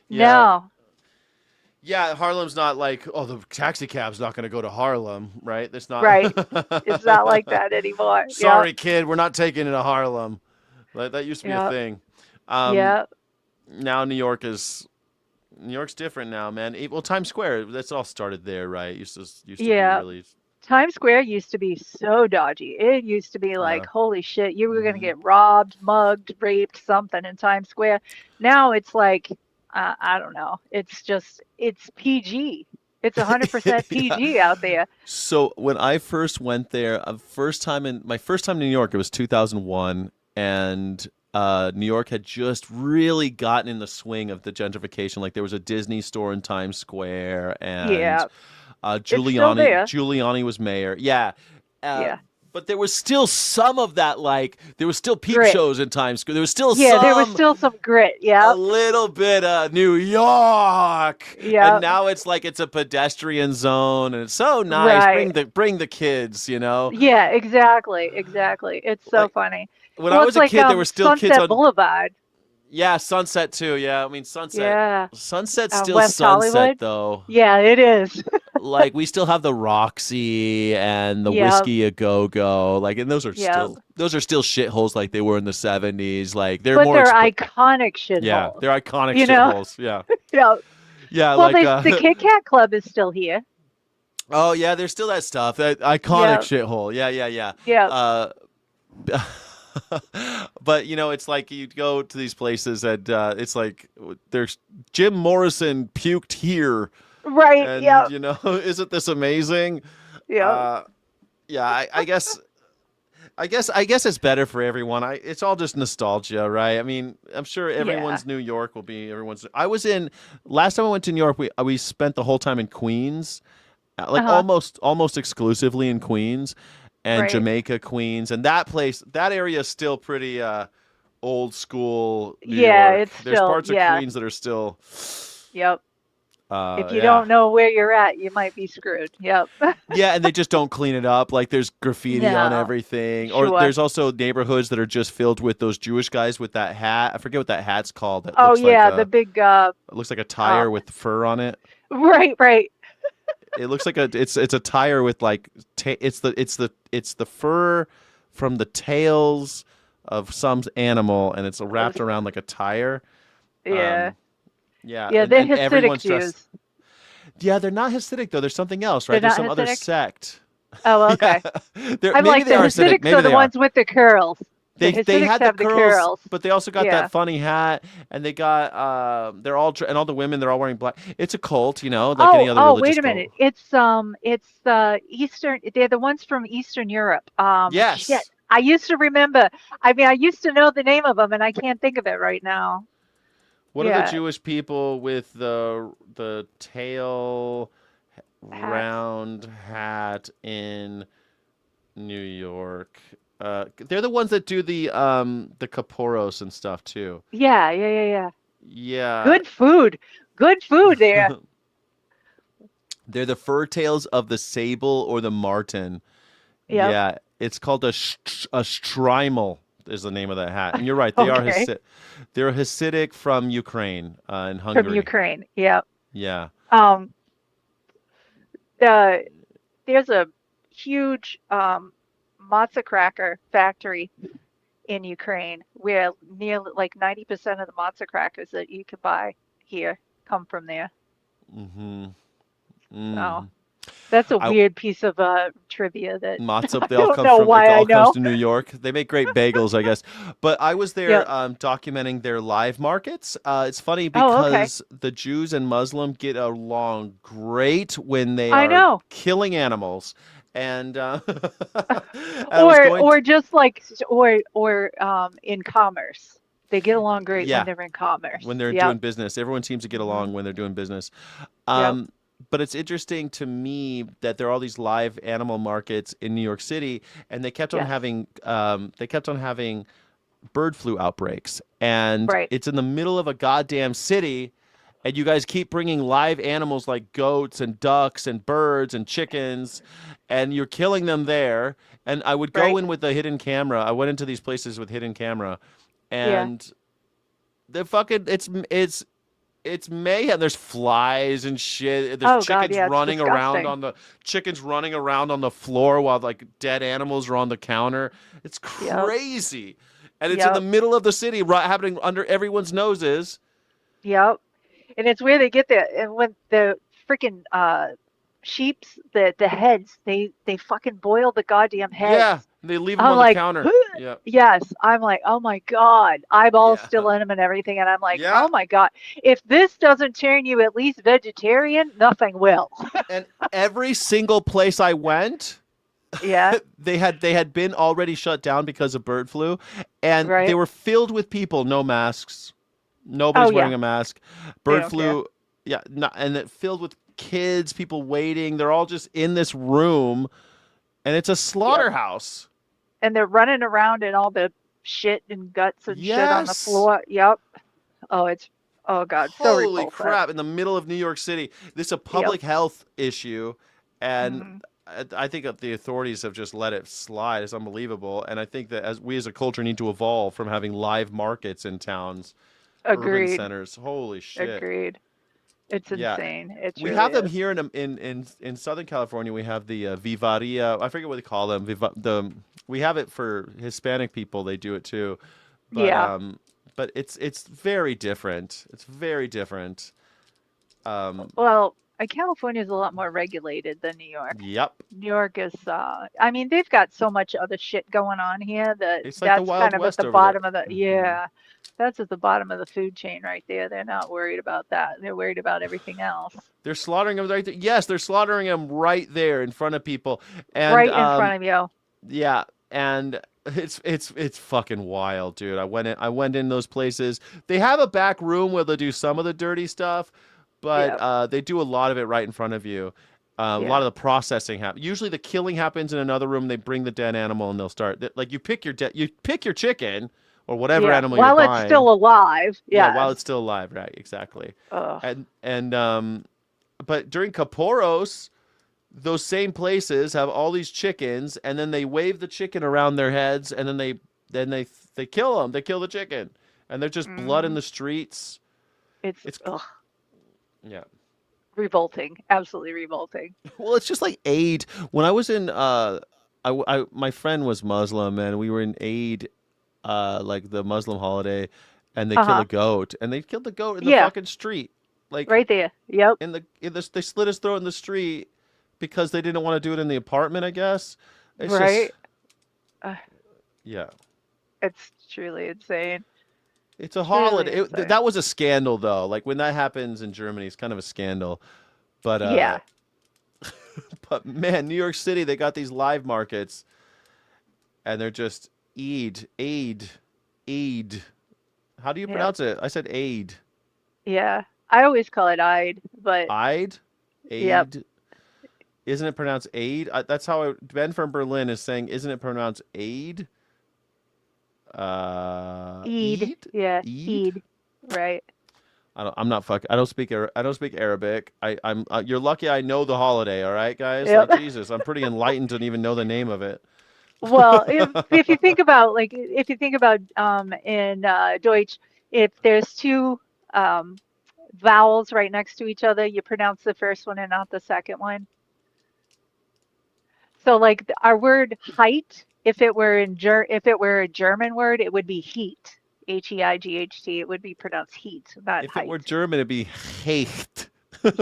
[SPEAKER 1] Yeah.
[SPEAKER 4] no.
[SPEAKER 1] Yeah, Harlem's not like, oh, the taxi cab's not going to go to Harlem, right? It's not.
[SPEAKER 4] Right. It's not like that anymore. Yep.
[SPEAKER 1] Sorry, kid, we're not taking it to Harlem. That used to be a
[SPEAKER 4] Yep.
[SPEAKER 1] thing. Um,
[SPEAKER 4] Yep.
[SPEAKER 1] Now New York's different now, man. Well, Times Square, that's all started there, right? Used to be
[SPEAKER 4] Yeah.
[SPEAKER 1] really,
[SPEAKER 4] Times Square used to be so dodgy. It used to be like,
[SPEAKER 1] yeah.
[SPEAKER 4] holy shit, you were going to
[SPEAKER 1] Mhm.
[SPEAKER 4] get robbed, mugged, raped, something in Times Square. Now it's like, I don't know. It's PG. It's 100%
[SPEAKER 1] Yeah.
[SPEAKER 4] PG out there.
[SPEAKER 1] So when I first went there, my first time in New York, it was 2001, and New York had just really gotten in the swing of the gentrification. Like there was a Disney store in Times Square, and
[SPEAKER 4] Yeah. It's still there.
[SPEAKER 1] Giuliani was mayor. Yeah.
[SPEAKER 4] Yeah.
[SPEAKER 1] But there was still some of that, like there was still peep
[SPEAKER 4] Grit.
[SPEAKER 1] shows in Times Square. There was still
[SPEAKER 4] Yeah, there was
[SPEAKER 1] some
[SPEAKER 4] still some grit.
[SPEAKER 1] a
[SPEAKER 4] Yeah.
[SPEAKER 1] little bit of New York,
[SPEAKER 4] Yeah.
[SPEAKER 1] and now it's like it's a pedestrian zone, and it's so nice.
[SPEAKER 4] Right.
[SPEAKER 1] Bring the kids,
[SPEAKER 4] Yeah, exactly. Exactly. It's so
[SPEAKER 1] Like
[SPEAKER 4] funny.
[SPEAKER 1] when
[SPEAKER 4] Well,
[SPEAKER 1] I
[SPEAKER 4] it's
[SPEAKER 1] was a
[SPEAKER 4] like
[SPEAKER 1] kid, there were still kids
[SPEAKER 4] Sunset
[SPEAKER 1] on.
[SPEAKER 4] Boulevard.
[SPEAKER 1] Yeah, Sunset too. Yeah, I mean
[SPEAKER 4] Yeah.
[SPEAKER 1] Sunset's still
[SPEAKER 4] West
[SPEAKER 1] Sunset
[SPEAKER 4] Hollywood.
[SPEAKER 1] though.
[SPEAKER 4] Yeah, it is.
[SPEAKER 1] Like we still have the Roxy and the
[SPEAKER 4] Yep.
[SPEAKER 1] Whiskey A Go Go. Like, and those are
[SPEAKER 4] Yep.
[SPEAKER 1] still shitholes like they were in the 70s. Like they're
[SPEAKER 4] But
[SPEAKER 1] more.
[SPEAKER 4] they're iconic shitholes.
[SPEAKER 1] Yeah, they're iconic
[SPEAKER 4] You know?
[SPEAKER 1] shitholes. Yeah,
[SPEAKER 4] Yeah.
[SPEAKER 1] yeah.
[SPEAKER 4] Well,
[SPEAKER 1] Like
[SPEAKER 4] the Kit Kat Club is still here.
[SPEAKER 1] oh yeah, there's still that stuff. That iconic
[SPEAKER 4] Yep.
[SPEAKER 1] shithole. Yeah, yeah, yeah.
[SPEAKER 4] Yep.
[SPEAKER 1] But it's like you go to these places and it's like there's Jim Morrison puked here,
[SPEAKER 4] Right.
[SPEAKER 1] and
[SPEAKER 4] Yep.
[SPEAKER 1] isn't this amazing?
[SPEAKER 4] Yep.
[SPEAKER 1] Yeah, I guess it's better for everyone. It's all just nostalgia, right? I mean, I'm sure everyone's New York will be everyone's. Last time I went to New York, we spent the whole time in Queens, like
[SPEAKER 4] Uh-huh.
[SPEAKER 1] almost exclusively in Queens. And
[SPEAKER 4] Right.
[SPEAKER 1] Jamaica, Queens, and that area is still pretty old school New
[SPEAKER 4] Yeah,
[SPEAKER 1] York.
[SPEAKER 4] it's
[SPEAKER 1] There's
[SPEAKER 4] still,
[SPEAKER 1] parts of
[SPEAKER 4] yeah.
[SPEAKER 1] Queens that are still,
[SPEAKER 4] Yep. If you
[SPEAKER 1] yeah,
[SPEAKER 4] don't know where you're at, you might be screwed. Yep.
[SPEAKER 1] yeah, and they just don't clean it up. Like there's graffiti on
[SPEAKER 4] No.
[SPEAKER 1] everything, or
[SPEAKER 4] Sure.
[SPEAKER 1] there's also neighborhoods that are just filled with those Jewish guys with that hat. I forget what that hat's called. That
[SPEAKER 4] Oh
[SPEAKER 1] looks
[SPEAKER 4] yeah,
[SPEAKER 1] like
[SPEAKER 4] the big
[SPEAKER 1] it looks like a tire with fur on it.
[SPEAKER 4] right.
[SPEAKER 1] It looks like it's a tire with like it's the fur from the tails of some animal, and it's wrapped around like a tire.
[SPEAKER 4] Yeah.
[SPEAKER 1] Yeah,
[SPEAKER 4] Yeah, they're
[SPEAKER 1] and
[SPEAKER 4] Hasidic
[SPEAKER 1] everyone's
[SPEAKER 4] Jews.
[SPEAKER 1] dressed. Yeah, they're not Hasidic though. There's something else,
[SPEAKER 4] They're
[SPEAKER 1] right? There's
[SPEAKER 4] not
[SPEAKER 1] some other
[SPEAKER 4] Hasidic?
[SPEAKER 1] sect.
[SPEAKER 4] Oh, okay.
[SPEAKER 1] Yeah.
[SPEAKER 4] I'm
[SPEAKER 1] Maybe
[SPEAKER 4] like
[SPEAKER 1] they
[SPEAKER 4] the
[SPEAKER 1] are Hasidic.
[SPEAKER 4] Hasidics
[SPEAKER 1] Maybe
[SPEAKER 4] are the
[SPEAKER 1] they are.
[SPEAKER 4] ones with the curls. The
[SPEAKER 1] They
[SPEAKER 4] Hasidics
[SPEAKER 1] had
[SPEAKER 4] have
[SPEAKER 1] the
[SPEAKER 4] the
[SPEAKER 1] curls,
[SPEAKER 4] curls.
[SPEAKER 1] but they also got
[SPEAKER 4] Yeah.
[SPEAKER 1] that funny hat, and they got they're all and all the women they're all wearing black. It's a cult, like any other religious
[SPEAKER 4] Wait a
[SPEAKER 1] cult.
[SPEAKER 4] minute. It's the Eastern. They're the ones from Eastern Europe.
[SPEAKER 1] Yes.
[SPEAKER 4] Shit. I used to remember. I mean, I used to know the name of them, and I can't think of it right now.
[SPEAKER 1] What are the
[SPEAKER 4] Yeah,
[SPEAKER 1] Jewish people with the tail
[SPEAKER 4] hats.
[SPEAKER 1] round hat in New York? They're the ones that do the Kaporos and stuff too.
[SPEAKER 4] Yeah, yeah, yeah, yeah.
[SPEAKER 1] Yeah.
[SPEAKER 4] Good food. Good food there.
[SPEAKER 1] They're the fur tails of the sable or the marten.
[SPEAKER 4] Yep.
[SPEAKER 1] Yeah, it's called a strimal is the name of that hat. And you're right, they are
[SPEAKER 4] Okay.
[SPEAKER 1] Hasi- they're Hasidic from Ukraine and
[SPEAKER 4] From
[SPEAKER 1] Hungary.
[SPEAKER 4] Ukraine. Yep.
[SPEAKER 1] Yeah.
[SPEAKER 4] Um, the there's a huge matzo cracker factory in Ukraine where nearly like 90% of the matzo crackers that you can buy here come from there.
[SPEAKER 1] Mm-hmm.
[SPEAKER 4] So
[SPEAKER 1] Mm.
[SPEAKER 4] that's a
[SPEAKER 1] I
[SPEAKER 4] weird piece of trivia that
[SPEAKER 1] Matzo,
[SPEAKER 4] I
[SPEAKER 1] they all
[SPEAKER 4] don't
[SPEAKER 1] come
[SPEAKER 4] know
[SPEAKER 1] from. It
[SPEAKER 4] why I
[SPEAKER 1] all comes
[SPEAKER 4] know.
[SPEAKER 1] to New York. They make great bagels, I guess. But I was there
[SPEAKER 4] Yep.
[SPEAKER 1] documenting their live markets. It's funny
[SPEAKER 4] Oh, okay.
[SPEAKER 1] because the Jews and Muslim get along great when they
[SPEAKER 4] I
[SPEAKER 1] are
[SPEAKER 4] know.
[SPEAKER 1] killing animals. And and I was going to,
[SPEAKER 4] Or just like or in commerce. They get along great when
[SPEAKER 1] yeah,
[SPEAKER 4] they're in commerce.
[SPEAKER 1] when they're
[SPEAKER 4] Yep.
[SPEAKER 1] doing business. Everyone seems to get
[SPEAKER 4] Hmm.
[SPEAKER 1] along when they're doing business.
[SPEAKER 4] Yep.
[SPEAKER 1] Um, but it's interesting to me that there are all these live animal markets in New York City, and
[SPEAKER 4] Yes.
[SPEAKER 1] they kept on having bird flu outbreaks, and
[SPEAKER 4] Right.
[SPEAKER 1] it's in the middle of a goddamn city, and you guys keep bringing live animals like goats and ducks and birds and chickens, and you're killing them there. And I would go
[SPEAKER 4] Right.
[SPEAKER 1] in with a hidden camera. I went into these places with hidden camera,
[SPEAKER 4] Yeah.
[SPEAKER 1] and the fucking it's mayhem. There's flies and shit. There's
[SPEAKER 4] Oh God, yeah, it's disgusting.
[SPEAKER 1] chickens running around on the floor while like dead animals are on the counter. It's
[SPEAKER 4] Yep.
[SPEAKER 1] crazy, and it's in the
[SPEAKER 4] Yep.
[SPEAKER 1] middle of the city, right, happening under everyone's noses.
[SPEAKER 4] Yep. And it's where they get the and when the freaking sheeps, the heads, they fucking boil the goddamn
[SPEAKER 1] Yeah,
[SPEAKER 4] heads.
[SPEAKER 1] they leave them
[SPEAKER 4] I'm
[SPEAKER 1] on the
[SPEAKER 4] like,
[SPEAKER 1] counter. Yeah,
[SPEAKER 4] yes. I'm like, oh my God. Eyeballs
[SPEAKER 1] yeah,
[SPEAKER 4] still in them and everything. And I'm like,
[SPEAKER 1] yeah.
[SPEAKER 4] oh my God. If this doesn't turn you at least vegetarian, nothing will.
[SPEAKER 1] And every single place I went,
[SPEAKER 4] Yeah.
[SPEAKER 1] they had been already shut down because of bird flu, and they
[SPEAKER 4] Right.
[SPEAKER 1] were filled with people, no masks.
[SPEAKER 4] Oh
[SPEAKER 1] Nobody's wearing
[SPEAKER 4] yeah.
[SPEAKER 1] a mask.
[SPEAKER 4] They
[SPEAKER 1] Bird
[SPEAKER 4] don't care.
[SPEAKER 1] flu, yeah, not, and it filled with kids, people waiting. They're all just in this room, and it's a
[SPEAKER 4] Yep.
[SPEAKER 1] slaughterhouse.
[SPEAKER 4] And they're running around in all the shit and guts and shit on the
[SPEAKER 1] Yes.
[SPEAKER 4] floor. Yep. Oh, oh God, so
[SPEAKER 1] Holy
[SPEAKER 4] repulsive.
[SPEAKER 1] crap! In the middle of New York City, this is a
[SPEAKER 4] Yep.
[SPEAKER 1] public health issue, and
[SPEAKER 4] Hmm.
[SPEAKER 1] I think that the authorities have just let it slide. It's unbelievable, and I think that as we as a culture need to evolve from having live markets in towns, urban
[SPEAKER 4] Agreed.
[SPEAKER 1] centers. Holy shit!
[SPEAKER 4] Agreed. It's
[SPEAKER 1] Yeah,
[SPEAKER 4] insane. It
[SPEAKER 1] we
[SPEAKER 4] truly
[SPEAKER 1] have them
[SPEAKER 4] is.
[SPEAKER 1] here in Southern California. We have the Vivaria. I forget what they call them. We have it for Hispanic people. They do it too, but
[SPEAKER 4] Yeah.
[SPEAKER 1] um, but it's very different. It's very different. Um,
[SPEAKER 4] Well, California is a lot more regulated than New York.
[SPEAKER 1] yep,
[SPEAKER 4] New York is, I mean, they've got so much other shit going on here that
[SPEAKER 1] it's like the
[SPEAKER 4] that's
[SPEAKER 1] Wild
[SPEAKER 4] kind of at
[SPEAKER 1] West
[SPEAKER 4] the
[SPEAKER 1] over there.
[SPEAKER 4] bottom of the,
[SPEAKER 1] Hmm.
[SPEAKER 4] yeah, that's at the bottom of the food chain right there. They're not worried about that. They're worried about everything else.
[SPEAKER 1] They're slaughtering them right there. Yes, they're slaughtering them right there in front of people, and
[SPEAKER 4] Right in front of you.
[SPEAKER 1] yeah, and it's fucking wild, dude. I went in those places. They have a back room where they do some of the dirty stuff, but
[SPEAKER 4] Yeah.
[SPEAKER 1] they do a lot of it right in front of you. A lot
[SPEAKER 4] Yeah.
[SPEAKER 1] of the processing happens. Usually, the killing happens in another room. They bring the dead animal and they'll start like you pick your chicken or whatever
[SPEAKER 4] Yeah.
[SPEAKER 1] animal you're
[SPEAKER 4] While it's
[SPEAKER 1] buying.
[SPEAKER 4] still alive.
[SPEAKER 1] Yeah, while
[SPEAKER 4] Yes.
[SPEAKER 1] it's still alive, right? Exactly.
[SPEAKER 4] Ugh.
[SPEAKER 1] And but during Kaporos, those same places have all these chickens, and then they wave the chicken around their heads, and then they kill them. They kill the chicken, and there's just blood in
[SPEAKER 4] Hmm.
[SPEAKER 1] the streets.
[SPEAKER 4] It's,
[SPEAKER 1] It's
[SPEAKER 4] ugh,
[SPEAKER 1] yeah.
[SPEAKER 4] revolting. Absolutely revolting.
[SPEAKER 1] Well, it's just like Eid. When I was in my friend was Muslim, and we were in Eid, like the Muslim holiday, and they kill
[SPEAKER 4] Uh-huh.
[SPEAKER 1] a goat, and they killed the goat in the
[SPEAKER 4] Yeah.
[SPEAKER 1] fucking street, like
[SPEAKER 4] Right there. Yep.
[SPEAKER 1] they slit his throat in the street because they didn't want to do it in the apartment, I guess. It's just
[SPEAKER 4] Right. Uh,
[SPEAKER 1] yeah.
[SPEAKER 4] it's truly insane.
[SPEAKER 1] It's a
[SPEAKER 4] Truly
[SPEAKER 1] holiday.
[SPEAKER 4] insane.
[SPEAKER 1] That was a scandal though. Like when that happens in Germany, it's kind of a scandal. But
[SPEAKER 4] Yeah.
[SPEAKER 1] but man, New York City, they got these live markets and they're just Eid. How do you
[SPEAKER 4] Yep.
[SPEAKER 1] pronounce it? I said Aid.
[SPEAKER 4] Yeah. I always call it Eid, but
[SPEAKER 1] Eid,
[SPEAKER 4] yep.
[SPEAKER 1] Aid. Isn't it pronounced aid? That's how Ben from Berlin is saying. Isn't it pronounced aid?
[SPEAKER 4] Eid.
[SPEAKER 1] Eid,
[SPEAKER 4] Yeah.
[SPEAKER 1] Eid.
[SPEAKER 4] Eid. Right.
[SPEAKER 1] I'm not fuck. I don't speak. I don't speak Arabic. I'm. You're lucky. I know the holiday. All right, guys. Like
[SPEAKER 4] Yep.
[SPEAKER 1] Jesus, I'm pretty enlightened to even know the name of it.
[SPEAKER 4] Well, if you think about like if you think about in Deutsch, if there's two um vowels right next to each other, you pronounce the first one and not the second one. So like our word height, if it were if it were a German word, it would be heat. Height. It would be pronounced heat, not
[SPEAKER 1] If it were
[SPEAKER 4] height.
[SPEAKER 1] German, it'd be Hecht.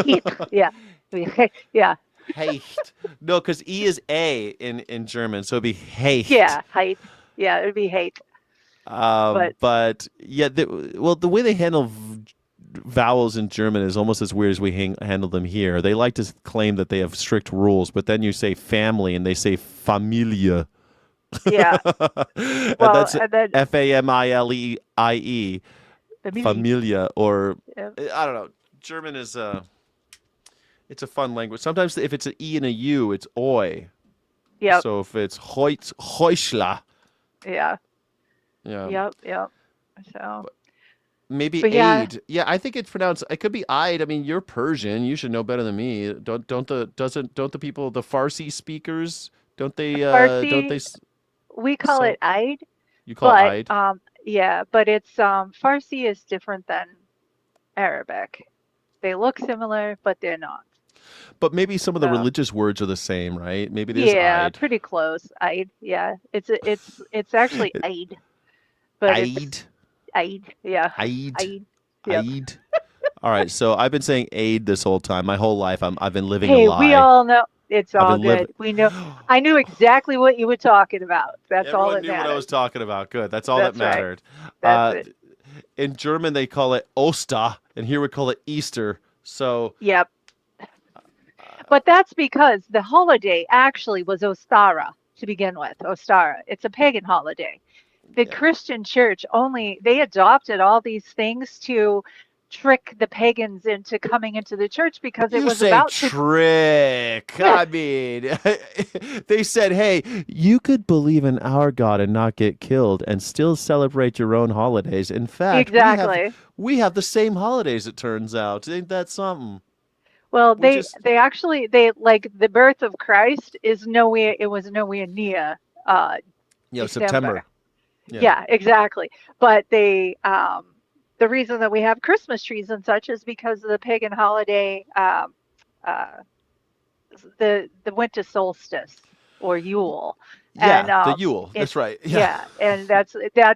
[SPEAKER 4] Heat. Yeah. Yeah.
[SPEAKER 1] Hecht. No, because E is A in German, so it'd be Hecht.
[SPEAKER 4] Yeah. Height. Yeah, it would be hate. But
[SPEAKER 1] But yeah, well, the way they handle vowels in German is almost as weird as we handle them here. They like to claim that they have strict rules, but then you say family and they say Familie.
[SPEAKER 4] yeah.
[SPEAKER 1] And
[SPEAKER 4] Well,
[SPEAKER 1] that's
[SPEAKER 4] and then
[SPEAKER 1] Familiie,
[SPEAKER 4] family.
[SPEAKER 1] Familia, or
[SPEAKER 4] Yeah.
[SPEAKER 1] I don't know. German is it's a fun language. Sometimes if it's an E and a U, it's Oi.
[SPEAKER 4] Yep.
[SPEAKER 1] So if it's Heuchler,
[SPEAKER 4] Yeah.
[SPEAKER 1] yeah.
[SPEAKER 4] Yep. So,
[SPEAKER 1] Maybe
[SPEAKER 4] but yeah,
[SPEAKER 1] aid. Yeah, I think it's pronounced. It could be Eid. I mean, you're Persian. You should know better than me. Don't the people, the Farsi speakers, don't they
[SPEAKER 4] Farsi, we call
[SPEAKER 1] so
[SPEAKER 4] it Eid,
[SPEAKER 1] you call it
[SPEAKER 4] but
[SPEAKER 1] Eid?
[SPEAKER 4] yeah, but it's Farsi is different than Arabic. They look similar, but they're not.
[SPEAKER 1] But maybe some of the
[SPEAKER 4] So,
[SPEAKER 1] religious words are the same, right? Maybe it is
[SPEAKER 4] yeah,
[SPEAKER 1] Eid.
[SPEAKER 4] pretty close. Eid. Yeah. It's actually Eid, but
[SPEAKER 1] Eid,
[SPEAKER 4] it's Eid. Yeah.
[SPEAKER 1] Eid,
[SPEAKER 4] Eid. Yep.
[SPEAKER 1] Eid. All right, so I've been saying aid this whole time. My whole life, I've been living a
[SPEAKER 4] Hey, we
[SPEAKER 1] lie.
[SPEAKER 4] all know it's
[SPEAKER 1] I've
[SPEAKER 4] all
[SPEAKER 1] been living.
[SPEAKER 4] good. We know I knew exactly what you were talking about. That's all
[SPEAKER 1] Everyone
[SPEAKER 4] that
[SPEAKER 1] knew what I was
[SPEAKER 4] matters.
[SPEAKER 1] talking about. Good. That's all that
[SPEAKER 4] That's right.
[SPEAKER 1] mattered.
[SPEAKER 4] That's
[SPEAKER 1] Uh,
[SPEAKER 4] it.
[SPEAKER 1] in German, they call it Oster, and here we call it Easter. So,
[SPEAKER 4] Yep.
[SPEAKER 1] uh,
[SPEAKER 4] But that's because the holiday actually was Ostara to begin with. Ostara. It's a pagan holiday. The
[SPEAKER 1] yeah.
[SPEAKER 4] Christian church they adopted all these things to trick the pagans into coming into the church because it
[SPEAKER 1] You
[SPEAKER 4] was
[SPEAKER 1] say
[SPEAKER 4] about to
[SPEAKER 1] trick. I mean, they said, hey, you could believe in our God and not get killed and still celebrate your own holidays. In fact,
[SPEAKER 4] exactly.
[SPEAKER 1] we have the same holidays, it turns out. Ain't that something?
[SPEAKER 4] Well,
[SPEAKER 1] We just,
[SPEAKER 4] they actually they like the birth of Christ is nowhere it was nowhere near December.
[SPEAKER 1] September. Yeah.
[SPEAKER 4] Yeah, exactly. But the reason that we have Christmas trees and such is because of the pagan holiday, uh, the winter solstice or Yule, and
[SPEAKER 1] Yeah, the Yule.
[SPEAKER 4] it
[SPEAKER 1] That's right. Yeah.
[SPEAKER 4] yeah, and that's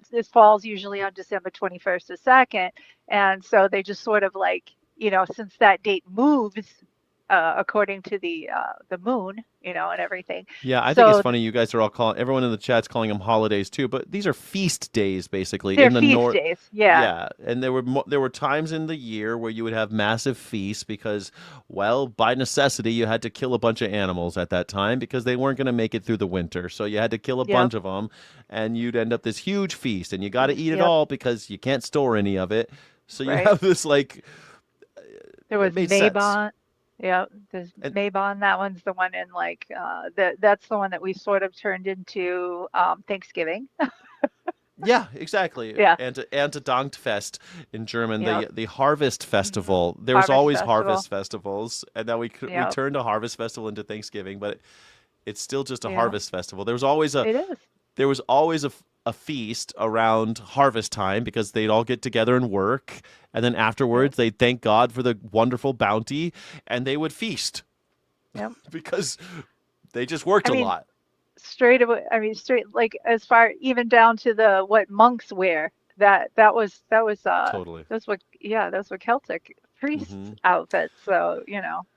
[SPEAKER 4] this falls usually on December 21st or 2nd, and so they just sort of like since that date moves according to the moon, and everything.
[SPEAKER 1] Yeah, I think it's
[SPEAKER 4] So
[SPEAKER 1] funny you guys are all calling everyone in the chat's calling them holidays too, but these are feast days basically
[SPEAKER 4] they're
[SPEAKER 1] in the
[SPEAKER 4] feast
[SPEAKER 1] north.
[SPEAKER 4] days. Yeah.
[SPEAKER 1] Yeah, and there were times in the year where you would have massive feasts because, well, by necessity you had to kill a bunch of animals at that time because they weren't going to make it through the winter. So you had to kill a
[SPEAKER 4] Yep.
[SPEAKER 1] bunch of them, and you'd end up this huge feast, and you got to eat it
[SPEAKER 4] Yep.
[SPEAKER 1] all because you can't store any of it. So you
[SPEAKER 4] Right.
[SPEAKER 1] have this like
[SPEAKER 4] There
[SPEAKER 1] it
[SPEAKER 4] was
[SPEAKER 1] made sense.
[SPEAKER 4] Mabon. Yeah, there's
[SPEAKER 1] And
[SPEAKER 4] Mabon. That one's the one in like that's the one that we sort of turned into Thanksgiving.
[SPEAKER 1] yeah, exactly.
[SPEAKER 4] Yeah.
[SPEAKER 1] And Erntedankfest in German,
[SPEAKER 4] Yep.
[SPEAKER 1] the Harvest
[SPEAKER 4] Hmm.
[SPEAKER 1] Festival. There was
[SPEAKER 4] Harvest
[SPEAKER 1] always
[SPEAKER 4] Festival.
[SPEAKER 1] Harvest Festivals, and now we
[SPEAKER 4] Yep.
[SPEAKER 1] turned a Harvest Festival into Thanksgiving, but it's still just a
[SPEAKER 4] Yeah.
[SPEAKER 1] Harvest Festival. There was always a feast around harvest time because they'd all get together and work, and then
[SPEAKER 4] Yep.
[SPEAKER 1] afterwards they'd thank God for the wonderful bounty, and they would feast
[SPEAKER 4] Yep.
[SPEAKER 1] because they just worked
[SPEAKER 4] I
[SPEAKER 1] a
[SPEAKER 4] mean,
[SPEAKER 1] lot.
[SPEAKER 4] straight away. I mean, straight like as far even down to the what monks wear.
[SPEAKER 1] Totally.
[SPEAKER 4] Those were Celtic priests
[SPEAKER 1] Hmm.
[SPEAKER 4] outfits. So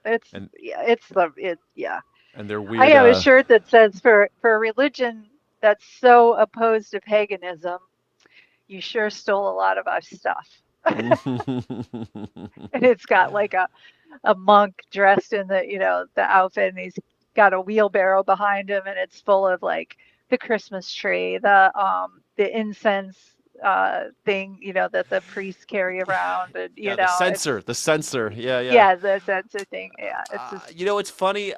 [SPEAKER 4] it's
[SPEAKER 1] And
[SPEAKER 4] yeah, it's the it yeah.
[SPEAKER 1] their
[SPEAKER 4] I
[SPEAKER 1] weird
[SPEAKER 4] have a shirt that says for a religion that's so opposed to paganism, you sure stole a lot of our stuff. And it's got like a monk dressed in the outfit, and he's got a wheelbarrow behind him, and it's full of like the Christmas tree, the incense, thing, that the priests carry around, and
[SPEAKER 1] Yeah, the
[SPEAKER 4] it's
[SPEAKER 1] censor, the censor. Yeah, yeah.
[SPEAKER 4] yeah, the sensor thing. Yeah, it's just
[SPEAKER 1] It's funny.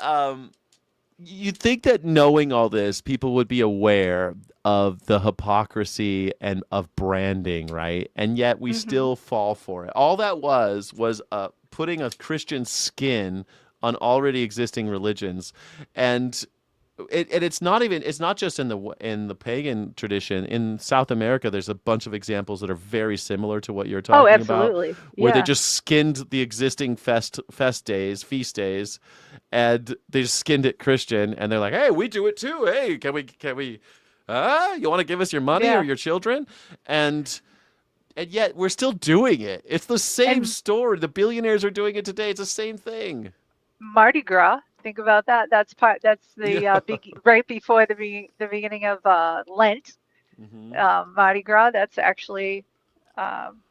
[SPEAKER 1] You'd think that knowing all this, people would be aware of the hypocrisy and of branding, right? And yet we
[SPEAKER 4] hmm
[SPEAKER 1] still fall for it. All that was putting a Christian skin on already existing religions, and it's not even it's not just in the pagan tradition. In South America, there's a bunch of examples that are very similar to what you're
[SPEAKER 4] Oh,
[SPEAKER 1] talking about,
[SPEAKER 4] absolutely.
[SPEAKER 1] where they
[SPEAKER 4] Yeah.
[SPEAKER 1] just skinned the existing feast days, and they just skinned it Christian, and they're like, hey, we do it too. Hey, can we you want to give us your money or
[SPEAKER 4] Yeah.
[SPEAKER 1] your children? And yet we're still doing it. It's the same
[SPEAKER 4] And
[SPEAKER 1] story. The billionaires are doing it today. It's the same thing.
[SPEAKER 4] Mardi Gras, think about that. That's the
[SPEAKER 1] Yeah.
[SPEAKER 4] right before the beginning of Lent.
[SPEAKER 1] Hmm.
[SPEAKER 4] Mardi Gras, that's actually um,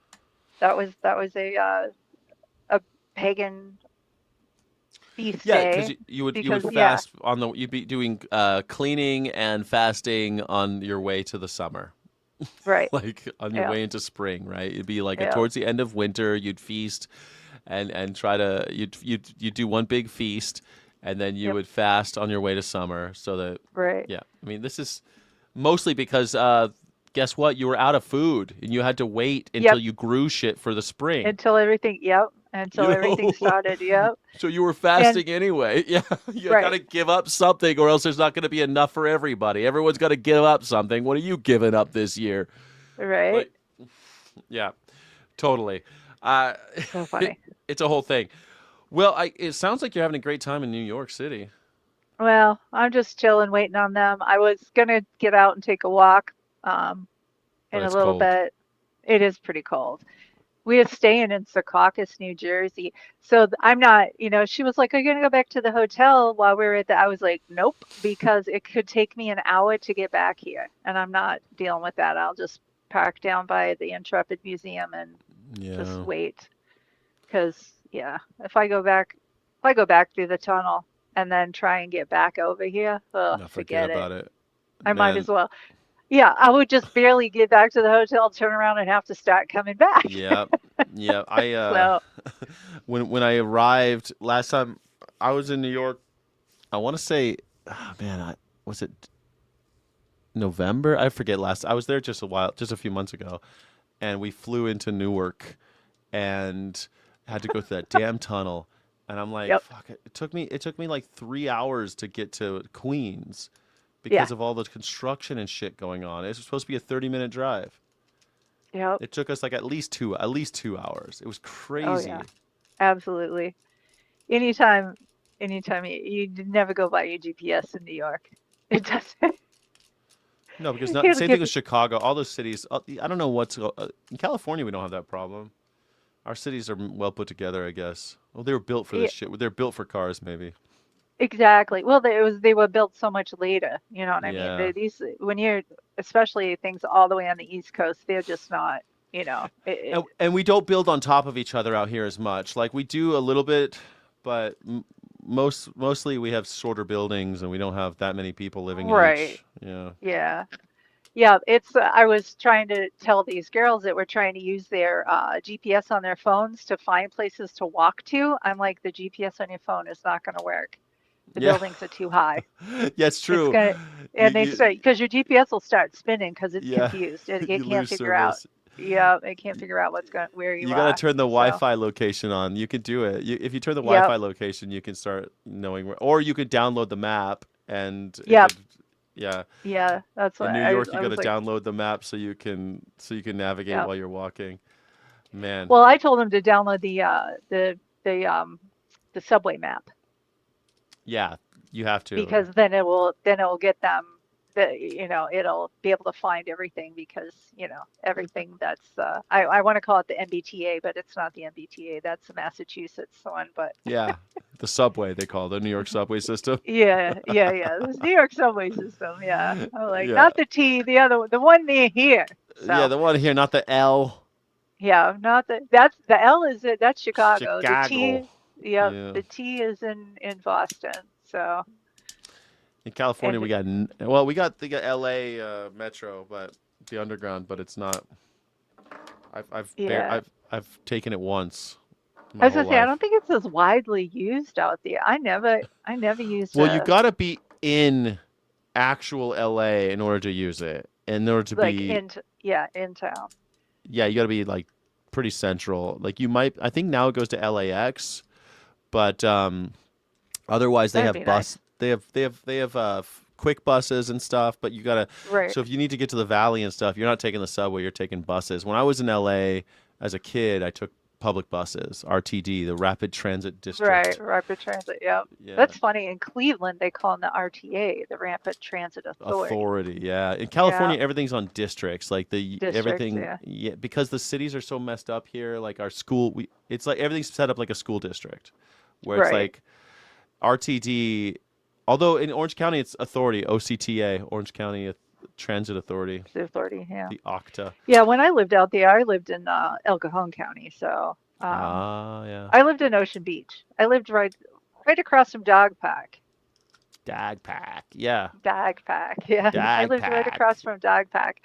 [SPEAKER 4] that was a pagan feast
[SPEAKER 1] Yeah, because
[SPEAKER 4] day
[SPEAKER 1] you would
[SPEAKER 4] because yeah,
[SPEAKER 1] fast you'd be doing cleaning and fasting on your way to the summer,
[SPEAKER 4] right.
[SPEAKER 1] like on your
[SPEAKER 4] Yeah.
[SPEAKER 1] way into spring, right? It'd be like
[SPEAKER 4] Yeah.
[SPEAKER 1] towards the end of winter, you'd feast and try to you'd do one big feast, and then you
[SPEAKER 4] Yep.
[SPEAKER 1] would fast on your way to summer. So that
[SPEAKER 4] Right.
[SPEAKER 1] yeah, I mean this is mostly because guess what? You were out of food and you had to wait until
[SPEAKER 4] Yep.
[SPEAKER 1] you grew shit for the spring.
[SPEAKER 4] Until everything. Yep. Until
[SPEAKER 1] You
[SPEAKER 4] everything
[SPEAKER 1] know.
[SPEAKER 4] started. Yep.
[SPEAKER 1] So you were
[SPEAKER 4] And
[SPEAKER 1] fasting anyway. Yeah, you got
[SPEAKER 4] right.
[SPEAKER 1] to give up something, or else there's not going to be enough for everybody. Everyone's got to give up something. What are you giving up this year?
[SPEAKER 4] Right.
[SPEAKER 1] Like, yeah, totally. Uh,
[SPEAKER 4] So funny.
[SPEAKER 1] it's a whole thing. Well, it sounds like you're having a great time in New York City.
[SPEAKER 4] Well, I'm just chilling, waiting on them. I was gonna get out and take a walk um,
[SPEAKER 1] But
[SPEAKER 4] in a
[SPEAKER 1] it's
[SPEAKER 4] little
[SPEAKER 1] cold.
[SPEAKER 4] bit. It is pretty cold. We are staying in Secaucus, New Jersey. So I'm not, she was like, "Are you gonna go back to the hotel while we were at the?" I was like, "Nope," because it could take me an hour to get back here, and I'm not dealing with that. I'll just park down by the Intrepid Museum and just
[SPEAKER 1] Yeah.
[SPEAKER 4] wait. Because yeah, if I go back through the tunnel and then try and get back over here, oh,
[SPEAKER 1] No, forget
[SPEAKER 4] forget it.
[SPEAKER 1] about it,
[SPEAKER 4] I might
[SPEAKER 1] man.
[SPEAKER 4] as well. Yeah, I would just barely get back to the hotel, turn around, and have to start coming back.
[SPEAKER 1] Yeah, yeah. I
[SPEAKER 4] So,
[SPEAKER 1] when I arrived last time I was in New York, I want to say, oh, man, was it November? I forget. I was there just a few months ago, and we flew into Newark and had to go through that damn tunnel. And I'm like,
[SPEAKER 4] yep,
[SPEAKER 1] fuck it. It took me like 3 hours to get to Queens
[SPEAKER 4] yeah,
[SPEAKER 1] because of all the construction and shit going on. It was supposed to be a 30-minute drive.
[SPEAKER 4] yep.
[SPEAKER 1] It took us like at least 2 hours. It was
[SPEAKER 4] Oh
[SPEAKER 1] crazy.
[SPEAKER 4] yeah, absolutely. Anytime, anytime you never go by your GPS in New York. It doesn't.
[SPEAKER 1] No, because
[SPEAKER 4] It'll
[SPEAKER 1] same thing
[SPEAKER 4] give
[SPEAKER 1] with
[SPEAKER 4] you
[SPEAKER 1] Chicago. All those cities. I don't know in California. We don't have that problem. Our cities are well put together, I guess. Well, they were built for
[SPEAKER 4] yeah,
[SPEAKER 1] this shit. They're built for cars, maybe.
[SPEAKER 4] exactly. Well, they were built so much later. You know what I mean?
[SPEAKER 1] Yeah.
[SPEAKER 4] These when you're especially things all the way on the East Coast, they're just not.
[SPEAKER 1] And we don't build on top of each other out here as much. Like we do a little bit, but mostly we have shorter buildings and we don't have that many people living in
[SPEAKER 4] Right.
[SPEAKER 1] each. Yeah.
[SPEAKER 4] Yeah. Yeah, I was trying to tell these girls that were trying to use their GPS on their phones to find places to walk to. I'm like, the GPS on your phone is not going to work. The
[SPEAKER 1] Yeah.
[SPEAKER 4] buildings are too high.
[SPEAKER 1] Yeah, it's
[SPEAKER 4] It's
[SPEAKER 1] true.
[SPEAKER 4] gonna,
[SPEAKER 1] You,
[SPEAKER 4] and they
[SPEAKER 1] you
[SPEAKER 4] start because your GPS will start spinning because it's
[SPEAKER 1] yeah,
[SPEAKER 4] confused. It
[SPEAKER 1] you
[SPEAKER 4] can't
[SPEAKER 1] lose
[SPEAKER 4] figure out.
[SPEAKER 1] service.
[SPEAKER 4] Yeah, it can't figure out where you
[SPEAKER 1] You got to
[SPEAKER 4] are.
[SPEAKER 1] turn the
[SPEAKER 4] So,
[SPEAKER 1] Wi-Fi location on. You can do it. If you turn the
[SPEAKER 4] yep,
[SPEAKER 1] Wi-Fi location, you can start knowing where, or you could download the map and it
[SPEAKER 4] yep,
[SPEAKER 1] could, yeah.
[SPEAKER 4] yeah. That's
[SPEAKER 1] In
[SPEAKER 4] what
[SPEAKER 1] New York, you
[SPEAKER 4] I
[SPEAKER 1] got to
[SPEAKER 4] was like,
[SPEAKER 1] download the map so you can navigate
[SPEAKER 4] yep.
[SPEAKER 1] while you're walking. Man,
[SPEAKER 4] Well, I told them to download the subway map.
[SPEAKER 1] yeah, you have to.
[SPEAKER 4] Because then it will get them it'll be able to find everything because everything that's I want to call it the MBTA, but it's not the MBTA, that's the Massachusetts one. But
[SPEAKER 1] Yeah, the subway they call it, the New York subway system.
[SPEAKER 4] yeah, this New York subway system. Yeah, I'm like,
[SPEAKER 1] Yeah,
[SPEAKER 4] not the T, the one near here.
[SPEAKER 1] yeah,
[SPEAKER 4] So
[SPEAKER 1] the one here, not the L.
[SPEAKER 4] yeah, not that's the L is it, that's Chicago. The
[SPEAKER 1] Chicago.
[SPEAKER 4] T, yep,
[SPEAKER 1] Yeah.
[SPEAKER 4] the T is in Boston. So
[SPEAKER 1] In California,
[SPEAKER 4] and
[SPEAKER 1] we got the L.A. Metro, but the underground, but it's not.
[SPEAKER 4] Yeah.
[SPEAKER 1] I've taken it once
[SPEAKER 4] I
[SPEAKER 1] my
[SPEAKER 4] was
[SPEAKER 1] whole
[SPEAKER 4] gonna say, I
[SPEAKER 1] life.
[SPEAKER 4] don't think it's as widely used out there. I never used
[SPEAKER 1] Well, you
[SPEAKER 4] a
[SPEAKER 1] got to be in actual LA in order to use it. In order to
[SPEAKER 4] like
[SPEAKER 1] be,
[SPEAKER 4] in town.
[SPEAKER 1] yeah, you got to be like pretty central. Like you might, I think now it goes to LAX, but otherwise they
[SPEAKER 4] That'd
[SPEAKER 1] have
[SPEAKER 4] be nice.
[SPEAKER 1] quick buses and stuff. But you gotta,
[SPEAKER 4] Right.
[SPEAKER 1] so if you need to get to the valley and stuff, you're not taking the subway. You're taking buses. When I was in LA as a kid, I took public buses, RTD, the Rapid Transit
[SPEAKER 4] Right.
[SPEAKER 1] District.
[SPEAKER 4] Rapid transit. Yep.
[SPEAKER 1] Yeah.
[SPEAKER 4] That's funny. In Cleveland, they call them the RTA, the Rapid Transit Authority.
[SPEAKER 1] Authority, yeah. In
[SPEAKER 4] Yeah.
[SPEAKER 1] California, everything's on districts. Like the
[SPEAKER 4] Districts.
[SPEAKER 1] everything,
[SPEAKER 4] Yeah.
[SPEAKER 1] yeah, because the cities are so messed up here. Like our school, it's like everything's set up like a school district, where it's
[SPEAKER 4] Right.
[SPEAKER 1] like RTD. Although in Orange County, it's authority, OCTA, Orange County Transit Authority,
[SPEAKER 4] The authority. Yeah.
[SPEAKER 1] the OCTA.
[SPEAKER 4] Yeah. When I lived out there, I lived in El Cajon County. So
[SPEAKER 1] Ah, yeah.
[SPEAKER 4] I lived in Ocean Beach. I lived right across from Dog Park.
[SPEAKER 1] Dagpack, yeah,
[SPEAKER 4] Dog Park. Yeah. I lived right
[SPEAKER 1] Dagpack.
[SPEAKER 4] across from Dog Park.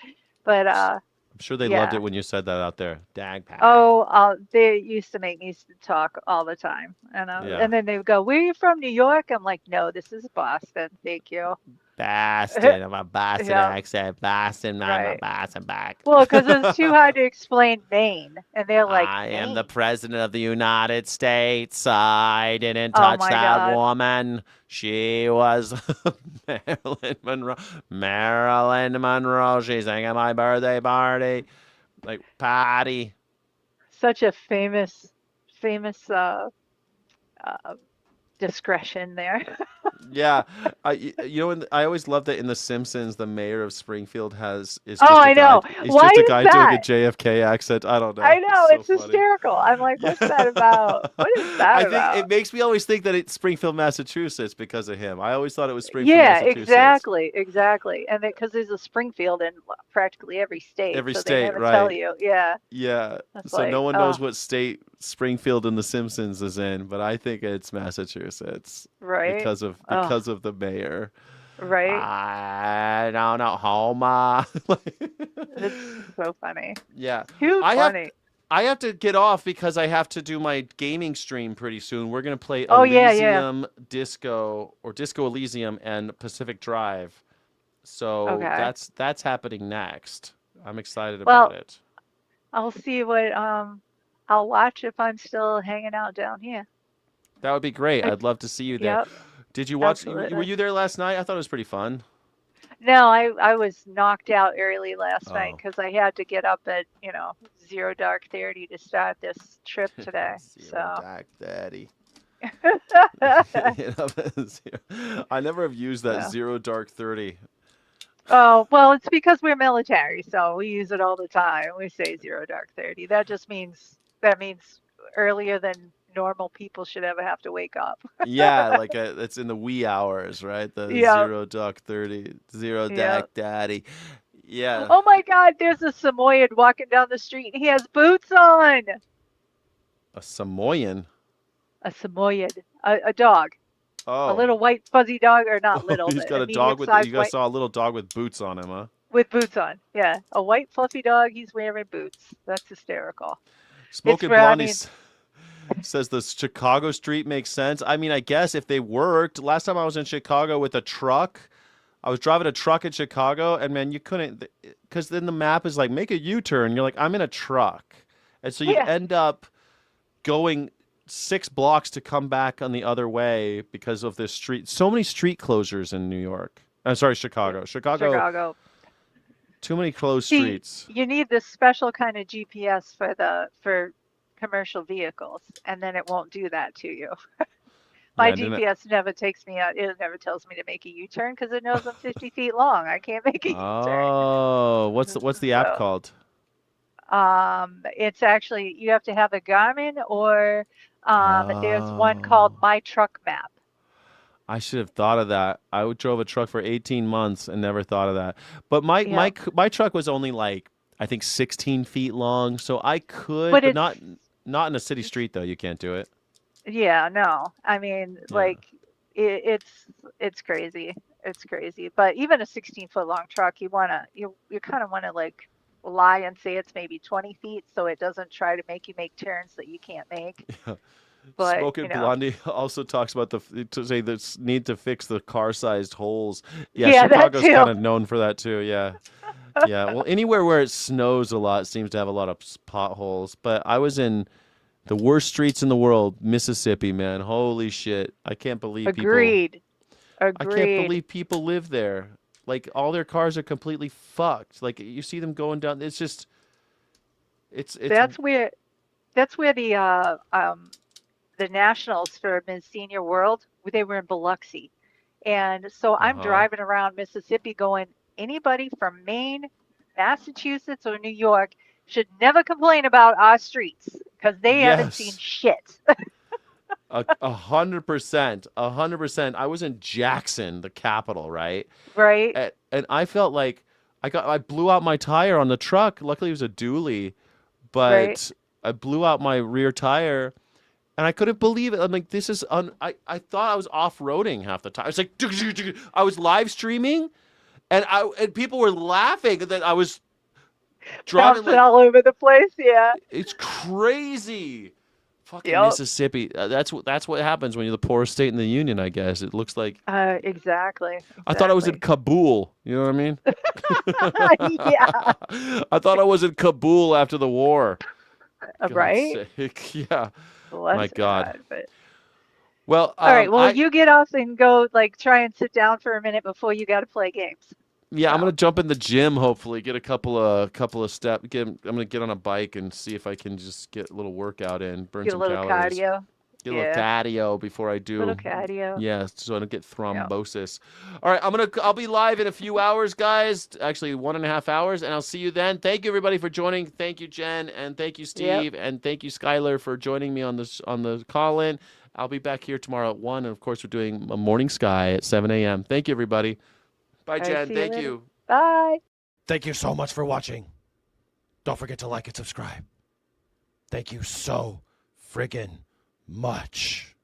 [SPEAKER 4] But
[SPEAKER 1] I'm sure they loved
[SPEAKER 4] yeah.
[SPEAKER 1] it when you said that out there. Dagpack.
[SPEAKER 4] Oh, they used to make me talk all the time,
[SPEAKER 1] Yeah.
[SPEAKER 4] and then they would go, "Where are you from, New York?" I'm like, "No, this is Boston. Thank you."
[SPEAKER 1] Boston. I'm a Boston
[SPEAKER 4] Yeah,
[SPEAKER 1] accent. Boston. I'm a
[SPEAKER 4] right.
[SPEAKER 1] Boston back.
[SPEAKER 4] Well, because it's too hard to explain Maine, and they're like,
[SPEAKER 1] I am the
[SPEAKER 4] "Maine?
[SPEAKER 1] president of the United States. I didn't
[SPEAKER 4] Oh
[SPEAKER 1] touch
[SPEAKER 4] my
[SPEAKER 1] that
[SPEAKER 4] God,
[SPEAKER 1] woman. She was Marilyn Monroe. Marilyn Monroe. She's singing my birthday party. Like Patty.
[SPEAKER 4] such a famous uh, discretion there."
[SPEAKER 1] Yeah, I always love that in The Simpsons, the mayor of Springfield is
[SPEAKER 4] Oh,
[SPEAKER 1] just a
[SPEAKER 4] I
[SPEAKER 1] guy.
[SPEAKER 4] know.
[SPEAKER 1] He's
[SPEAKER 4] Why
[SPEAKER 1] just a
[SPEAKER 4] is
[SPEAKER 1] guy doing a
[SPEAKER 4] that?
[SPEAKER 1] JFK accent. I don't
[SPEAKER 4] I
[SPEAKER 1] know. It's
[SPEAKER 4] know
[SPEAKER 1] so
[SPEAKER 4] it's
[SPEAKER 1] funny.
[SPEAKER 4] hysterical. I'm like,
[SPEAKER 1] Yeah.
[SPEAKER 4] "What's that about? What is that
[SPEAKER 1] I think it
[SPEAKER 4] about?"
[SPEAKER 1] makes me always think that it's Springfield, Massachusetts because of him. I always thought it was Springfield,
[SPEAKER 4] Yeah,
[SPEAKER 1] Massachusetts.
[SPEAKER 4] exactly. And because there's a Springfield in practically every state,
[SPEAKER 1] Every
[SPEAKER 4] so they
[SPEAKER 1] state,
[SPEAKER 4] never tell
[SPEAKER 1] right.
[SPEAKER 4] you. Yeah,
[SPEAKER 1] Yeah.
[SPEAKER 4] that's
[SPEAKER 1] So no
[SPEAKER 4] like,
[SPEAKER 1] one
[SPEAKER 4] oh,
[SPEAKER 1] knows what state Springfield in The Simpsons is in, but I think it's Massachusetts
[SPEAKER 4] right? Oh,
[SPEAKER 1] because of the mayor.
[SPEAKER 4] right.
[SPEAKER 1] I don't know, Homa.
[SPEAKER 4] It's so funny.
[SPEAKER 1] Yeah.
[SPEAKER 4] Too
[SPEAKER 1] I have
[SPEAKER 4] funny.
[SPEAKER 1] I have to get off because I have to do my gaming stream pretty soon. We're gonna play
[SPEAKER 4] Oh, yeah.
[SPEAKER 1] Elysium Disco or Disco Elysium and Pacific Drive. So
[SPEAKER 4] Okay.
[SPEAKER 1] that's happening next. I'm excited about
[SPEAKER 4] Well,
[SPEAKER 1] it.
[SPEAKER 4] I'll see what I'll watch if I'm still hanging out down here.
[SPEAKER 1] That would be great.
[SPEAKER 4] I,
[SPEAKER 1] I'd love to see you there.
[SPEAKER 4] yep,
[SPEAKER 1] Did you watch? Were
[SPEAKER 4] absolutely.
[SPEAKER 1] you there last night? I thought it was pretty fun.
[SPEAKER 4] No, I was knocked out early last night
[SPEAKER 1] Oh,
[SPEAKER 4] because I had to get up at, 0 dark 30 to start this trip today.
[SPEAKER 1] zero
[SPEAKER 4] So,
[SPEAKER 1] dark daddy. You know, I never have used that
[SPEAKER 4] so.
[SPEAKER 1] zero dark 30.
[SPEAKER 4] Oh, well, it's because we're military, so we use it all the time. We say 0 dark 30. That means earlier than normal people should ever have to wake up.
[SPEAKER 1] Yeah, like it's in the wee hours, right? The
[SPEAKER 4] Yeah,
[SPEAKER 1] zero dark 30, zero
[SPEAKER 4] yeah.
[SPEAKER 1] dark daddy. Yeah,
[SPEAKER 4] Oh my God, there's a Samoyed walking down the street. He has boots on.
[SPEAKER 1] a Samoan.
[SPEAKER 4] A Samoyed, a dog, a
[SPEAKER 1] Oh,
[SPEAKER 4] little white fuzzy dog, or not
[SPEAKER 1] oh,
[SPEAKER 4] little,
[SPEAKER 1] he's
[SPEAKER 4] but
[SPEAKER 1] got
[SPEAKER 4] a
[SPEAKER 1] a dog with. You
[SPEAKER 4] medium-sized
[SPEAKER 1] guys
[SPEAKER 4] white
[SPEAKER 1] saw a little dog with boots on him, huh?
[SPEAKER 4] with boots on. Yeah, a white fluffy dog. He's wearing boots. That's hysterical. It's
[SPEAKER 1] Smoking
[SPEAKER 4] for, I mean,
[SPEAKER 1] Blondie says the Chicago street makes sense. I mean, I guess if they worked. Last time I was in Chicago with a truck, I was driving a truck in Chicago, and man, you couldn't, because then the map is like, make a U-turn. You're like, I'm in a truck. And so you'd
[SPEAKER 4] yeah,
[SPEAKER 1] end up going 6 blocks to come back on the other way because of this street. So many street closures in New York. I'm sorry,
[SPEAKER 4] yeah,
[SPEAKER 1] Chicago. Chicago,
[SPEAKER 4] Chicago.
[SPEAKER 1] too many closed
[SPEAKER 4] See,
[SPEAKER 1] streets.
[SPEAKER 4] you need this special kind of GPS for commercial vehicles, and then it won't do that to you.
[SPEAKER 1] Yeah,
[SPEAKER 4] My
[SPEAKER 1] and then
[SPEAKER 4] GPS never takes me out. It never tells me to make a U-turn because it knows I'm 50 feet long. I can't make a U-turn.
[SPEAKER 1] oh, what's the app
[SPEAKER 4] So,
[SPEAKER 1] called?
[SPEAKER 4] it's actually you have to have a Garmin or there's one called
[SPEAKER 1] Oh.
[SPEAKER 4] My Truck Map.
[SPEAKER 1] I should have thought of that. Drove a truck for 18 months and never thought of that. But my
[SPEAKER 4] Yeah,
[SPEAKER 1] my my truck was only like I think 16 feet long, so I could,
[SPEAKER 4] but
[SPEAKER 1] but
[SPEAKER 4] it's
[SPEAKER 1] not in a city street though. You can't do it.
[SPEAKER 4] yeah, no. I mean,
[SPEAKER 1] Yeah.
[SPEAKER 4] like it's crazy. It's crazy. But even a 16-foot long truck, you kind of want to like lie and say it's maybe 20 feet so it doesn't try to make you make turns that you can't make. But,
[SPEAKER 1] Smoking Blondie also talks about to say the need to fix the car-sized holes. Yeah,
[SPEAKER 4] yeah, that
[SPEAKER 1] Chicago's
[SPEAKER 4] too.
[SPEAKER 1] kind of known for that too. Yeah, yeah. Well, anywhere where it snows a lot seems to have a lot of potholes. But I was in the worst streets in the world, Mississippi, man. Holy shit! I can't believe people.
[SPEAKER 4] Agreed.
[SPEAKER 1] I can't
[SPEAKER 4] Agreed.
[SPEAKER 1] believe people live there. Like all their cars are completely fucked. Like you see them going down. It's just, it's.
[SPEAKER 4] That's where the nationals for Miss Senior World, they were in Biloxi. And so I'm
[SPEAKER 1] Uh-huh.
[SPEAKER 4] driving around Mississippi going, anybody from Maine, Massachusetts, or New York should never complain about our streets because they haven't seen
[SPEAKER 1] Yes.
[SPEAKER 4] shit.
[SPEAKER 1] 100%. 100%. I was in Jackson, the capital, right?
[SPEAKER 4] Right?
[SPEAKER 1] And I felt like I blew out my tire on the truck. Luckily, it was a dually,
[SPEAKER 4] Right?
[SPEAKER 1] but I blew out my rear tire. And I couldn't believe it. I'm like, this is I thought I was off-roading half the time. It's like I was live streaming, and people were laughing that I was driving
[SPEAKER 4] Bouncing all over the place. Yeah.
[SPEAKER 1] it's crazy. Fucking
[SPEAKER 4] Yep.
[SPEAKER 1] Mississippi. That's what happens when you're the poorest state in the union. I guess it looks like.
[SPEAKER 4] Exactly.
[SPEAKER 1] I thought I was in Kabul. You know what I mean?
[SPEAKER 4] Yeah.
[SPEAKER 1] I thought I was in Kabul after the war. God's
[SPEAKER 4] Right?
[SPEAKER 1] sake. Yeah.
[SPEAKER 4] Bless
[SPEAKER 1] My God.
[SPEAKER 4] but...
[SPEAKER 1] Well,
[SPEAKER 4] All right. Well, you get off and go, like, try and sit down for a minute before you got to play games.
[SPEAKER 1] I'm gonna jump in the gym. Hopefully, get a couple of steps. I'm gonna get on a bike and see if I can just get a little workout in, burn
[SPEAKER 4] Get a
[SPEAKER 1] some
[SPEAKER 4] little
[SPEAKER 1] calories.
[SPEAKER 4] cardio.
[SPEAKER 1] Get a little cardio before I do.
[SPEAKER 4] Little cardio.
[SPEAKER 1] Yeah, so I don't get thrombosis. All right, I'll be live in a few hours, guys. Actually, 1.5 hours, and I'll see you then. Thank you everybody for joining. Thank you, Jen, and thank you, Steve, and thank you, Skylar, for joining me on the call-in. I'll be back here tomorrow at 1, and of course, we're doing a Morning Sky at 7 a.m. Thank you, everybody. Bye, Jen. Thank you.
[SPEAKER 4] Bye.
[SPEAKER 5] Thank you so much for watching. Don't forget to like and subscribe. Thank you so friggin' much.